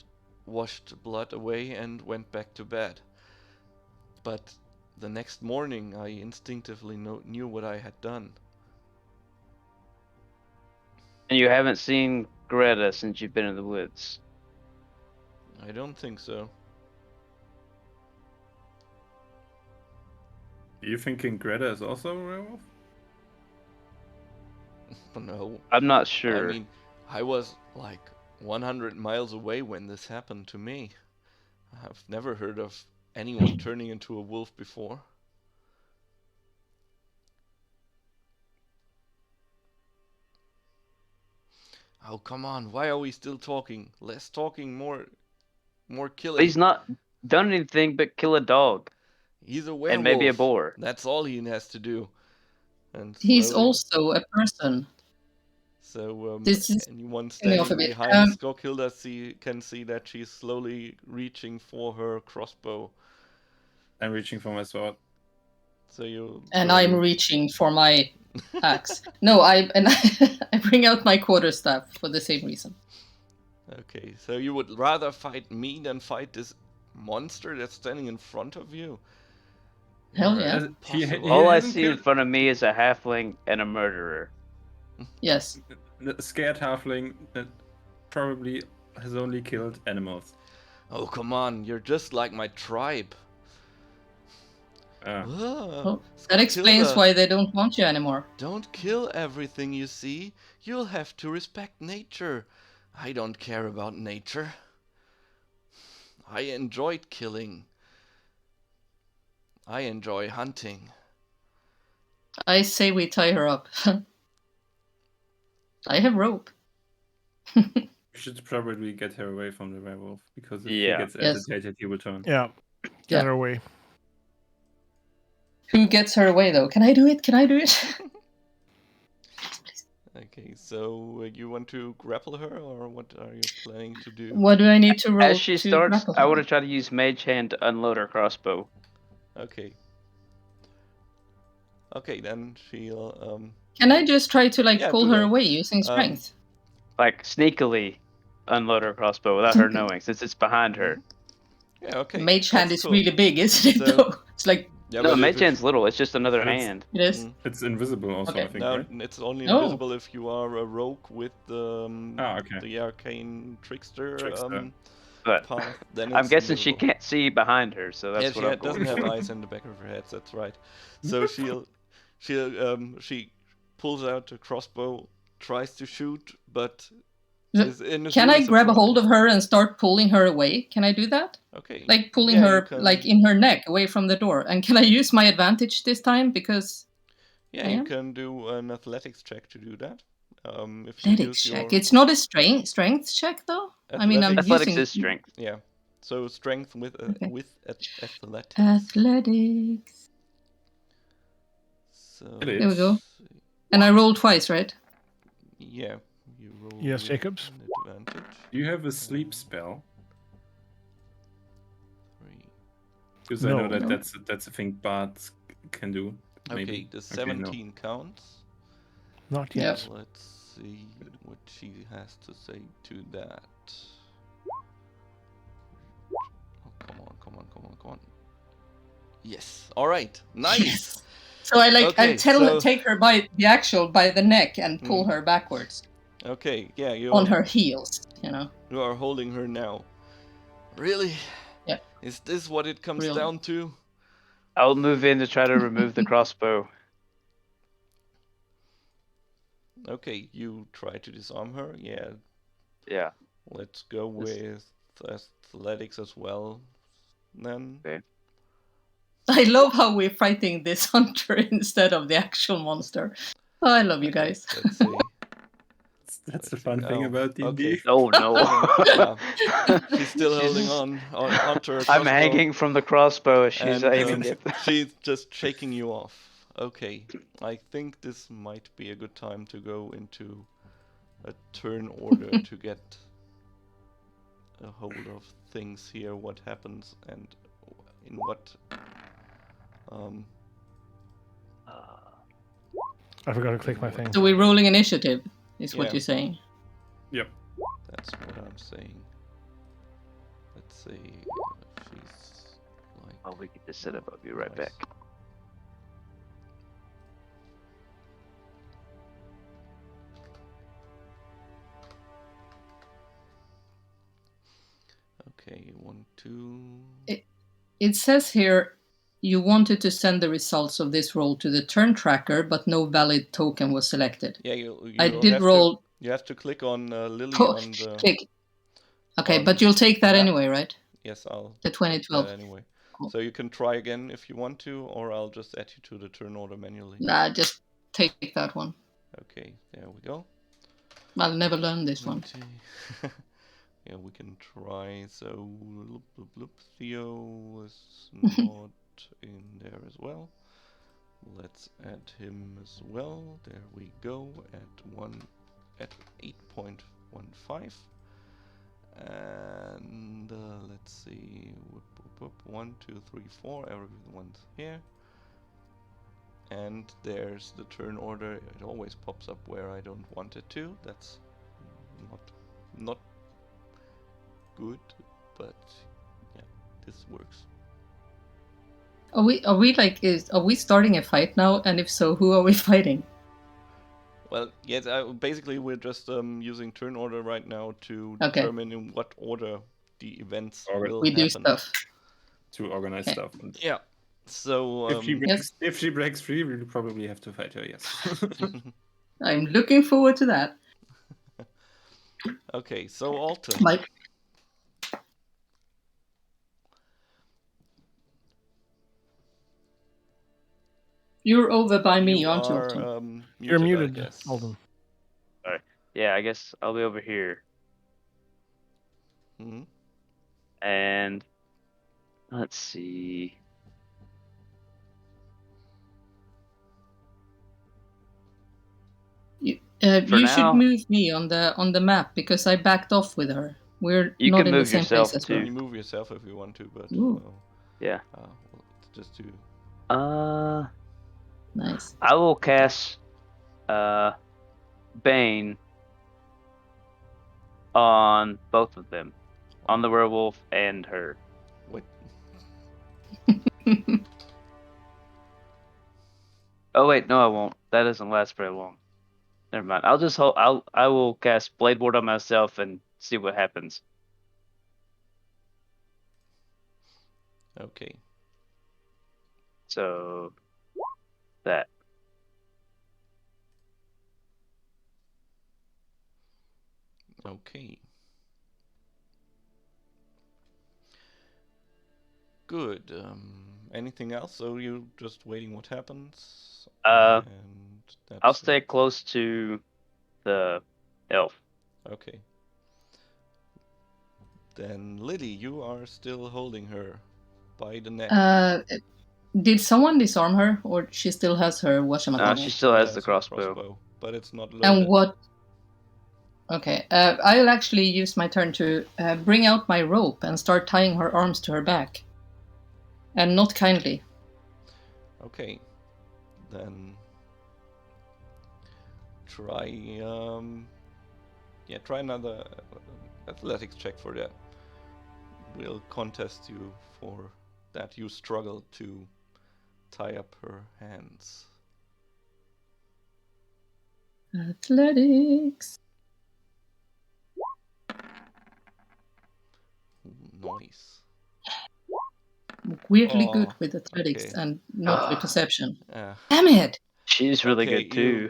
washed blood away and went back to bed. But the next morning, I instinctively knew what I had done. And you haven't seen Greta since you've been in the woods. I don't think so. Are you thinking Greta is also a werewolf? No. I'm not sure. I mean, I was like 100 miles away when this happened to me. I've never heard of anyone turning into a wolf before. Oh, come on. Why are we still talking? Less talking, more killing. He's not done anything but kill a dog He's a werewolf. and maybe a boar. That's all he has to do. And He's slowly- also a person. So This is anyone me off a standing bit. behind Skokilda can see that she's slowly reaching for her crossbow. I'm reaching for my sword. So you And I'm reaching for my axe. No, I bring out my quarterstaff for the same reason. Okay, so you would rather fight me than fight this monster that's standing in front of you? Hell yeah. Possible. All I hasn't see in killed- front of me is a halfling and a murderer. Yes. The scared halfling that probably has only killed animals. Oh, come on, you're just like my tribe. Ah. Well, that explains Skokilda, why they don't want you anymore. don't kill everything you see. You'll have to respect nature. I don't care about nature. I enjoyed killing. I enjoy hunting. I say we tie her up. I have rope. We should probably get her away from the werewolf, because if he Yeah. gets Yes. agitated, he will turn. Yeah. Yeah. Get her away. Who gets her away though? Can I do it? Can I do it? Okay, so you want to grapple her, or what are you planning to do? What do I need to roll As she to starts, grapple I her? want to try to use Mage Hand to unload her crossbow. Okay. Okay, then she'll Can I just try to Yeah, pull do her that. away using strength? Like, sneakily unload her crossbow without her knowing, since it's behind her. Yeah, okay. Mage hand that's is cool. really big, isn't it? So- Though it's like Yeah, No, but Mage if Hand's little, it's just another But it's- hand. it is. Mm. It's invisible also, Okay. I think, No, right? it's only Oh. invisible if you are a rogue with Okay. the arcane trickster, Trickster. But path. Then I'm it's guessing she invisible. can't see behind her, so that's Yeah, what she I'm doesn't going have for. eyes in the back of her head. That's right. So she pulls out a crossbow, tries to shoot, but is in a Can I series of grab a hold tries. of her and start pulling her away? Can I do that? Okay. Like pulling Yeah, you her can- in her neck away from the door. And can I use my advantage this time because Yeah, I you am? can do an athletics check to do that. If you Athletics use check. your It's not a strength check though. I mean, I'm Athletics- Athletics using is strength. yeah. So strength with Okay. athletics. athletics. So There we go. let's see. And I roll twice, right? Yeah, you roll. Yes, with Jacobs? an advantage. Do you have a sleep spell? 3. Because I know No. that that's a thing bards can do. Okay, Maybe. the no. 17 counts. Not Yep. yet. Let's see what she has to say to that. Oh, come on. Yes. All right. Nice. So I Okay, so- take her by the neck and pull Mm. her backwards Okay. Yeah, on her heels. You know. You are holding her now. Really? Yeah. Is this what it comes Really. down to? I'll move in to try to remove the crossbow. Okay, you try to disarm her. Yeah. Yeah. Let's go with athletics as well. Then. Okay. I love how we're fighting this hunter instead of the actual monster. Oh, I love you Okay, guys. Let's see. That's the fun thing Oh, about D&D. okay. Oh no. She's still holding onto her I'm crossbow, hanging from the crossbow as she's and aiming it. she's just shaking you off. Okay, I think this might be a good time to go into a turn order to get a hold of things here. What happens and in what? I forgot to click my thing. So we're rolling initiative, is Yeah. what you're saying. Yep. That's what I'm saying. Let's see. She's like. Oh, we can just set up. I'll be right Nice. back. Okay, 1, 2. It says here you wanted to send the results of this roll to the turn tracker, but no valid token was selected. Yeah, you I have did roll. You have to click on Lily Oh, on the. click. Okay, on but you'll take that map. anyway, right? Yes, I'll. The take 2012. that anyway. Cool. So you can try again if you want to, or I'll just add you to the turn order manually. Nah, just take that one. Okay, there we go. I'll never learn this one. Okay. Yeah, we can try. So, Theo is not in there as well. Let's add him as well. There we go. Add 1, at 8.15. And let's see. 1, 2, 3, 4. Everyone's here. And there's the turn order. It always pops up where I don't want it to. That's not good, but yeah, this works. Are we starting a fight now? And if so, who are we fighting? Well, yes, basically we're just using turn order right now to Okay. determine in what order the events will We happen. do stuff. To organize Okay. stuff. And Yeah. So if she breaks free, we'll probably have to fight her. Yes. I'm looking forward to that. okay, so Alton. Like, you're over by me, aren't you, Alton? You're muted, I guess. Alton. Sorry. Yeah, I guess I'll be over here. Hmm. And let's see. You now- should move me on the map because I backed off with her. We're You not can in the move same yourself, place as too. You well. can move yourself if you want to, but Ooh. Yeah. well, let's just do. Nice. I will cast Bane on both of them, on the werewolf and her. Wait. Oh wait, no, I won't. That doesn't last very long. Never mind. I'll just hold. I will cast Blade Ward on myself and see what happens. Okay. So that. Okay. Good. Anything else? So you're just waiting what happens? And that's I'll stay close to the elf. Okay. Then Lily, you are still holding her by the neck. Did someone disarm her, or she still has her whatchamacallit? She still has the her crossbow. but it's not loaded. And what? Okay, I'll actually use my turn to bring out my rope and start tying her arms to her back. And not kindly. Okay. Then try try another athletics check for that. We'll contest you for that. You struggle to tie up her hands. Athletics. Nice. Weirdly good with athletics okay. and not with perception. Yeah. Damn it! She's really good too.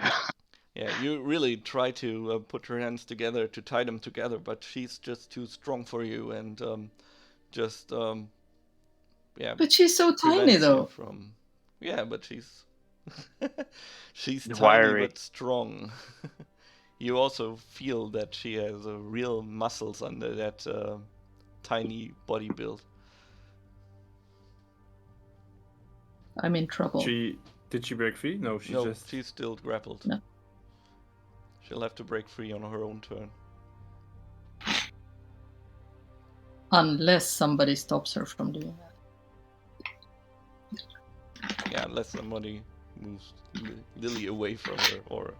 You really try to put her hands together to tie them together, but she's just too strong for you, and But she's so tiny, though. But she's she's Wiry. tiny but strong. You also feel that she has real muscles under that tiny body build. I'm in trouble. Did she break free? No, she's still grappled. No. She'll have to break free on her own turn. Unless somebody stops her from doing that. Yeah, unless somebody moves Lily away from her or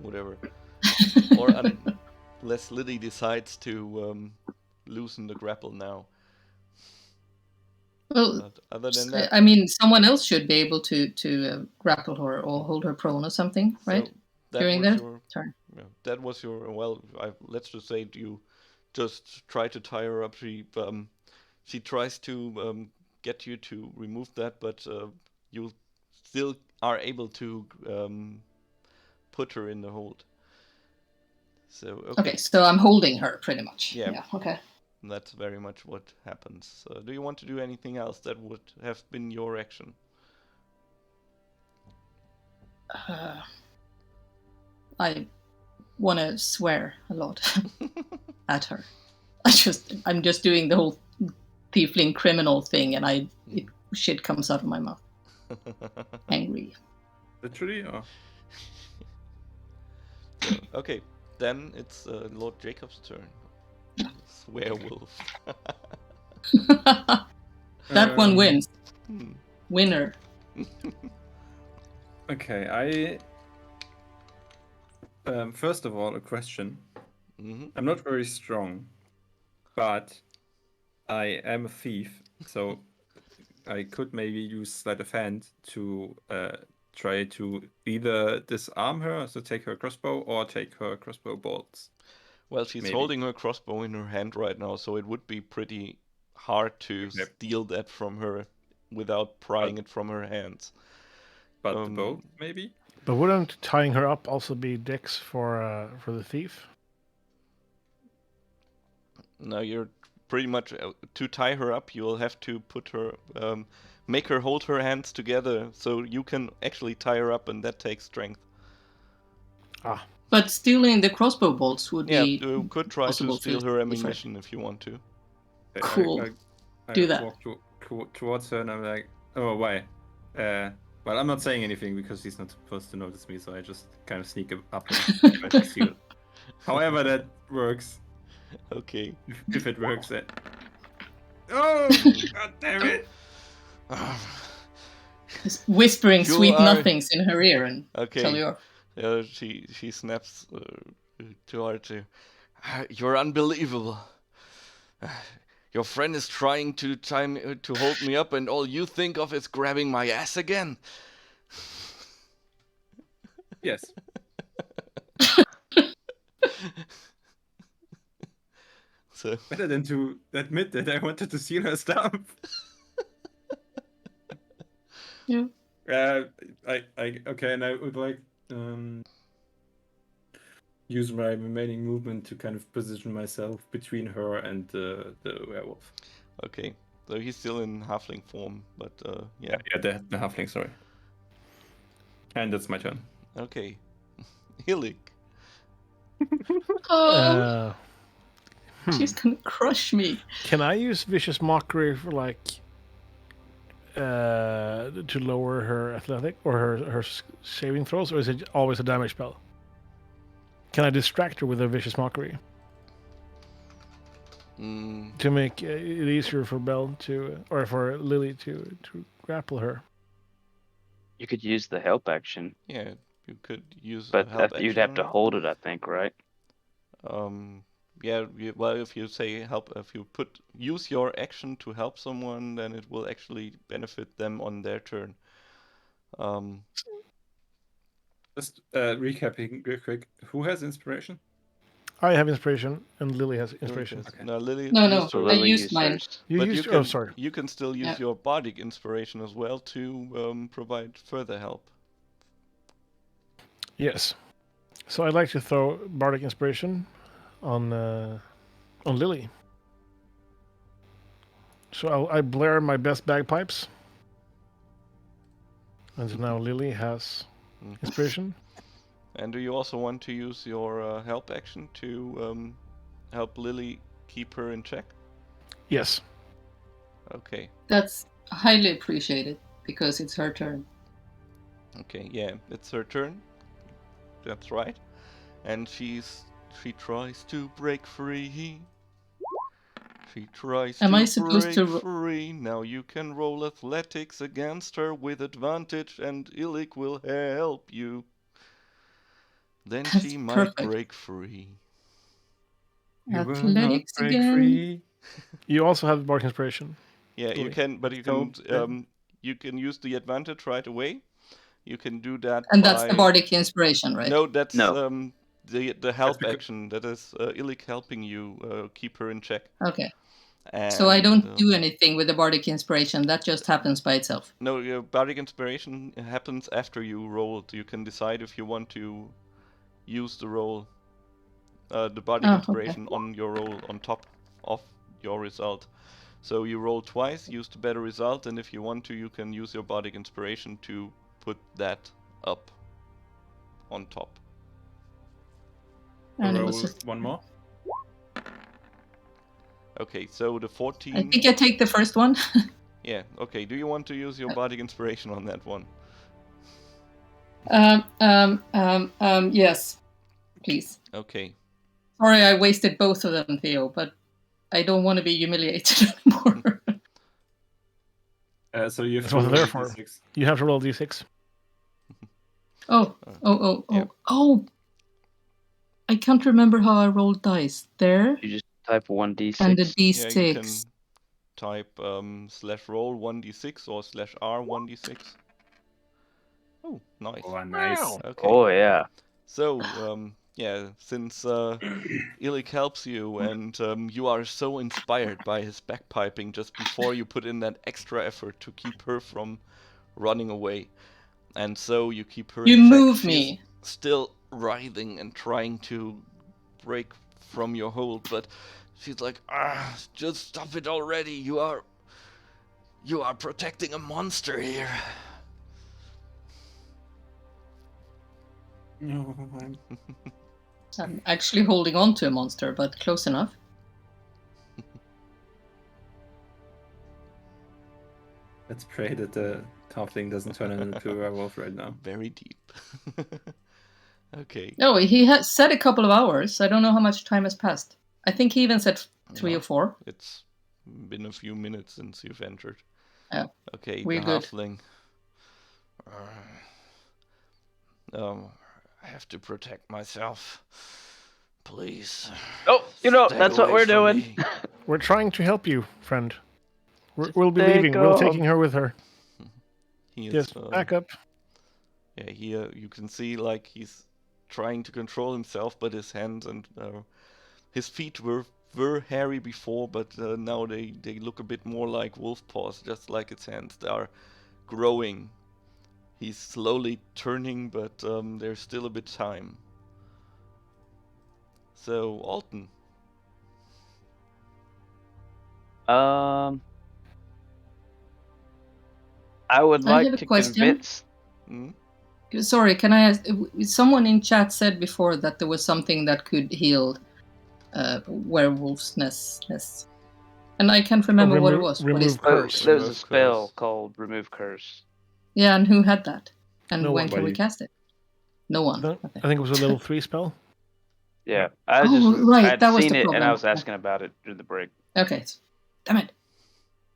whatever. Or unless Lily decides to loosen the grapple now. Well, but other than that, I mean, someone else should be able to grapple her or hold her prone or something, right? During their turn. Yeah, that was your let's just say you just try to tie her up. She tries to get you to remove that, but you still are able to put her in the hold. So okay, so I'm holding her pretty much. Yeah. Okay. That's very much what happens. Do you want to do anything else that would have been your action? I want to swear a lot at her. I'm just doing the whole tiefling criminal thing, and shit comes out of my mouth. Angry. Literally, or? Okay, then it's Lord Jacob's turn. Werewolf. That one wins. Hmm. Winner. Okay, first of all, a question. Mhm. I'm not very strong, but I am a thief, so I could maybe use sleight of hand to try to either disarm her, so take her crossbow, or take her crossbow bolts. Well, she's Maybe. holding her crossbow in her hand right now, so it would be pretty hard to Okay. steal that from her without prying it from her hands. But the bow, maybe? But wouldn't tying her up also be dicks for the thief? No, you're pretty much to tie her up. You'll have to put her, make her hold her hands together, so you can actually tie her up, and that takes strength. Ah, But stealing the crossbow bolts would Yeah, be you could try to possible steal to her defend. ammunition if you want to. Cool. I Do that. walk towards her and I'm like, oh, why? Well, I'm not saying anything because he's not supposed to notice me, so I just kind of sneak up and try to steal. However, that works. Okay. If it works, oh, god damn it! Just whispering You sweet are- nothings in her ear and Okay. tell you. She snaps to Archie. You're unbelievable. Your friend is trying to to hold me up, and all you think of is grabbing my ass again. Yes. So Better than to admit that I wanted to steal her stuff. Yeah. Okay, and I would like use my remaining movement to kind of position myself between her and the werewolf. okay, so he's still in halfling form, but yeah. Yeah, the halfling, sorry. And that's my turn. Okay, Hillik. Oh, she's hmm. gonna crush me. Can I use vicious mockery for like to lower her athletic or her saving throws, or is it always a damage spell? Can I distract her with a vicious mockery to make it easier for Belle to, or for Lily to grapple her? You could use the help action, Yeah, you could use but a help you'd have to action. hold it, I think, right? Yeah, well, if you say help, if you use your action to help someone, then it will actually benefit them on their turn. Just recapping real quick. Who has inspiration? I have inspiration, and Lily has inspiration. Yes. Okay. No, Lily No, used So her I Lily used used mine. hers. You But used. you can, Oh, sorry. you can still use Yeah. your bardic inspiration as well to provide further help. Yes. So I'd like to throw bardic inspiration on Lily. So I blare my best bagpipes, and so now Lily has inspiration. And do you also want to use your help action to help Lily keep her in check? Yes. Okay. That's highly appreciated because it's her turn. Okay, yeah, it's her turn. That's right. And she tries to break free. She tries Am to I supposed break to free. Now you can roll athletics against her with advantage, and Illik will help you. Then That's she might perfect. break free. You will not Athletics break again. free. You also have bardic inspiration. Yeah, you Lily. can, but you So, can you can use the advantage right away. You can do that. And that's the by- bardic inspiration, right? No, that's No. the help because- action. That is Illik helping you keep her in check. Okay. And, So I don't do anything with the bardic inspiration. That just happens by itself. No, your bardic inspiration happens after you rolled. You can decide if you want to use the roll, the bardic Oh, inspiration on your roll on top of your result. So you roll twice, use the better result, and if you want to, you can use your bardic inspiration to put that up on top. And it roll was just, one more. Okay, so the 14. I think I take the first one. Yeah. Okay. Do you want to use your bardic inspiration on that one? Yes. please. Okay. Sorry, I wasted both of them, Theo, but I don't want to be humiliated anymore. So you have That's what to they're roll for. d6. You have to roll d6. Oh. I can't remember how I rolled dice. There. You just type 1d6. And the Yeah, you can d6. type /roll 1d6 or /r 1d6. Oh, nice. Oh, nice. Wow. Okay. Oh, yeah. So, yeah, since Illik helps you and you are so inspired by his bagpiping just before you put in that extra effort to keep her from running away. And so you keep her You in check. move She's me. still writhing and trying to break from your hold, but she's like, just stop it already. You are protecting a monster here. No, I'm actually holding on to a monster, but close enough. let's pray that the halfling doesn't turn into a werewolf right now. Very deep. Okay. No, he has said a couple of hours. I don't know how much time has passed. I think he even said 3 No. or 4. It's been a few minutes since you've entered. Yeah. Okay, We're the good. halfling. I have to protect myself. Please. Oh, you know, stay that's what away we're from doing. me. We're trying to help you, friend. We'll be Stay leaving. We're calm. taking her with her. He is, Yes, back up. Yeah, here you can see like he's trying to control himself, but his hands and his feet were hairy before, but now they look a bit more like wolf paws, just like its hands. They are growing. He's slowly turning, but there's still a bit time. So, Alton. I would I like have a to question. convince. Hmm? Sorry, can I ask? Someone in chat said before that there was something that could heal werewolf's nest. And I can't remember what it was. What is Remove curse. There's a Remove spell curse. called Remove Curse. Yeah, and who had that? And No when one. can we cast it? No one. No, Okay. I think it was a level 3 spell. Yeah, Right, I'd that was seen the it problem. and I was asking about it during the break. Okay. Damn it.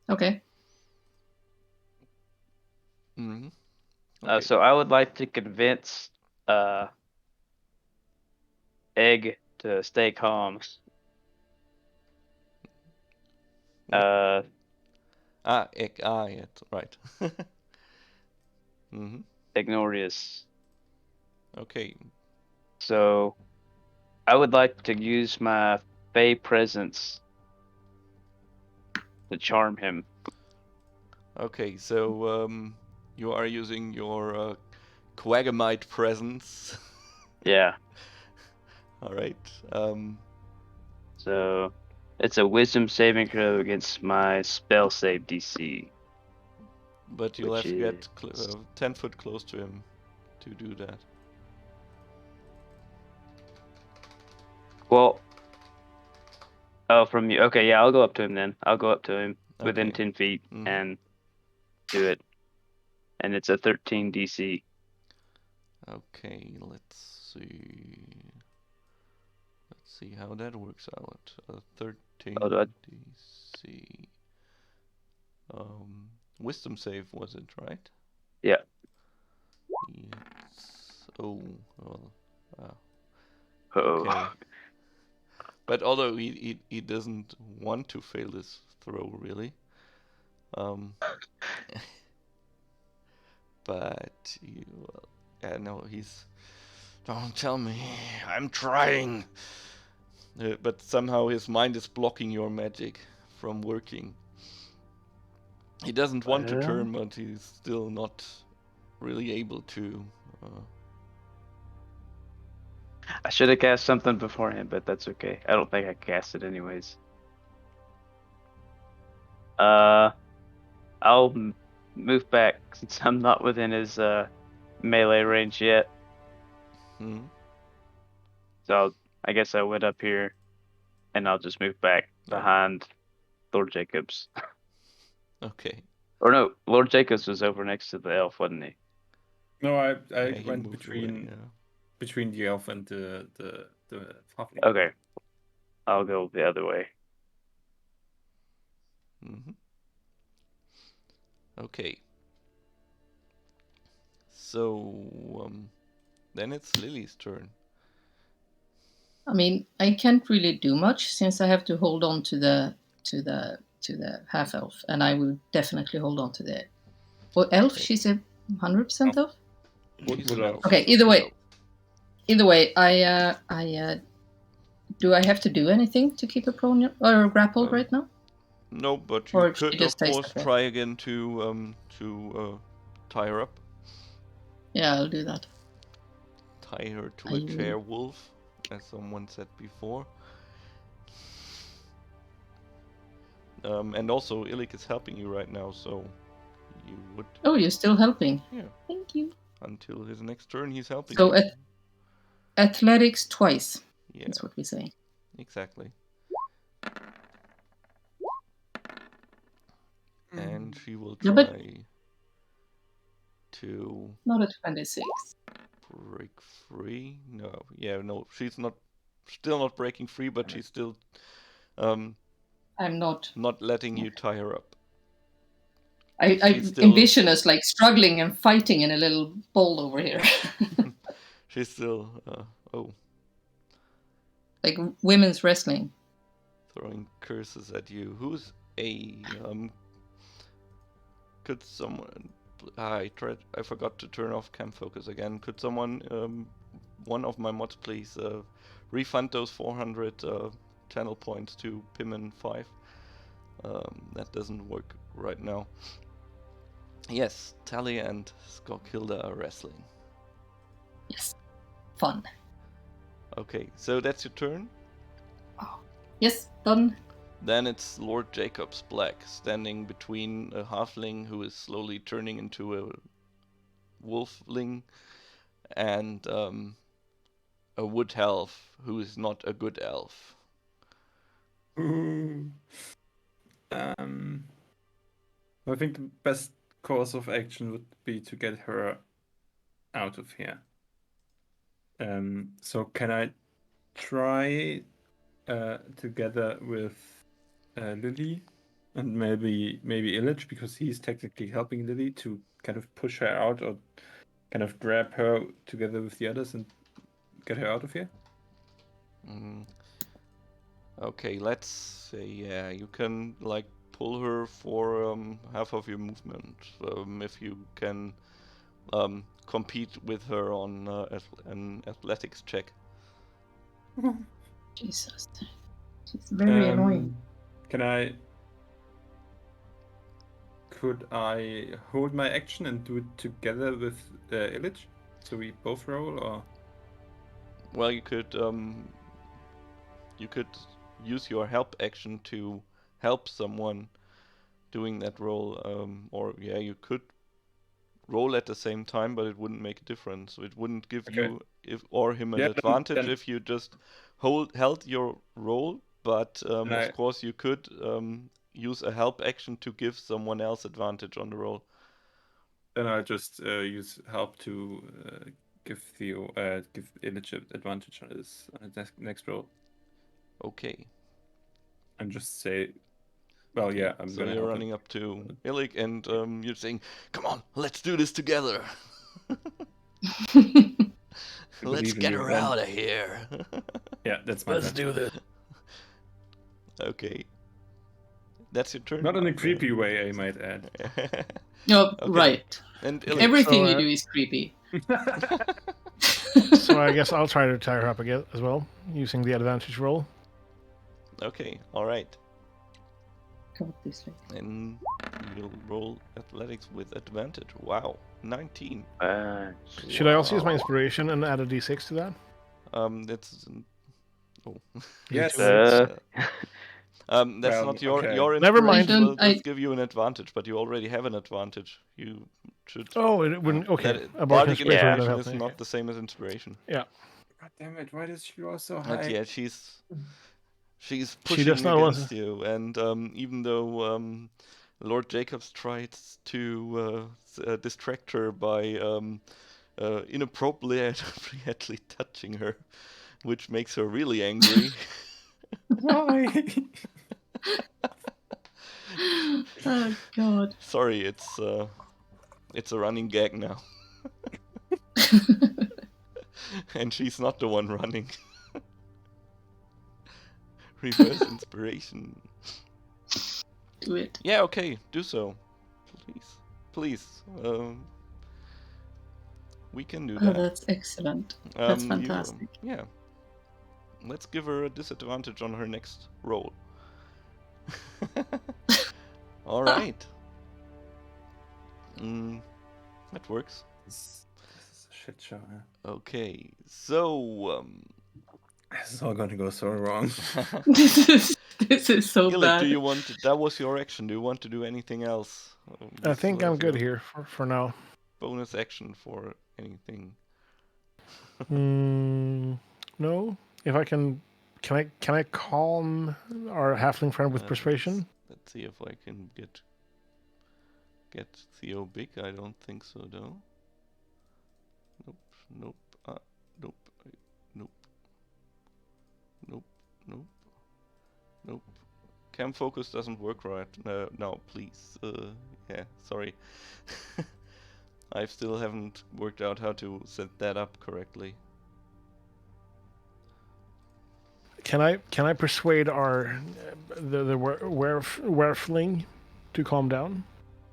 Okay. Mm-hmm. So I would like to convince Egg to stay calm. Egg. Yeah, right. Mm-hmm. Ignorious. Okay. So I would like to use my Fey presence to charm him. Okay, so you are using your Quagamite presence. Yeah. All right. So it's a Wisdom saving throw against my spell save DC. But you'll Which have to get is- 10 foot close to him to do that. Well, oh, from you. Okay, yeah, I'll go up to him then. I'll go up to him within Okay. 10 feet Mhm. and do it. And it's a 13 DC. Okay, let's see. Let's see how that works out. 13 Oh, do I- DC. Wisdom save was it, right? Yeah. Yes. Oh, well. Uh-oh. Okay. But although he doesn't want to fail this throw, really. But yeah, no, he's. Don't tell me, I'm trying. But somehow his mind is blocking your magic from working. He doesn't want to turn, but he's still not really able to. I should have cast something beforehand, but that's okay. I don't think I cast it anyways. I'll move back since I'm not within his melee range yet. Hmm? So I guess I went up here, and I'll just move back behind Lord Jacobs. Okay. Or no, Lord Jacobs was over next to the elf, wasn't he? No, I Yeah, he went moved between away, between the elf and the halfling. Okay. I'll go the other way. Mm-hmm. Okay. So then it's Lily's turn. I mean, I can't really do much since I have to hold on to the half elf, and I will definitely hold on to the elf. Okay. She's a 100% elf. She's an elf. Okay, either way, I do I have to do anything to keep her prone or grappled right now? No, but you Or she could, of just stays course, like that? try again to tie her up. Yeah, I'll do that. Tie her to a chair wolf, as someone said before. And also, Illik is helping you right now, so you would... Oh, you're still helping. Yeah. Thank you. Until his next turn, he's helping So you. athletics twice. Yeah, That's what we say. exactly. And she will Yeah, but- try to Not a 26. break free. No, yeah, no, she's still not breaking free, but she's still I'm not. not letting you tie her up. I She's still- envision us like struggling and fighting in a little bowl over here. She's still, Like women's wrestling. throwing curses at you. Who's A? Could someone... I forgot to turn off camp focus again. Could someone, one of my mods please, refund those 400 channel points to Pimmon 5? That doesn't work right now. Yes, Talia and Skokilda are wrestling. Yes. Fun. Okay, so that's your turn. Yes, done. Then it's Lord Jacob's Black, standing between a halfling who is slowly turning into a wolfling and a wood elf who is not a good elf. I think the best course of action would be to get her out of here. So can I try together with Lily and maybe Illich, because he's technically helping Lily, to kind of push her out or kind of grab her together with the others and get her out of here? Okay, let's say, yeah, you can like pull her for half of your movement if you can compete with her on an athletics check. Jesus. She's very annoying. Could I hold my action and do it together with Illich? So we both roll, or? Well, you could use your help action to help someone doing that roll, or yeah, you could roll at the same time, but it wouldn't make a difference. It wouldn't give you or him an advantage if you just held your roll. But of course, you could use a help action to give someone else advantage on the roll. Then I'll just use help to give Illich advantage on his next roll. Okay. And just say, well, yeah, I'm so gonna. You're running up to Illich and you're saying, "Come on, let's do this together. Let's get her out of here." Yeah, that's my Let's do this. Okay. That's your turn. Not in a creepy way, I might add. No, Okay. right. And Illich, Everything so, you do is creepy. So I guess I'll try to tie her up again as well, using the advantage roll. Okay, all right. God, this way. And you'll roll athletics with advantage. Wow, 19. Should I also use my inspiration and add a d6 to that? That's Yes. That's not your inspiration. Never mind. Will just give you an advantage, but you already have an advantage. You should. Oh, it wouldn't. Okay. A bardic inspiration would inspiration have is helped me, not okay. the same as inspiration. Yeah. God damn it! Why does she roll so high? But yeah, she's She pushing does not want against you, and even though Lord Jacobs tried to distract her by inappropriately touching her, which makes her really angry. Why? Oh God. Sorry, it's a running gag now, and she's not the one running. Reverse inspiration. Do it. Yeah, okay, do so, please. We can do Oh, that. that's excellent. That's You, fantastic. yeah. Let's give her a disadvantage on her next roll. All right. That works. This is a shit show. Huh? Okay, so This is all going to go so wrong. This is so Illic, bad. do you want to, that was your action? Do you want to do anything else? I think I'm good here for now. Bonus action for anything. No. If I can I calm our halfling friend with persuasion? Let's see if I can get Theo big. I don't think so, though. Nope. Nope. Nope. Nope. Nope. Nope. Nope. Cam focus doesn't work right. No, please. Yeah, sorry. I still haven't worked out how to set that up correctly. Can I persuade our the werefling to calm down?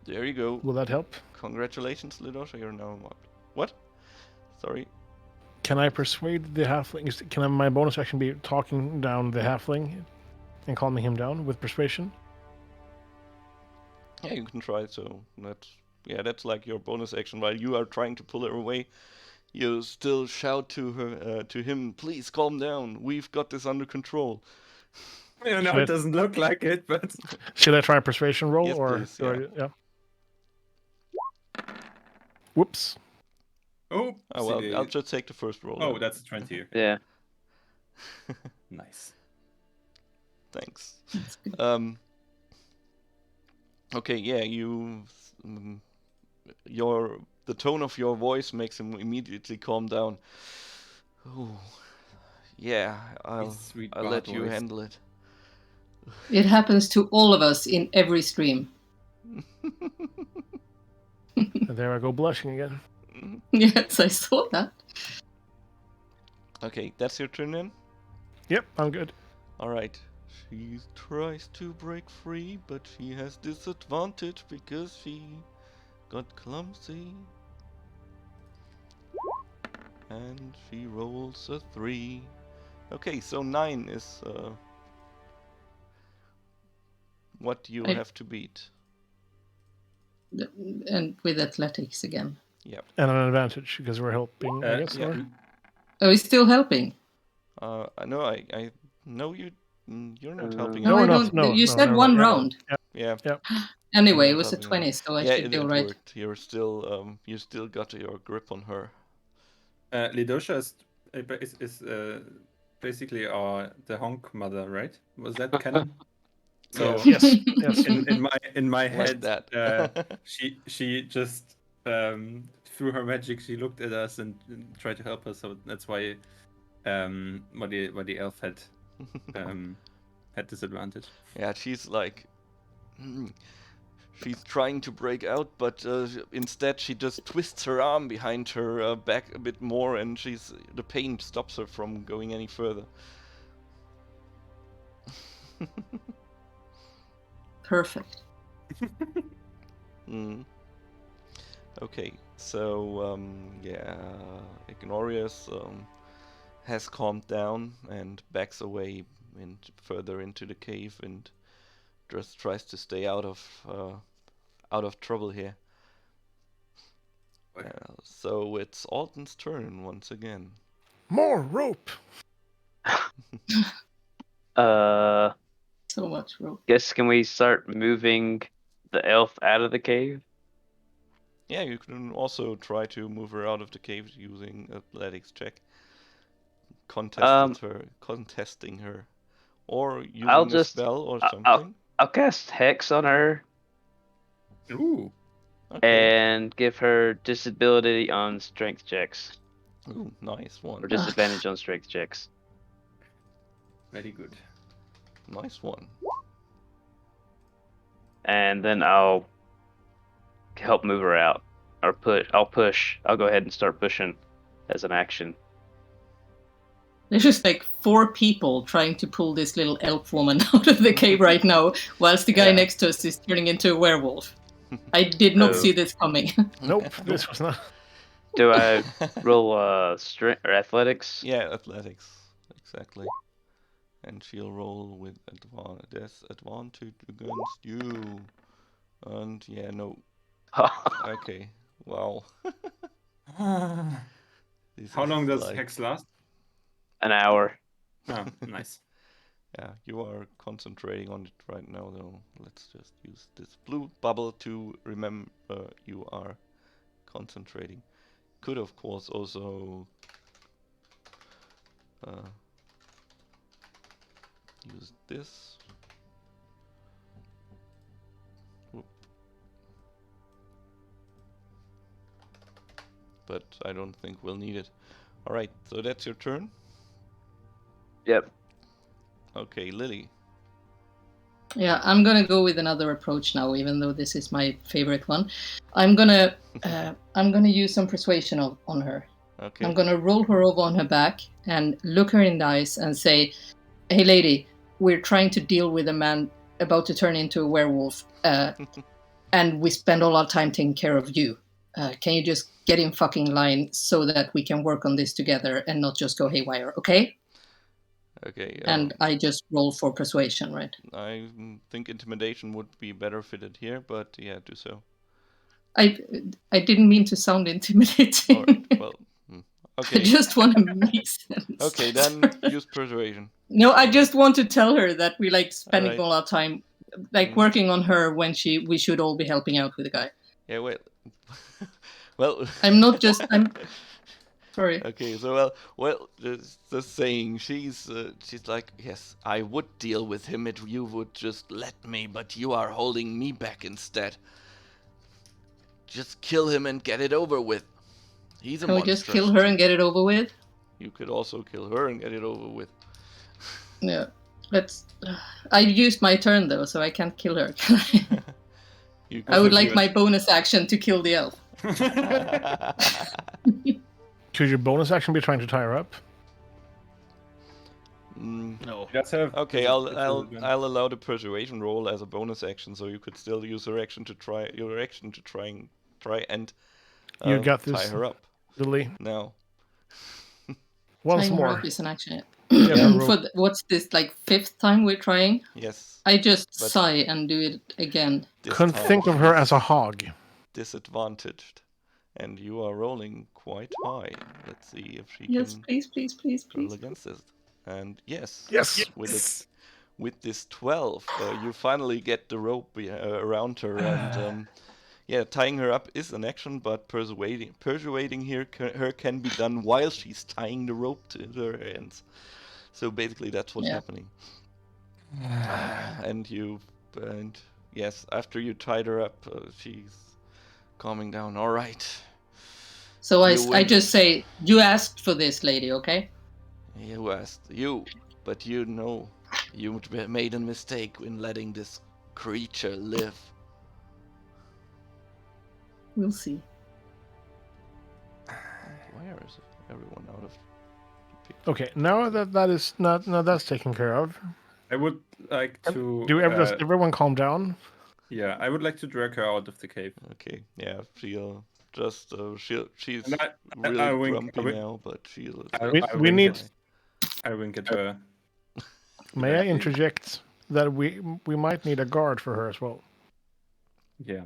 There you go. Will that help? Congratulations, Lidosha. You're now what? Sorry. Can I persuade the halfling? Can my bonus action be talking down the halfling and calming him down with persuasion? Yeah, you can try. So that's like your bonus action. While you are trying to pull her away, you still shout to her, to him, "Please calm down. We've got this under control." You know, it doesn't look like it, but Should I try a persuasion roll Yes, or please, yeah. Whoops. oh, Well, I'll just take the first roll. Oh, that's a 20. Yeah. Nice. Thanks. That's good. Okay, yeah, the tone of your voice makes him immediately calm down. Oh, yeah, I'll let you handle it. It happens to all of us in every stream. And there I go blushing again. Yes, I saw that. Okay, that's your turn then? Yep, I'm good. Alright. She tries to break free, but she has disadvantage because she got clumsy. And she rolls a 3. Okay, so 9 is what you have to beat. And with athletics again. Yep. And an advantage because we're helping, I guess. Yeah. Oh, he's still helping. No, I know you're not helping. No, I we're not. don't. No, you no, said never one mind. round. Yeah. Anyway, it You're was a not 20, helping so I yeah, should be it right. worked. You're still you still got your grip on her. Lidosha is basically the honk mother, right? Was that canon? So Yes, yes. in my Like head, that. she just through her magic she looked at us and tried to help us. So that's why what the elf had disadvantage. Yeah, she's like she's trying to break out, but instead she just twists her arm behind her back a bit more, and the pain stops her from going any further. Perfect. Okay, so yeah, Ignorius has calmed down and backs away further into the cave and just tries to stay out of trouble here. So it's Alton's turn once again. More rope. So much rope. Guess can we start moving the elf out of the cave? Yeah, you can also try to move her out of the cave using athletics check. Contesting her, or using a spell or something. I'll cast Hex on her. Ooh. Okay. and give her disability on strength checks Ooh, nice one. or disadvantage on strength checks. Very good. Nice one. And then I'll help move her out or push. I'll push. I'll go ahead and start pushing as an action. There's just like 4 people trying to pull this little elf woman out of the cave right now, whilst the guy Yeah. next to us is turning into a werewolf. I did not Oh. see this coming. Nope, this was not. Do I roll strength or athletics? Yeah, athletics. Exactly. And she'll roll with advantage against you. And yeah, no. Okay. Wow. This How is long does like- Hex last? An hour. Oh, nice. Yeah, you are concentrating on it right now, though. Let's just use this blue bubble to remember you are concentrating. Could, of course, also use this. Whoop. But I don't think we'll need it. Alright, so that's your turn. Yep. Okay, Lily. Yeah, I'm gonna go with another approach now, even though this is my favorite one. I'm gonna use some persuasion on her. Okay. I'm gonna roll her over on her back and look her in the eyes and say, "Hey, lady, we're trying to deal with a man about to turn into a werewolf, and we spend all our time taking care of you. Can you just get in fucking line so that we can work on this together and not just go haywire, okay?" Okay. And I just roll for persuasion, right? I think intimidation would be better fitted here, but yeah, do so. I didn't mean to sound intimidating. Alright, well, I okay. just want to make sense. Okay, then use persuasion. No, I just want to tell her that we like spending Alright. all our time like working on her when we should all be helping out with the guy. Yeah, well, well. I'm sorry. Okay, so well, the saying, she's like, yes, I would deal with him if you would just let me, but you are holding me back instead. Just kill him and get it over with. He's a Can we monster. just kill her and get it over with? You could also kill her and get it over with. Yeah. I used my turn though, so I can't kill her. You I would Also like do my it. bonus action to kill the elf. Could your bonus action be trying to tie her up? No. Let's have. Okay, it's I'll a- allow the persuasion roll as a bonus action, so you could still use your action to try and You got tie this, her up. Lily. Now, Once Tying her more. up is an action. Yeah, For what's this, like 5th time we're trying? yes. I just But- sigh and do it again. This Couldn't time think of her she's as a hog. disadvantaged, and you are rolling quite high. Let's see if she Yes, can please, please, please, roll please. against this. And yes, Yes. with this 12, you finally get the rope around her, and yeah, tying her up is an action, but persuading her can be done while she's tying the rope to her hands. So basically, that's what's Yeah. happening. And yes, after you tied her up, she's calming down. All right. So I win. just say, you asked for this, lady, okay? You asked but you know, you made a mistake in letting this creature live. We'll see. Where is everyone out of? Okay, now that's taken care of. I would like to. Does everyone calm down? Yeah, I would like to drag her out of the cave. Okay, yeah, she'll just she's And really I wink- grumpy I wink- now, but she'll. We need- I wink at her. May I interject that we might need a guard for her as well? Yeah,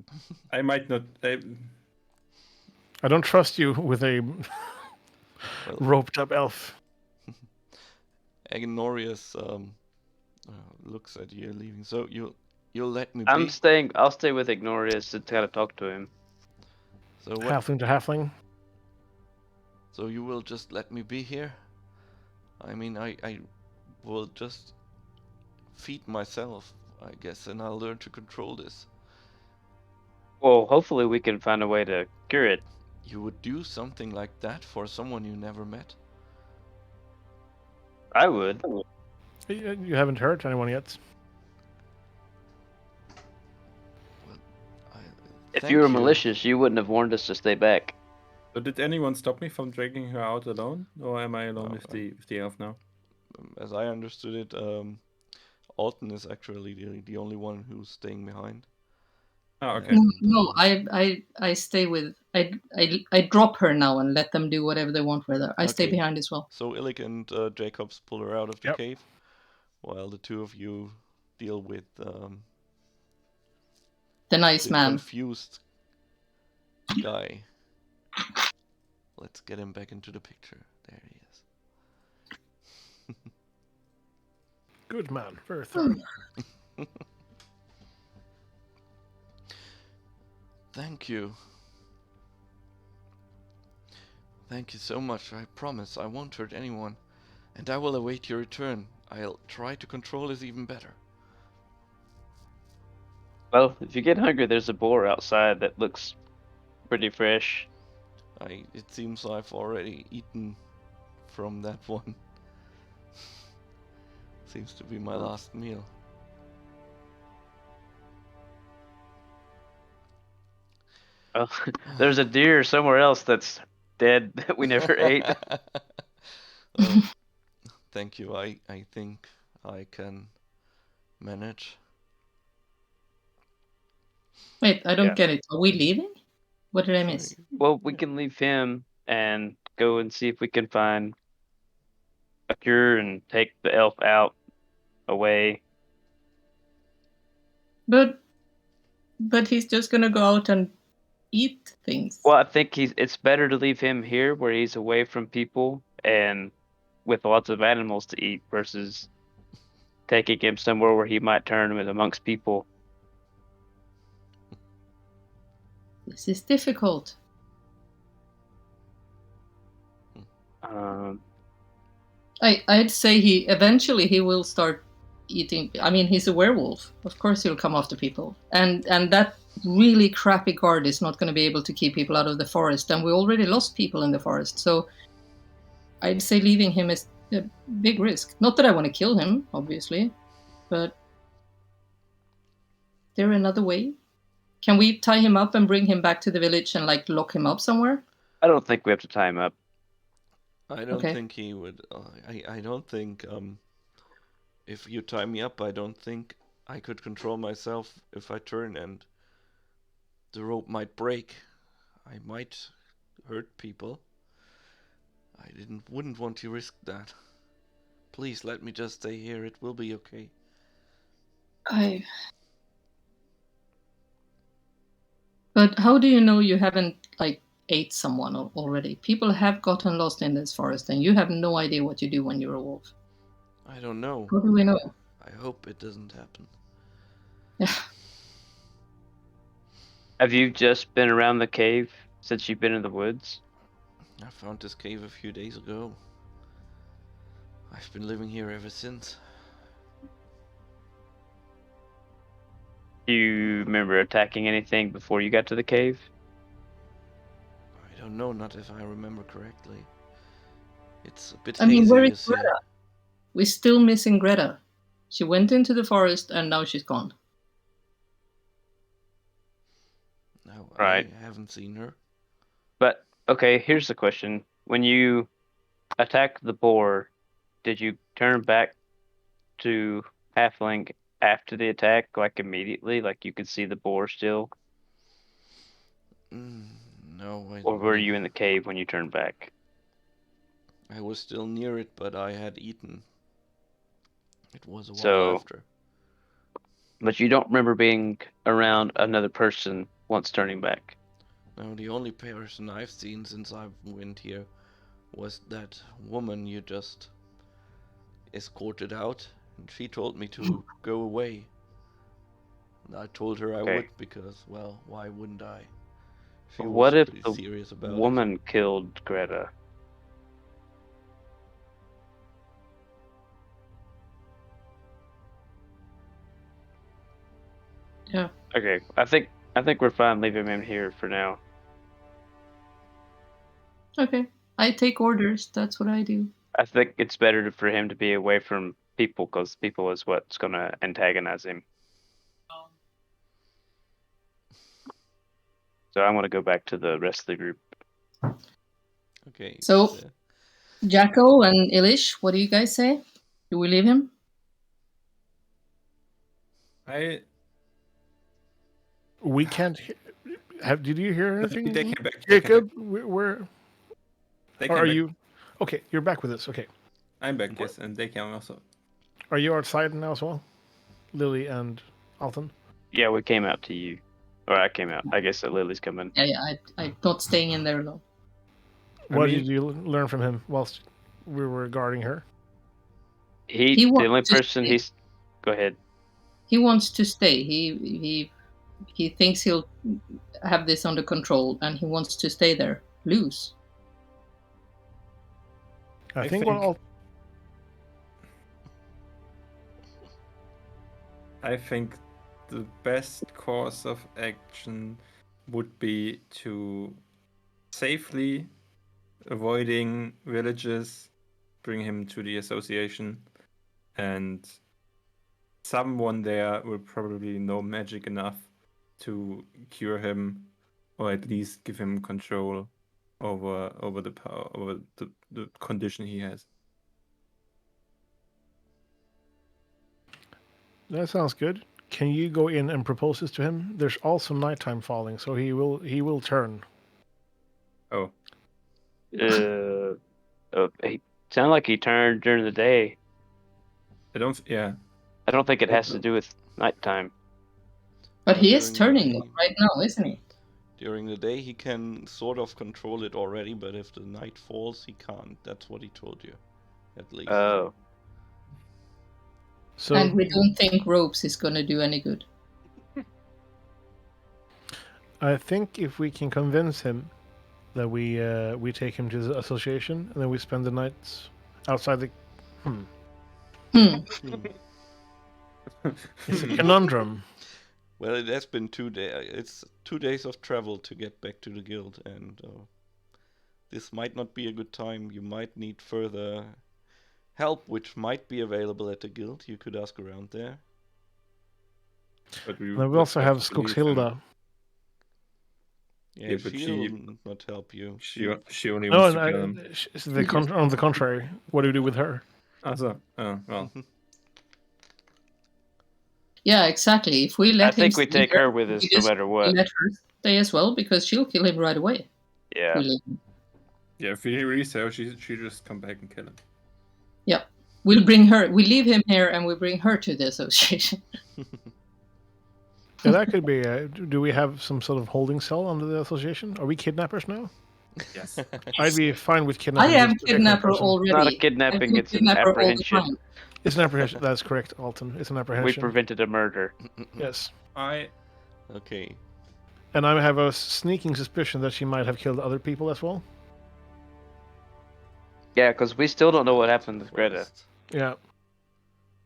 I might not. I don't trust you with a Well, roped up elf. Agnorius looks at you leaving. So you'll let me I'm be. staying. I'll stay with Ignorius to kind of talk to him. So what? Halfling to halfling. So you will just let me be here? I mean, I will just feed myself, I guess, and I'll learn to control this. Well, hopefully we can find a way to cure it. You would do something like that for someone you never met? I would. You haven't hurt anyone yet. Well, If thank you were you. malicious, you wouldn't have warned us to stay back. So did anyone stop me from dragging her out alone, or am I alone No, with the elf now? As I understood it, Alton is actually the only one who's staying behind. Oh, okay. No, I stay with I drop her now and let them do whatever they want with her. I stay Okay. behind as well. So Illik and Jacobs pull her out of the Yep. cave, while the two of you deal with The nice the man. confused guy. Let's get him back into the picture. There he is. Good man. Very thorough. Thank you. Thank you so much. I promise I won't hurt anyone. And I will await your return. I'll try to control this even better. Well, if you get hungry, there's a boar outside that looks pretty fresh. It seems I've already eaten from that one. Seems to be my last meal. Well, there's a deer somewhere else that's dead that we never ate. Oh, thank you. I think I can manage. Wait, I don't Yeah. get it. Are we leaving? What did I miss? Sorry. Well, we Yeah. can leave him and go and see if we can find a cure and take the elf out away. But he's just gonna go out and eat things. Well, I think it's better to leave him here where he's away from people and with lots of animals to eat versus taking him somewhere where he might turn him amongst people. This is difficult. I'd say he eventually will start eating. I mean, he's a werewolf. Of course, he'll come after people, and that really crappy guard is not going to be able to keep people out of the forest. And we already lost people in the forest, so I'd say leaving him is a big risk. Not that I want to kill him, obviously, but there another way? Can we tie him up and bring him back to the village and like lock him up somewhere? I don't think we have to tie him up. I don't Okay. think he would. I don't think. If you tie me up, I don't think I could control myself if I turn and the rope might break. I might hurt people. I wouldn't want to risk that. Please let me just stay here. It will be okay. But how do you know you haven't like ate someone already? People have gotten lost in this forest, and you have no idea what you do when you're a wolf. I don't know. How do we know? I hope it doesn't happen. Yeah. Have you just been around the cave since you've been in the woods? I found this cave a few days ago. I've been living here ever since. Do you remember attacking anything before you got to the cave? I don't know, not if I remember correctly. It's a bit I mean, hazy where is this year. Greta? We're still missing Greta. She went into the forest and now she's gone. No, Right. I haven't seen her. But okay, here's the question: when you attacked the boar, did you turn back to halfling after the attack, like immediately, like you could see the boar still, No, or were you in the cave when you turned back? I was still near it, but I had eaten. It was a while So, after. but you don't remember being around another person once turning back. No, the only person I've seen since I went here was that woman you just escorted out, and she told me to go away. And I told her I Okay. would because, well, why wouldn't I? She What was if pretty the serious about it. woman killed Greta? Yeah. Okay, I think I think we're fine leaving him here for now. Okay. I take orders. That's what I do. I think it's better for him to be away from people because people is what's going to antagonize him. So I'm going to go back to the rest of the group. Okay. So- Jacko and Ilish, what do you guys say? Do we leave him? We can't. Did you hear anything, They came back. Jacob? Where They or came are back. you? Okay, you're back with us. Okay, I'm back, yes, and they came also. are you outside now as well, Lily and Alton? Yeah, we came out to you. Or I came out. I guess that Lily's coming. Yeah, I'm not staying in there alone. What did you learn from him whilst we were guarding her? He He the wants only to person stay. he's... Go ahead. He wants to stay. He thinks he'll have this under control, and he wants to stay there. Loose. I think what I think the best course of action would be to safely avoiding villages, bring him to the association, and someone there will probably know magic enough to cure him, or at least give him control over the power, over the condition he has. That sounds good. Can you go in and propose this to him? There's also nighttime falling, so he will turn. Oh, He sounded like he turned during the day. I don't. Yeah, I don't think it has to do with nighttime. But he is During the turning day. right now, isn't he? During the day, he can sort of control it already, but if the night falls, he can't. That's what he told you, at least. Oh. So And we don't think ropes is going to do any good. I think if we can convince him that we take him to the association and then we spend the nights outside the. It's a conundrum. Well, it has been 2 days. It's 2 days of travel to get back to the guild, and this might not be a good time. You might need further help, which might be available at the guild. You could ask around there. but we Then we also have Skogshilda. Yeah, Yeah, but she'll not help you. She only No, wants and to kill him. on the contrary, what do we do with her? Also, oh well. Yeah, exactly. If we let I think him we stay take there, her with we us no just matter what. let her stay as well, because she'll kill him right away. Yeah. We leave him. Yeah, if he releases her, she just come back and kill him. Yeah. We'll bring her. We leave him here, and we bring her to the association. Yeah, that could be. Do we have some sort of holding cell under the association? Are we kidnappers now? Yes. I'd be fine with I kidnapping. am this particular kidnapper person. already. Not a kidnapping, I do it's an kidnapper all the apprehension. time. It's an apprehension. That's correct, Alton. It's an We apprehension. prevented a murder. Yes. Okay. And I have a sneaking suspicion that she might have killed other people as well. Yeah, because we still don't know what happened with Greta. West. Yeah.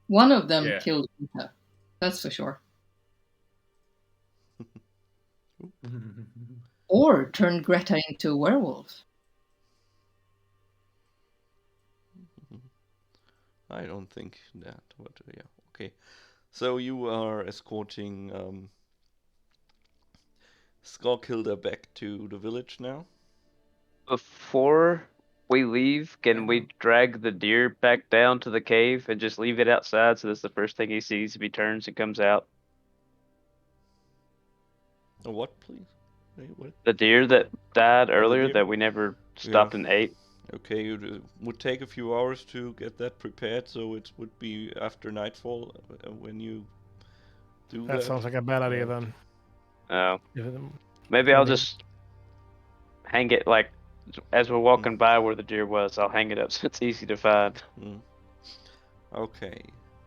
One of them Yeah. killed Greta. That's for sure. Or turned Greta into a werewolf. I don't think that. But yeah, okay. So you are escorting Skogshilda back to the village now. Before we leave, can we drag the deer back down to the cave and just leave it outside so that's the first thing he sees if he turns and comes out? What, please? Wait, what? The deer that died earlier deer? that we never stopped and ate? Okay, it would take a few hours to get that prepared, so it would be after nightfall when you do that. That sounds like a bad idea then. Oh. If it- Maybe I'll just hang it, like, as we're walking by where the deer was, I'll hang it up so it's easy to find. Okay.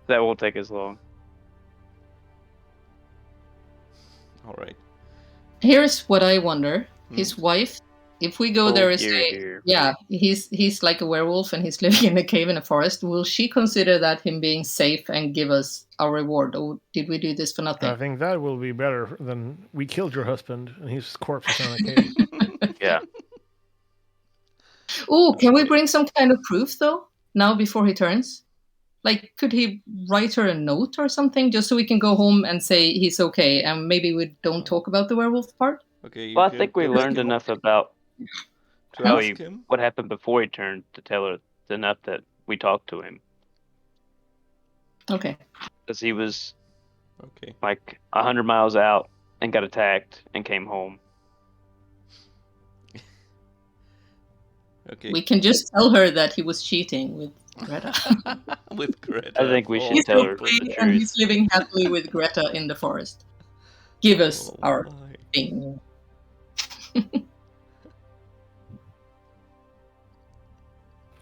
That won't take as long. All right. Here's what I wonder. His wife if we go Full there and gear say, here. yeah, he's like a werewolf and he's living in a cave in a forest, will she consider that him being safe and give us our reward? Or did we do this for nothing? I think that will be better than we killed your husband and his corpse is in a cave. Yeah. Oh, can we bring some kind of proof though? Now before he turns? Like, could he write her a note or something just so we can go home and say he's okay and maybe we don't talk about the werewolf part? Okay, you Well, I can think we get learned him enough about to how ask him. what happened before he turned to tell her enough that we talked to him. Okay. Because he was Okay. like 100 miles out and got attacked and came home. Okay. We can just tell her that he was cheating with Greta. With Greta. I think we of should all He's tell her people. the okay and truth. he's living happily with Greta in the forest. Give us Oh our my. thing.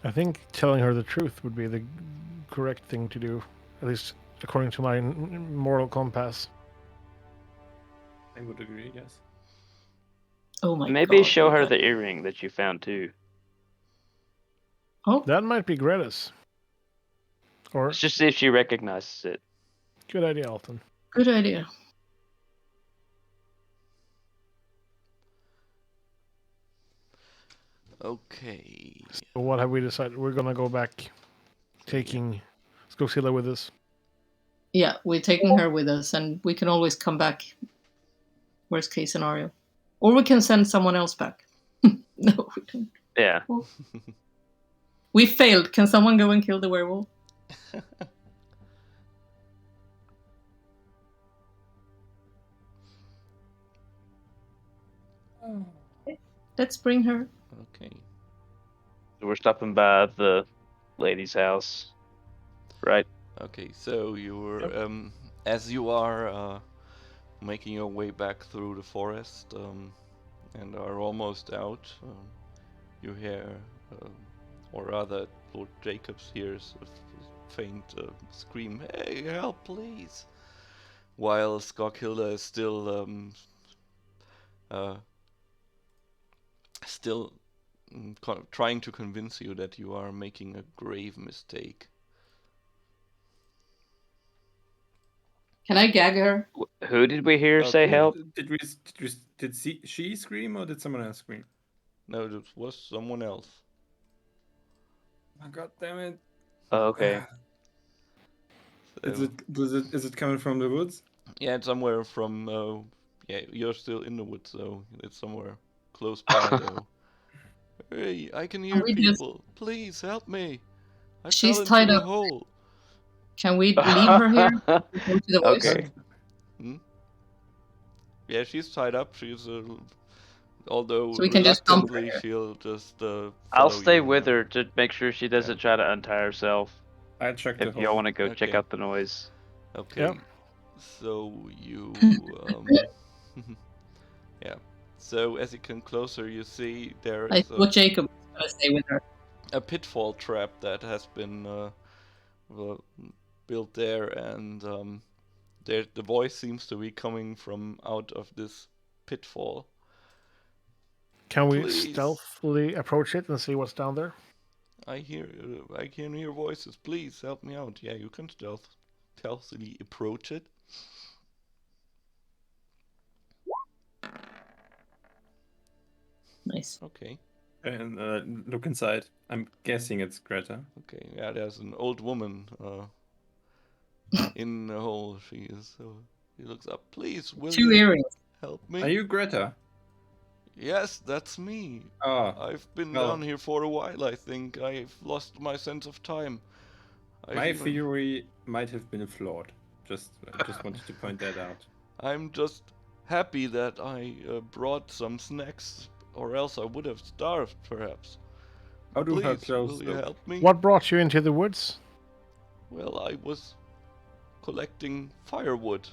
I think telling her the truth would be the correct thing to do, at least according to my moral compass. I would agree, yes. Oh my Maybe god. show her the earring that you found too. Oh, That might be Greta's. Or, Let's just see if she recognizes it. good idea, Alton. good idea. Okay. So what have we decided? We're gonna go back, taking Skoxilla with us. Yeah, we're taking her with us and we can always come back. Worst case scenario. Or we can send someone else back. No, we don't. Yeah. We failed. Can someone go and kill the werewolf? Let's bring her. Okay. So we're stopping by the lady's house, right? Okay, so you're as you are making your way back through the forest and are almost out, you hear, or rather, Lord Jacobs hears a faint scream, "Hey, help, please!" While Skokhilda is still trying to convince you that you are making a grave mistake. Can I gag her? Who did we hear say Okay. help? Did she scream or did someone else scream? No, this was someone else. Oh, God damn it! Oh, okay. So, Is it coming from the woods? yeah, it's somewhere from. Yeah, you're still in the woods, so it's somewhere close by, though. Hey, I can hear we just- people. Please help me. I She's fell into tied a up. hole. Can we leave her here? Go to the voice? Okay. Yeah, she's tied up. She's although So we can just dump her reluctantly, here. she'll just. I'll follow stay you with now. her to make sure she doesn't try to untie herself. I checked the If y'all hole. want to go check Okay. out the noise. Okay. Yep. So you yeah. So as you come closer, you see there I is thought Jacob was going to stay with her. a pitfall trap that has been built there, and the voice seems to be coming from out of this pitfall. Can we Please. stealthily approach it and see what's down there? I can hear voices. Please help me out. Yeah, you can stealthily approach it. Nice. Okay. And look inside. I'm guessing it's Greta. Okay. Yeah, there's an old woman in the hole. She looks up. Please, will 2 you earrings. help me? Are you Greta? Yes, that's me. Oh, I've been well. down here for a while. I think I've lost my sense of time. My theory might have been flawed. I just wanted to point that out. I'm just happy that I brought some snacks, or else I would have starved, perhaps. How do her Please, clothes will you look? help me? What brought you into the woods? Well, I was collecting firewood,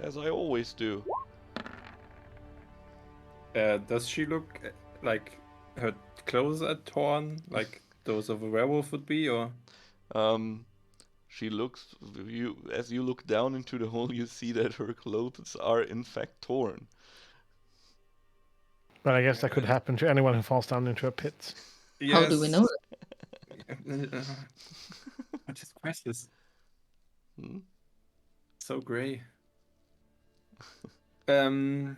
as I always do. Does she look like her clothes are torn, like those of a werewolf would be, or? She looks. As you look down into the hole, you see that her clothes are in fact torn. But I guess that could happen to anyone who falls down into a pit. How do we know Yes. What is priceless? Hmm? So grey. But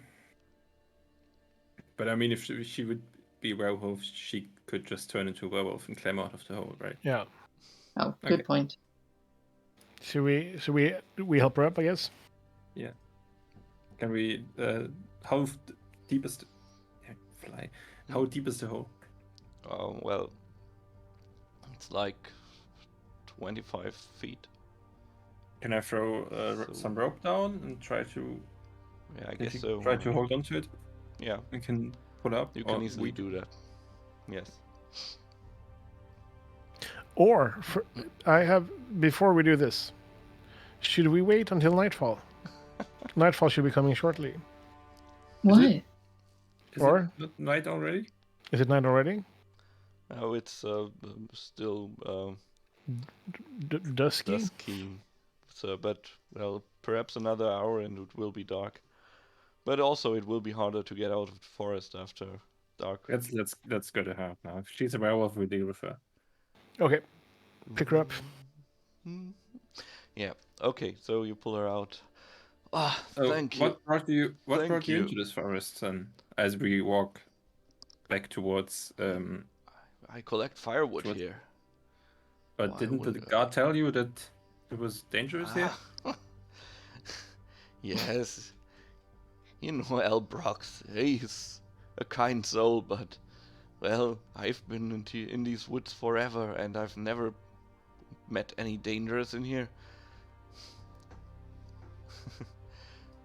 I mean, if she would be a werewolf, she could just turn into a werewolf and climb out of the hole, right? Yeah. Oh, good Okay. point. Should we help her up? I guess. Yeah. Can we? How deep is the fly? How deep is the hole? Well, it's like 25 feet. Can I throw So- some rope down and try to? Yeah, I guess so. Try to hold on to it. Yeah, I can pull up. you or can easily we do that. Yes. Or I have before we do this, should we wait until nightfall? Nightfall should be coming shortly. Why? Is Or- it not night already? Is it night already? Now it's still Dusky. dusky. So, but well, perhaps another hour and it will be dark. But also, it will be harder to get out of the forest after dark. Let's go to her now. If she's a werewolf, we deal with her. Okay. Pick her up. Mm. Yeah. Okay. So you pull her out. Ah, So thank you. What brought you? What Thank brought you you. into this forest then? As we walk back towards. I collect firewood What- here. But Why didn't the would I? guard tell you that it was dangerous here? Ah. Yes. You know Elbrox. He's a kind soul, but well, I've been in these woods forever, and I've never met any dangers in here.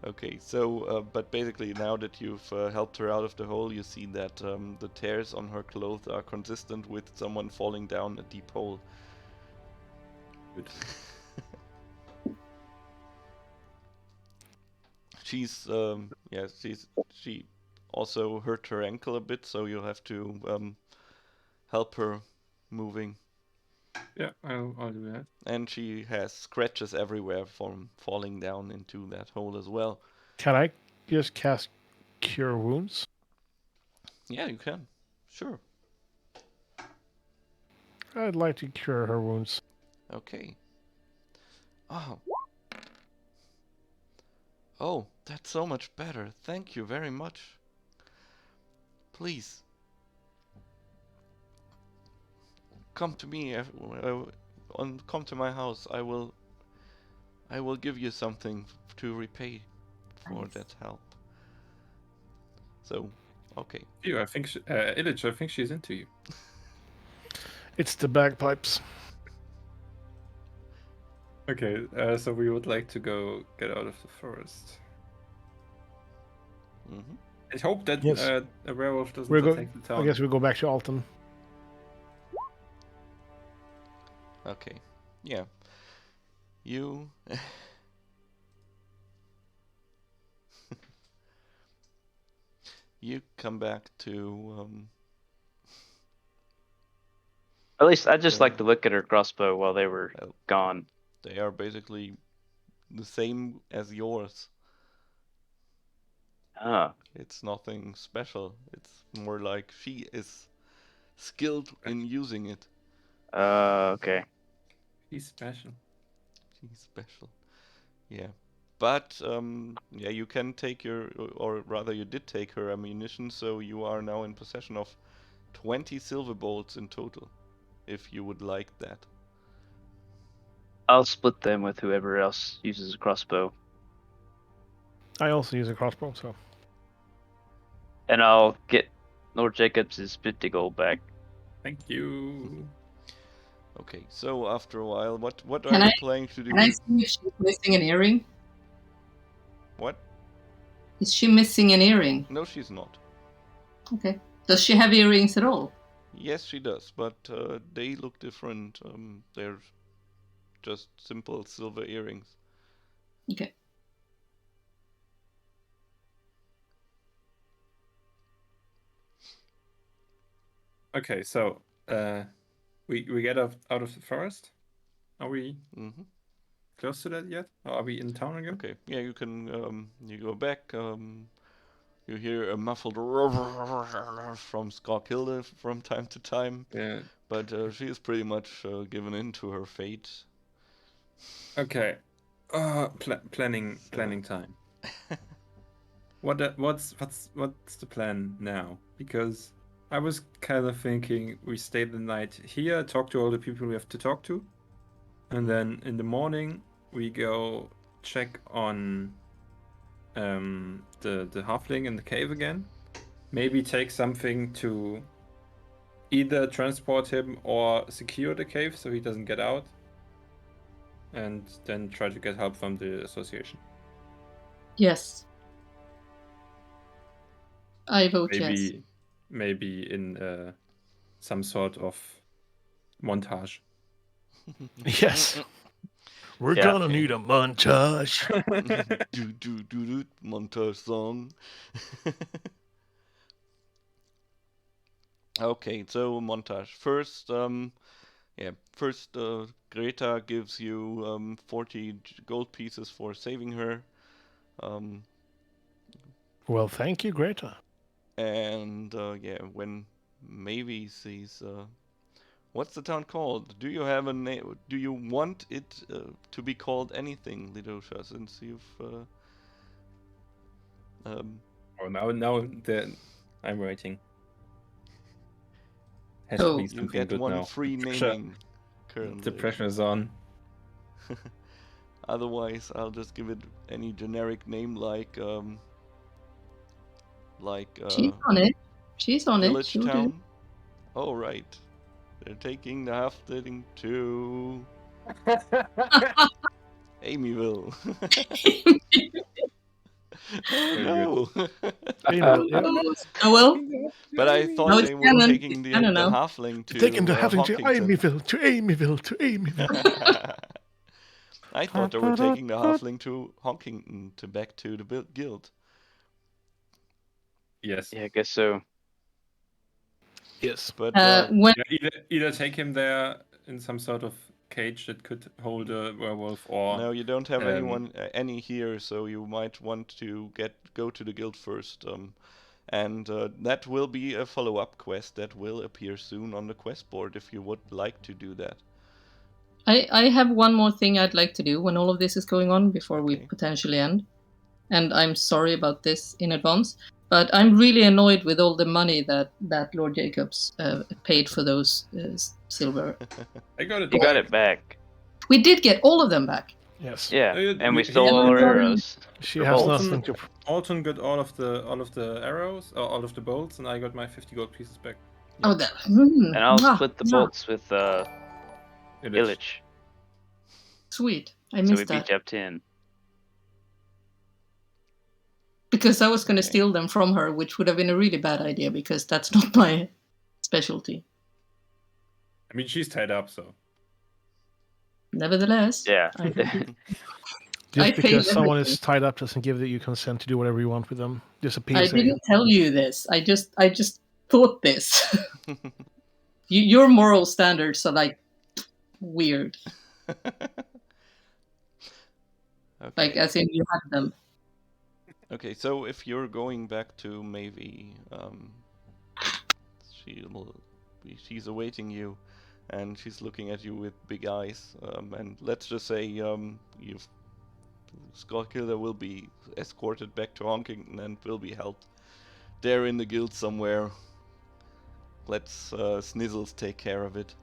Okay, so but basically now that you've helped her out of the hole, you see that the tears on her clothes are consistent with someone falling down a deep hole. Good. She's she also hurt her ankle a bit, so you'll have to help her moving. Yeah, I'll do that. And she has scratches everywhere from falling down into that hole as well. Can I just cast Cure Wounds? Yeah, you can. Sure. I'd like to cure her wounds. Okay. Oh. Oh, that's so much better. Thank you very much. Please. Come to me. Come to my house. I will give you something to repay for Nice. that help. So, okay. You, I think, Illich, I think she's into you. It's the bagpipes. Okay, so we would like to go get out of the forest. Hmm. I hope that Yes. a werewolf doesn't We're go- attack the town. I guess we go back to Alton. Okay. Yeah. You. You come back to. At least I just So- like to look at her crossbow while they were Oh. gone. They are basically the same as yours. Ah, It's nothing special. It's more like she is skilled in using it. okay. He's special. She's special. Yeah. But yeah, you can take or rather you did take her ammunition, so you are now in possession of 20 silver bolts in total, if you would like that. I'll split them with whoever else uses a crossbow, I also use a crossbow, so and I'll get Lord Jacobs' 50 gold back. Thank you. Okay, so after a while, what Can are you I- planning to do? Can I see if she's missing an earring? What? Is she missing an earring? No, she's not. Okay. Does she have earrings at all? Yes, she does, but they look different. They're just simple silver earrings. Okay. Okay, so we get out of the forest. Are we Mm-hmm. close to that yet? Or are we in town again? Okay, yeah, you can you go back. You hear a muffled from Skarkilde from time to time, Yeah. but she is pretty much given in to her fate. Okay. Planning time. What's the plan now? Because I was kind of thinking we stay the night here, talk to all the people we have to talk to, and then in the morning we go check on the halfling in the cave again. Maybe take something to either transport him or secure the cave so he doesn't get out, and then try to get help from the association. Yes. I vote yes. Maybe in some sort of montage. Yes. We're Yeah. gonna need a montage. do montage song. Okay, so montage. First, Greta gives you 40 gold pieces for saving her. Well, thank you, Greta. And when Mavie sees, what's the town called? Do you have a name? Do you want it to be called anything, Lidosha? Since you've Oh, now I'm waiting. Has to Oh. be you something get good one now. free naming currently. The pressure is on. Otherwise, I'll just give it any generic name like She's on it. She's on it. Village She'll do. Town. Oh right, they're taking the halfling to Amyville. Oh no! Amiable, yep. Oh well. But I No, thought it's they were canon. taking It's the canon now. halfling to Taking the having to Honkington. Amyville, to Amyville, to Amyville. I thought they were taking the halfling to Honkington to back to the guild. Yes. Yeah, I guess so. Yes. But When Either take him there in some sort of cage that could hold a werewolf, or no, you don't have anyone any here, so you might want to go to the guild first. And that will be a follow-up quest that will appear soon on the quest board if you would like to do that. I have one more thing I'd like to do when all of this is going on before we Okay. potentially end. And I'm sorry about this in advance, but I'm really annoyed with all the money that Lord Jacobs paid for those silver. I got it. You got it back. We did get all of them back. Yes. Yeah, and we he- stole all our Yeah. arrows. She For has bolts. nothing to. Alton got all of the arrows, or all of the bolts, and I got my 50 gold pieces back. Oh, that. And I'll split the mwah. bolts with Illich. Illich. Sweet. I So we missed beat that. you up 10. Because I was going to Okay. steal them from her, which would have been a really bad idea because that's not my specialty. I mean, she's tied up, so. Nevertheless, Yeah. I Just paid because someone everything. is tied up doesn't give you consent to do whatever you want with them. Just a I PSA. didn't tell you this. I just thought this. Your moral standards are like weird. Like Okay. as in you had them. Okay, so if you're going back to Mavie, she's awaiting you, and she's looking at you with big eyes. And let's just say Skarkilde will be escorted back to Honkington and will be held there in the guild somewhere. Let's Snizzles take care of it.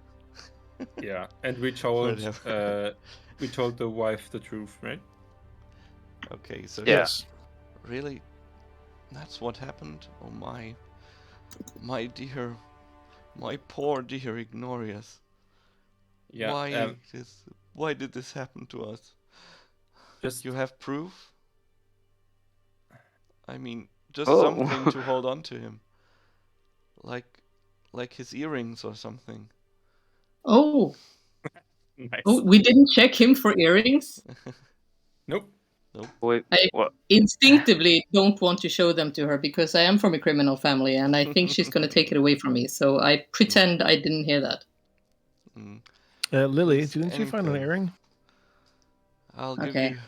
Yeah, and we told Whatever. the wife the truth, right? Okay, so Yeah. Yes. really, that's what happened. Oh my dear, my poor dear Ignorius. Yeah. Why did this happen to us? Just You have proof? I mean, just Oh. something to hold on to him. Like his earrings or something. Oh, nice. we didn't check him for earrings. Nope. Wait, I- what? Instinctively don't want to show them to her because I am from a criminal family and I think she's going to take it away from me. So I pretend I didn't hear that. Mm, Lily, It's didn't you find an anything. earring? I'll give Okay. you.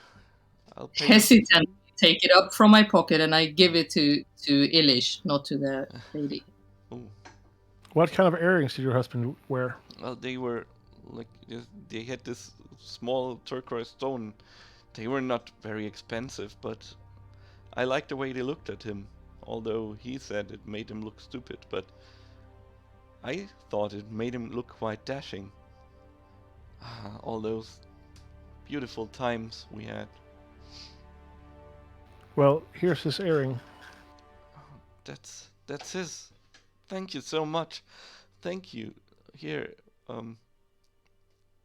I'll pay. Hesitant take it up from my pocket and I give it to Ilish, not to the lady. Oh, What kind of earrings did your husband wear? well, they were like they had this small turquoise stone. They were not very expensive, but I liked the way they looked at him. Although he said it made him look stupid, but I thought it made him look quite dashing. All those beautiful times we had. Well, here's his earring. That's his. Thank you so much. Thank you. Here,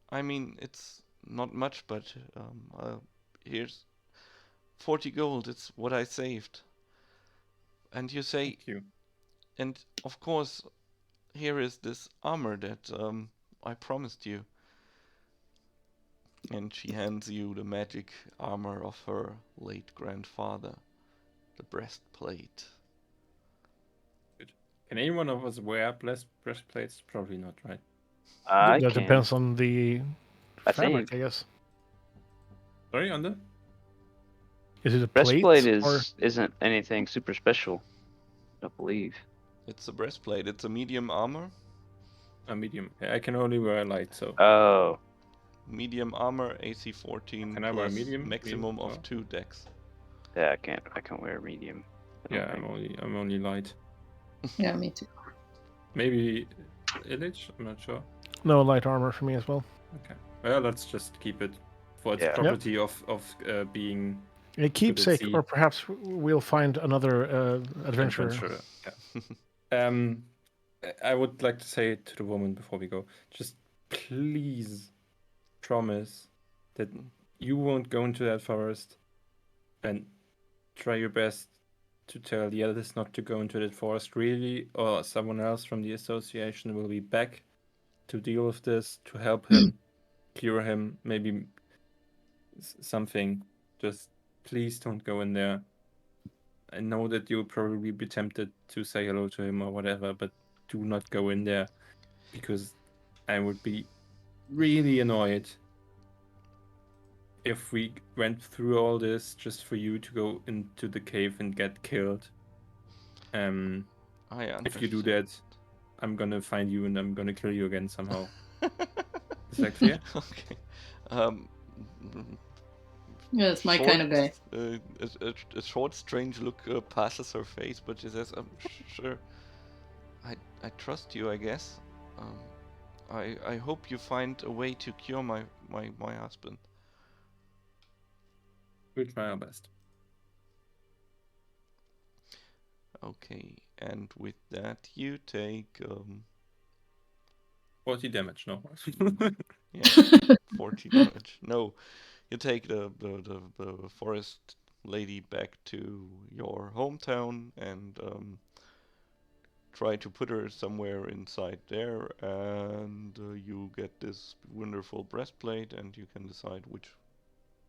I mean it's not much, but here's 40 gold. It's what I saved. And you say, Thank you. and of course, here is this armor that I promised you. And she hands you the magic armor of her late grandfather, the breastplate. Can anyone of us wear breastplates? Probably not, right? I That can. depends on the I fabric, think. I guess. Sorry, under? Is it a plate? Breastplate or... isn't anything super special. I don't believe. It's a breastplate. It's a medium armor. A medium. Yeah, I can only wear light, so. Oh, Medium armor, AC 14 Can I wear plus medium? maximum of Oh. 2 dex. yeah, I can't wear medium. I don't Yeah, think. I'm only light. Yeah, me too. Maybe Illich? I'm not sure. No light armor for me as well. Okay. Well, let's just keep it for its Yeah. property of being A keepsake, sea. or perhaps we'll find another adventurer. adventurer. Yeah. I would like to say to the woman before we go, just please promise that you won't go into that forest, and try your best to tell the others not to go into that forest, really, or someone else from the association will be back to deal with this, to help him, cure him, maybe something. Just please don't go in there. I know that you'll probably be tempted to say hello to him or whatever, but do not go in there, because I would be really annoyed if we went through all this just for you to go into the cave and get killed. I understand. If you do that, I'm gonna find you and I'm gonna kill you again somehow. Is that clear? Okay. Um, Yeah, it's my kind of guy. A short, strange look passes her face, but she says, "Sure. I trust you, I guess. I hope you find a way to cure my husband." We'll try our best. Okay, and with that you take 40 damage, no? yeah, 40 damage. No, you take the forest lady back to your hometown and try to put her somewhere inside there, and you get this wonderful breastplate, and you can decide which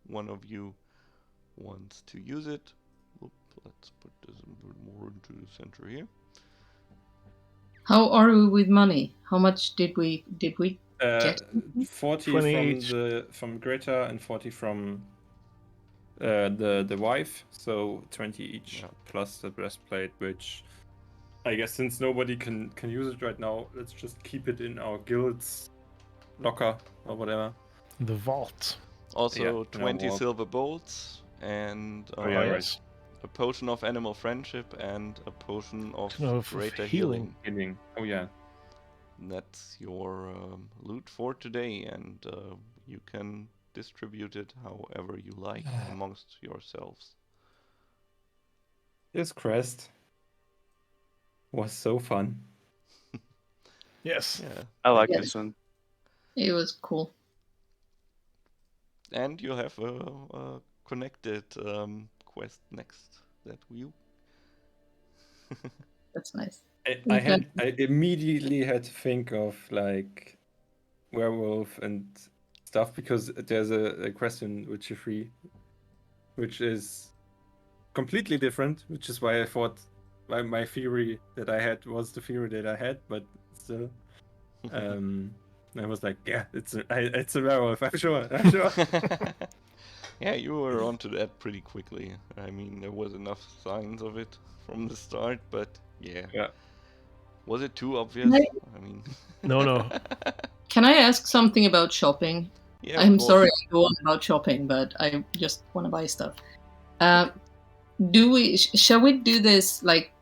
one of you wants to use it. Oop, let's put this a bit more into the center here. How are we with money? How much did we get? 40 20 from Greta and 40 from the wife, so 20 each, Yeah. plus the breastplate, which I guess since nobody can use it right now, let's just keep it in our guild's locker or whatever. The vault. Also, Yeah, 20 well. silver bolts and Oh, yeah, right. Yes. a potion of animal friendship and a potion of Of greater healing. healing. Oh yeah. That's your loot for today, and you can distribute it however you like amongst yourselves. This quest was so fun. Yes. Yeah, I like Yes. this one. It was cool. and you have a connected quest next that you. That's nice. I immediately had to think of like werewolf and stuff, because there's a quest in Witcher 3 which is completely different, which is why I thought my theory that I had was the theory that I had, but still I was like, yeah, it's a werewolf, I'm sure. Yeah, you were onto that pretty quickly. I mean, there was enough signs of it from the start, but yeah. Yeah. Was it too obvious? Right. I mean, No. Can I ask something about shopping? yeah, of I'm course. sorry I go on about shopping, but I just want to buy stuff. Shall we do this like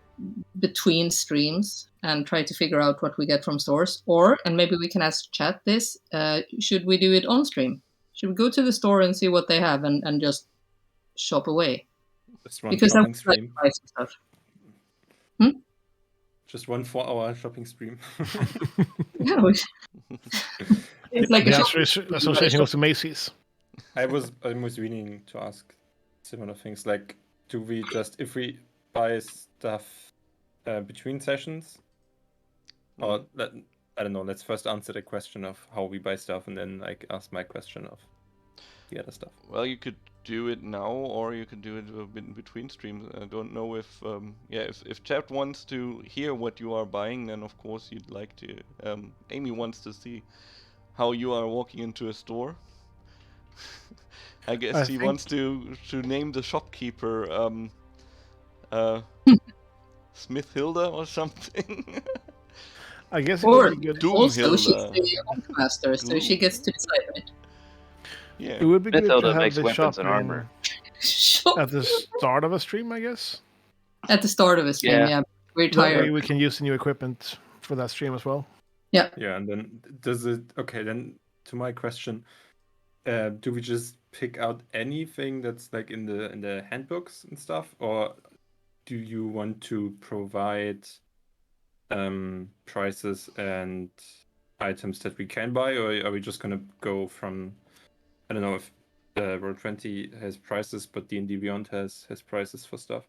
between streams and try to figure out what we get from stores? Or, and maybe we can ask chat this, should we do it on stream? Should we go to the store and see what they have and just shop away? Just one Because I shopping would like stream. to buy some stuff. Just 1 4-hour shopping stream. Yeah, it's like The a Anserine Association goes to Macy's. I was meaning to ask similar things. Like, do we just, if we buy stuff between sessions, or I don't know. Let's first answer the question of how we buy stuff, and then like ask my question of the other stuff. Well, you could do it now, or you could do it in between streams. I don't know if, if chat wants to hear what you are buying, then of course you'd like to. Amy wants to see how you are walking into a store. I guess she wants to name the shopkeeper Smith Hilda or something. I guess it Or would be good. also she's Doomhilda. the Hunt master, so she gets to decide, right? Yeah. It would be good to Smithhilda have makes the weapons and shopping armor. at the start of a stream, I guess. At the start of a stream, Yeah. yeah. We're That way tired. we can use the new equipment for that stream as well. Yeah, and then does it? Okay, then to my question, do we just pick out anything that's like in the handbooks and stuff, or do you want to provide prices and items that we can buy, or are we just gonna go from, I don't know if Roll20 has prices, but D&D Beyond has prices for stuff.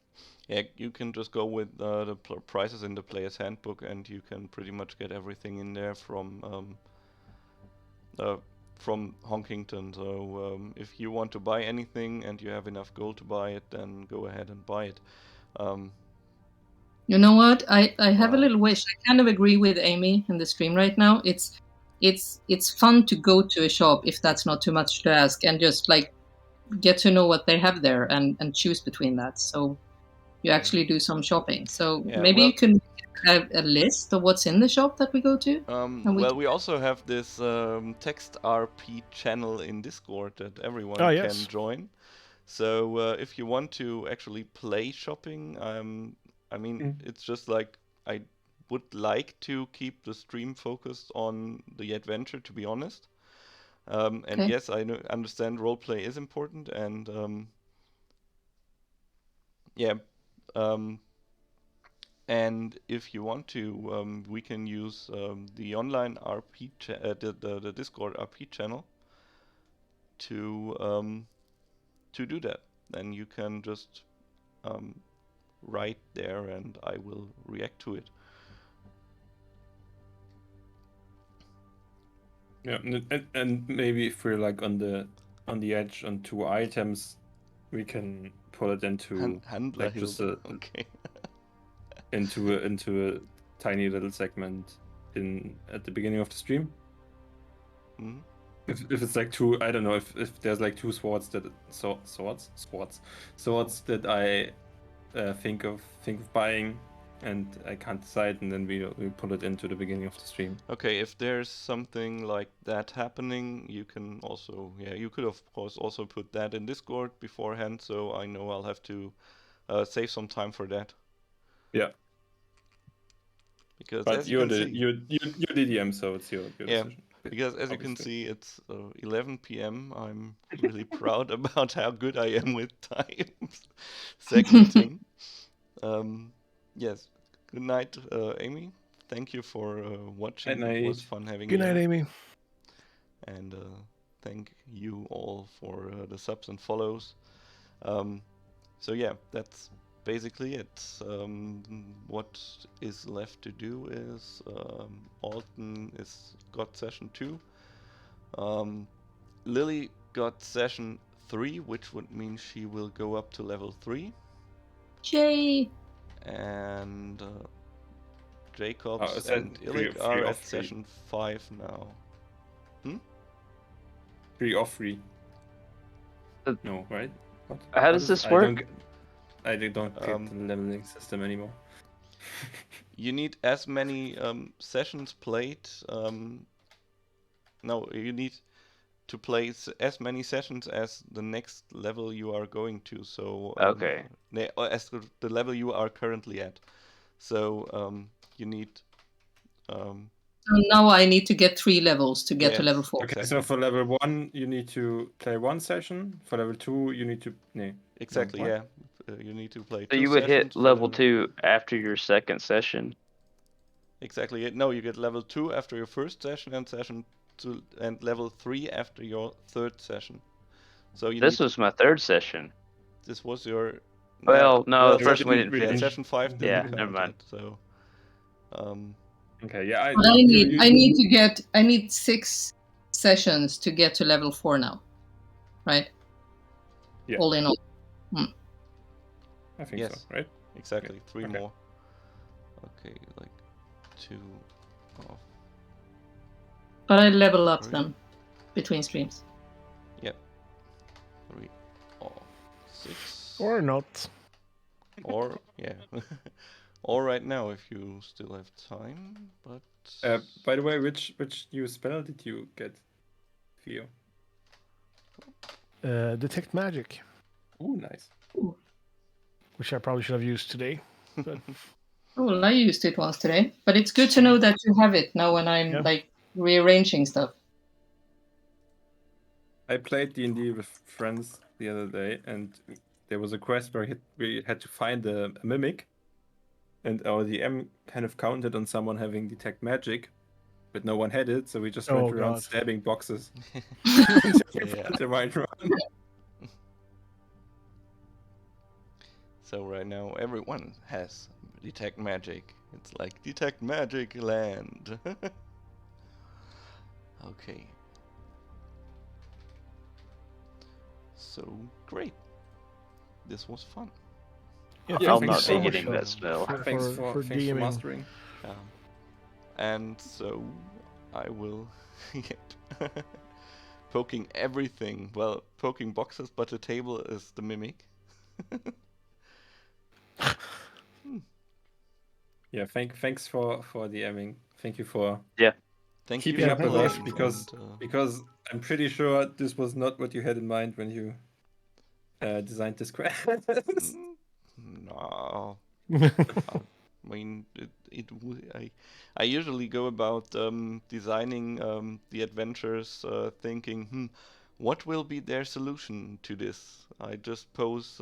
Yeah, you can just go with the prices in the player's handbook, and you can pretty much get everything in there from Honkington. So if you want to buy anything and you have enough gold to buy it, then go ahead and buy it. You know what? I have a little wish. I kind of agree with Amy in the stream right now. It's fun to go to a shop, if that's not too much to ask, and just like get to know what they have there and choose between that. So you actually do some shopping. So Yeah, maybe well- you can have a list of what's in the shop that we go to. We also have this text RP channel in Discord that everyone Oh, can yes. join. So if you want to actually play shopping, I mean, it's just like I would like to keep the stream focused on the adventure, to be honest. And Okay. yes, I understand roleplay is important, and and if you want to, we can use the online RP, the Discord RP channel to do that. Then you can just write there, and I will react to it. Yeah, and maybe if we're like on the edge on 2 items, we can pull it into Handler like just Hilda. Okay. into a tiny little segment at the beginning of the stream. Mhm. If it's like 2, I don't know if there's like 2 swords that swords that I think of buying, and I can't decide, and then we pull it into the beginning of the stream. Okay, if there's something like that happening, you can also, you could of course also put that in Discord beforehand, so I know I'll have to save some time for that. Yeah. Because But as you can see, you're the DM, so it's your Yeah. decision. because as you can obviously. see, it's 11 p.m. I'm really proud about how good I am with time segmenting. Yes. Good night, Amy. Thank you for watching. Good It was night. fun having Good you. night, Amy. And thank you all for the subs and follows. So yeah, that's basically it. What is left to do is Alton got session 2. Lily got session 3, which would mean she will go up to level 3. Yay! And Jacobs is that and free- Illik free are or at free? session 5 now. 3 or 3. No, right? What? How does this work? I don't get the leveling system anymore. You need as many sessions played. No, you need to play as many sessions as the next level you are going to. So Okay. as the level you are currently at. So you need. So now I need to get 3 levels to get to level 4. Okay, Exactly. so for level 1, you need to play 1 session. For level 2, you need to... Exactly, what? yeah. You need to play So 2 you would sessions hit for level 2 after your second session. Exactly. No, you get level 2 after your first session and level 3 after your third session. So you This was my third session. This was your. Well, no, the it first one didn't we didn't Yeah, finish. session 5 Yeah, didn't never count mind. yet. So. Okay, yeah. But I need 6 sessions to get to level 4 now, right? Yeah. All in all. I think Yes. so, right? Exactly. Yeah. 3 Okay. more. Okay, like 2. Oh, But I level up 3. them between streams. Yep. 3. Oh, 6. Or not. Or yeah. Or right now if you still have time. But. By the way, which new spell did you get, Theo? Detect magic, Ooh, nice. which I probably should have used today. But Oh, well, I used it once today, but it's good to know that you have it now when I'm like rearranging stuff. I played D&D with friends the other day, and there was a quest where we had to find a mimic, and our DM kind of counted on someone having detect magic, but no one had it, so we just went around stabbing boxes. They might run. So right now everyone has detect magic. It's like detect magic land. Okay. So great. This was fun. yeah, I'll thanks not so be much getting that spell. Thanks for DMing. mastering. And so I will poking everything. Well, poking boxes, but the table is the mimic. Yeah, thanks for DMing. Thank you for Thank keeping you up for with us, playing because I'm pretty sure this was not what you had in mind when you designed this quest. No. I mean, I usually go about designing the adventures thinking, what will be their solution to this? I just pose,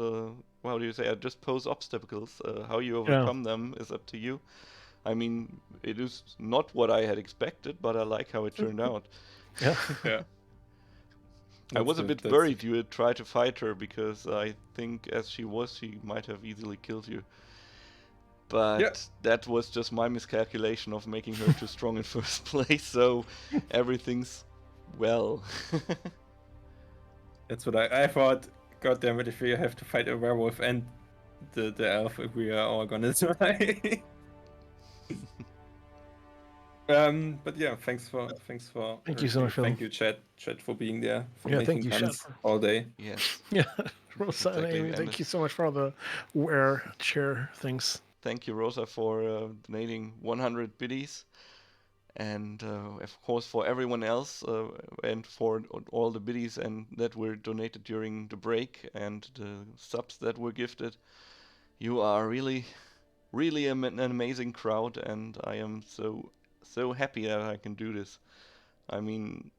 how do you say? I just pose obstacles. How you overcome them is up to you. I mean, it is not what I had expected, but I like how it turned out. Yeah. I was a bit worried you would try to fight her, because I think as she was, she might have easily killed you. But that was just my miscalculation of making her too strong in first place, so everything's well. That's what I thought. God damn it, if we have to fight a werewolf and the elf, if we are all gonna die. But yeah, thanks for thank you so much, Phil. Thank you, chat for being there, for making thank you, puns all day. Yes. Yeah, Rosa Exactly. and Amy, thank you so much for all the wear chair things. Thank you, Rosa, for donating 100 biddies. And of course for everyone else and for all the biddies and that were donated during the break and the subs that were gifted. You are really an amazing crowd, and I am so happy that I can do this. I mean,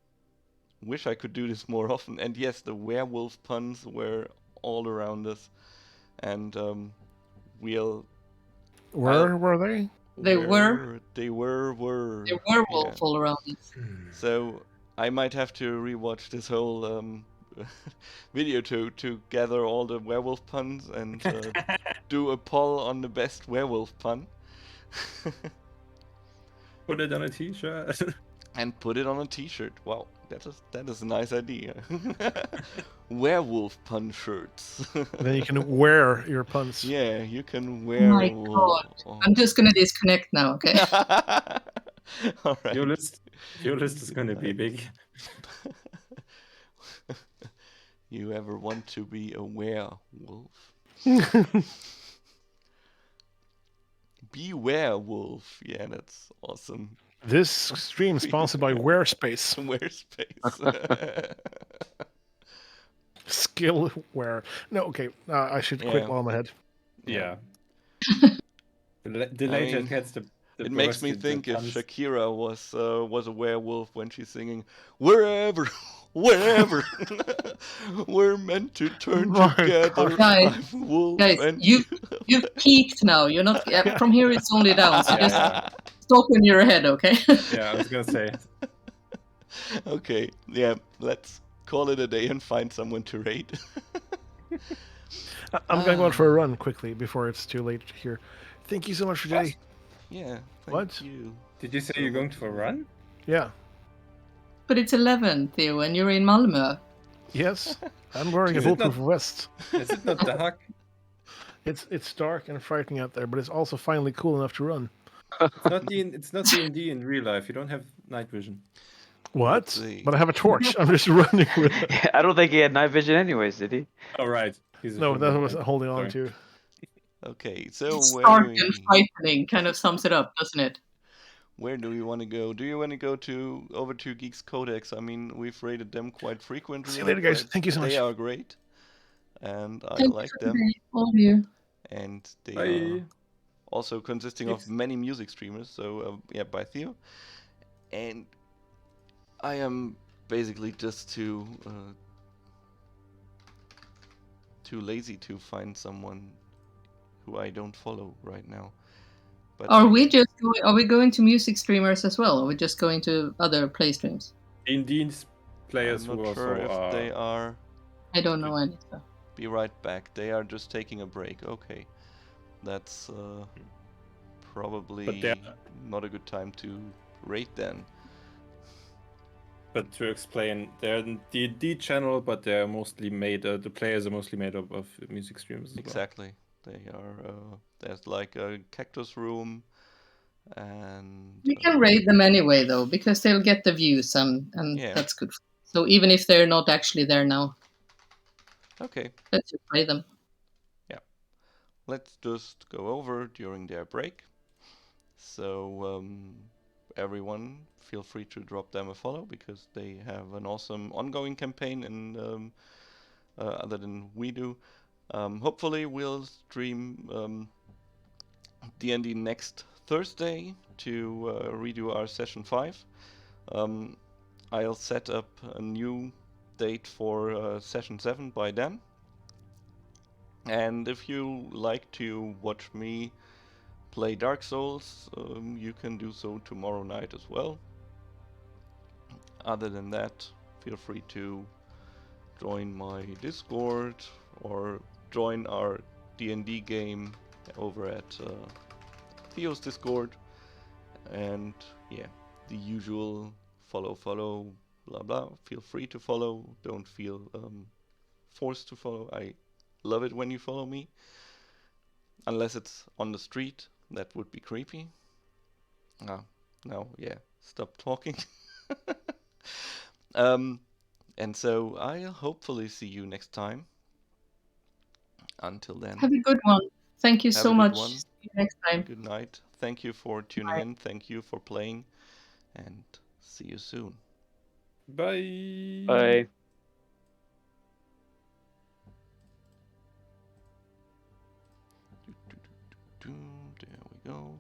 wish I could do this more often. And yes, the werewolf puns were all around us, and were they? They were wolf all around us. So I might have to rewatch this whole video to gather all the werewolf puns and do a poll on the best werewolf pun. Put it on a t-shirt. And put it on a t-shirt. Wow, that is a nice idea. Werewolf pun shirts. Then you can wear your puns. Yeah, you can wear. Oh my god! I'm just gonna disconnect now. Okay. All right. Your list is gonna be big. You ever want to be a werewolf? Be werewolf. Yeah, that's awesome. This stream sponsored by Wearspace. Wearspace. Skillware. No, okay. I should quit Yeah. while I'm ahead. Yeah. The I later mean, it gets, the it makes me worse think if becomes. Shakira was a werewolf when she's singing wherever, wherever we're meant to turn My together. Guys, I'm a wolf Guys, and you've peaked now. You're not. From here, it's only down. So just Yeah. stop in your head, okay? Yeah, I was gonna say. Okay, yeah, let's call it a day and find someone to raid. I'm gonna go out for a run quickly before it's too late here. Thank you so much for today. Yeah, thank What? you. Did you say so you're going much for a for- run? Yeah. But it's 11, Theo, and you're in Malmö. Yes. I'm wearing a Is it bulletproof not- vest. Is it not the hack? It's dark and frightening out there, but it's also finally cool enough to run. It's not D&D in real life. You don't have night vision. What? Let's see. But I have a torch. I'm just running with it. I don't think he had night vision anyways, did he? Oh right. He's a No, human, that was right? holding on Sorry. to. Okay, so It's where dark do and we frightening kind of sums it up, doesn't it? want to go? Do you want to go over to Geeks Codex? I mean, we've rated them quite frequently. See you later, guys. but Thank you so They much. are great, and I Thank like you for them. today, all of you. And they Bye. are also consisting of Geeks. many music streamers. So yeah, by Theo, and I am basically just too lazy to find someone who I don't follow right now. But Are we going to music streamers as well? Or are we just going to other play streams? D&D's players I'm who not sure also if they are. I don't know any. So. Be right back. They are just taking a break. Okay, that's probably they're- not a good time to rate then. But to explain, they're a D&D channel, but they're mostly made. The players are mostly made up of music streamers. As well. Exactly. They are. There's like a cactus room, and We can raid them anyway, though, because they'll get the views, and Yeah. that's good. So even if they're not actually there now, okay. let's just raid them. Let's just go over during their break. So everyone, feel free to drop them a follow because they have an awesome ongoing campaign, and other than we do. Hopefully, we'll stream D&D next Thursday to redo our session 5. I'll set up a new date for session 7 by then. And if you like to watch me play Dark Souls, you can do so tomorrow night as well. Other than that, feel free to join my Discord or join our D&D game over at Theo's Discord. And yeah, the usual follow, blah blah. Feel free to follow. Don't feel forced to follow. I love it when you follow me. Unless it's on the street, that would be creepy. No, yeah, stop talking. And so I'll hopefully see you next time. Until then, Have a good one. Thank you Have so a good much. one. See you next time. good night. Thank you for tuning Bye. in. Thank you for playing. And see you soon. Bye. Bye. There we go.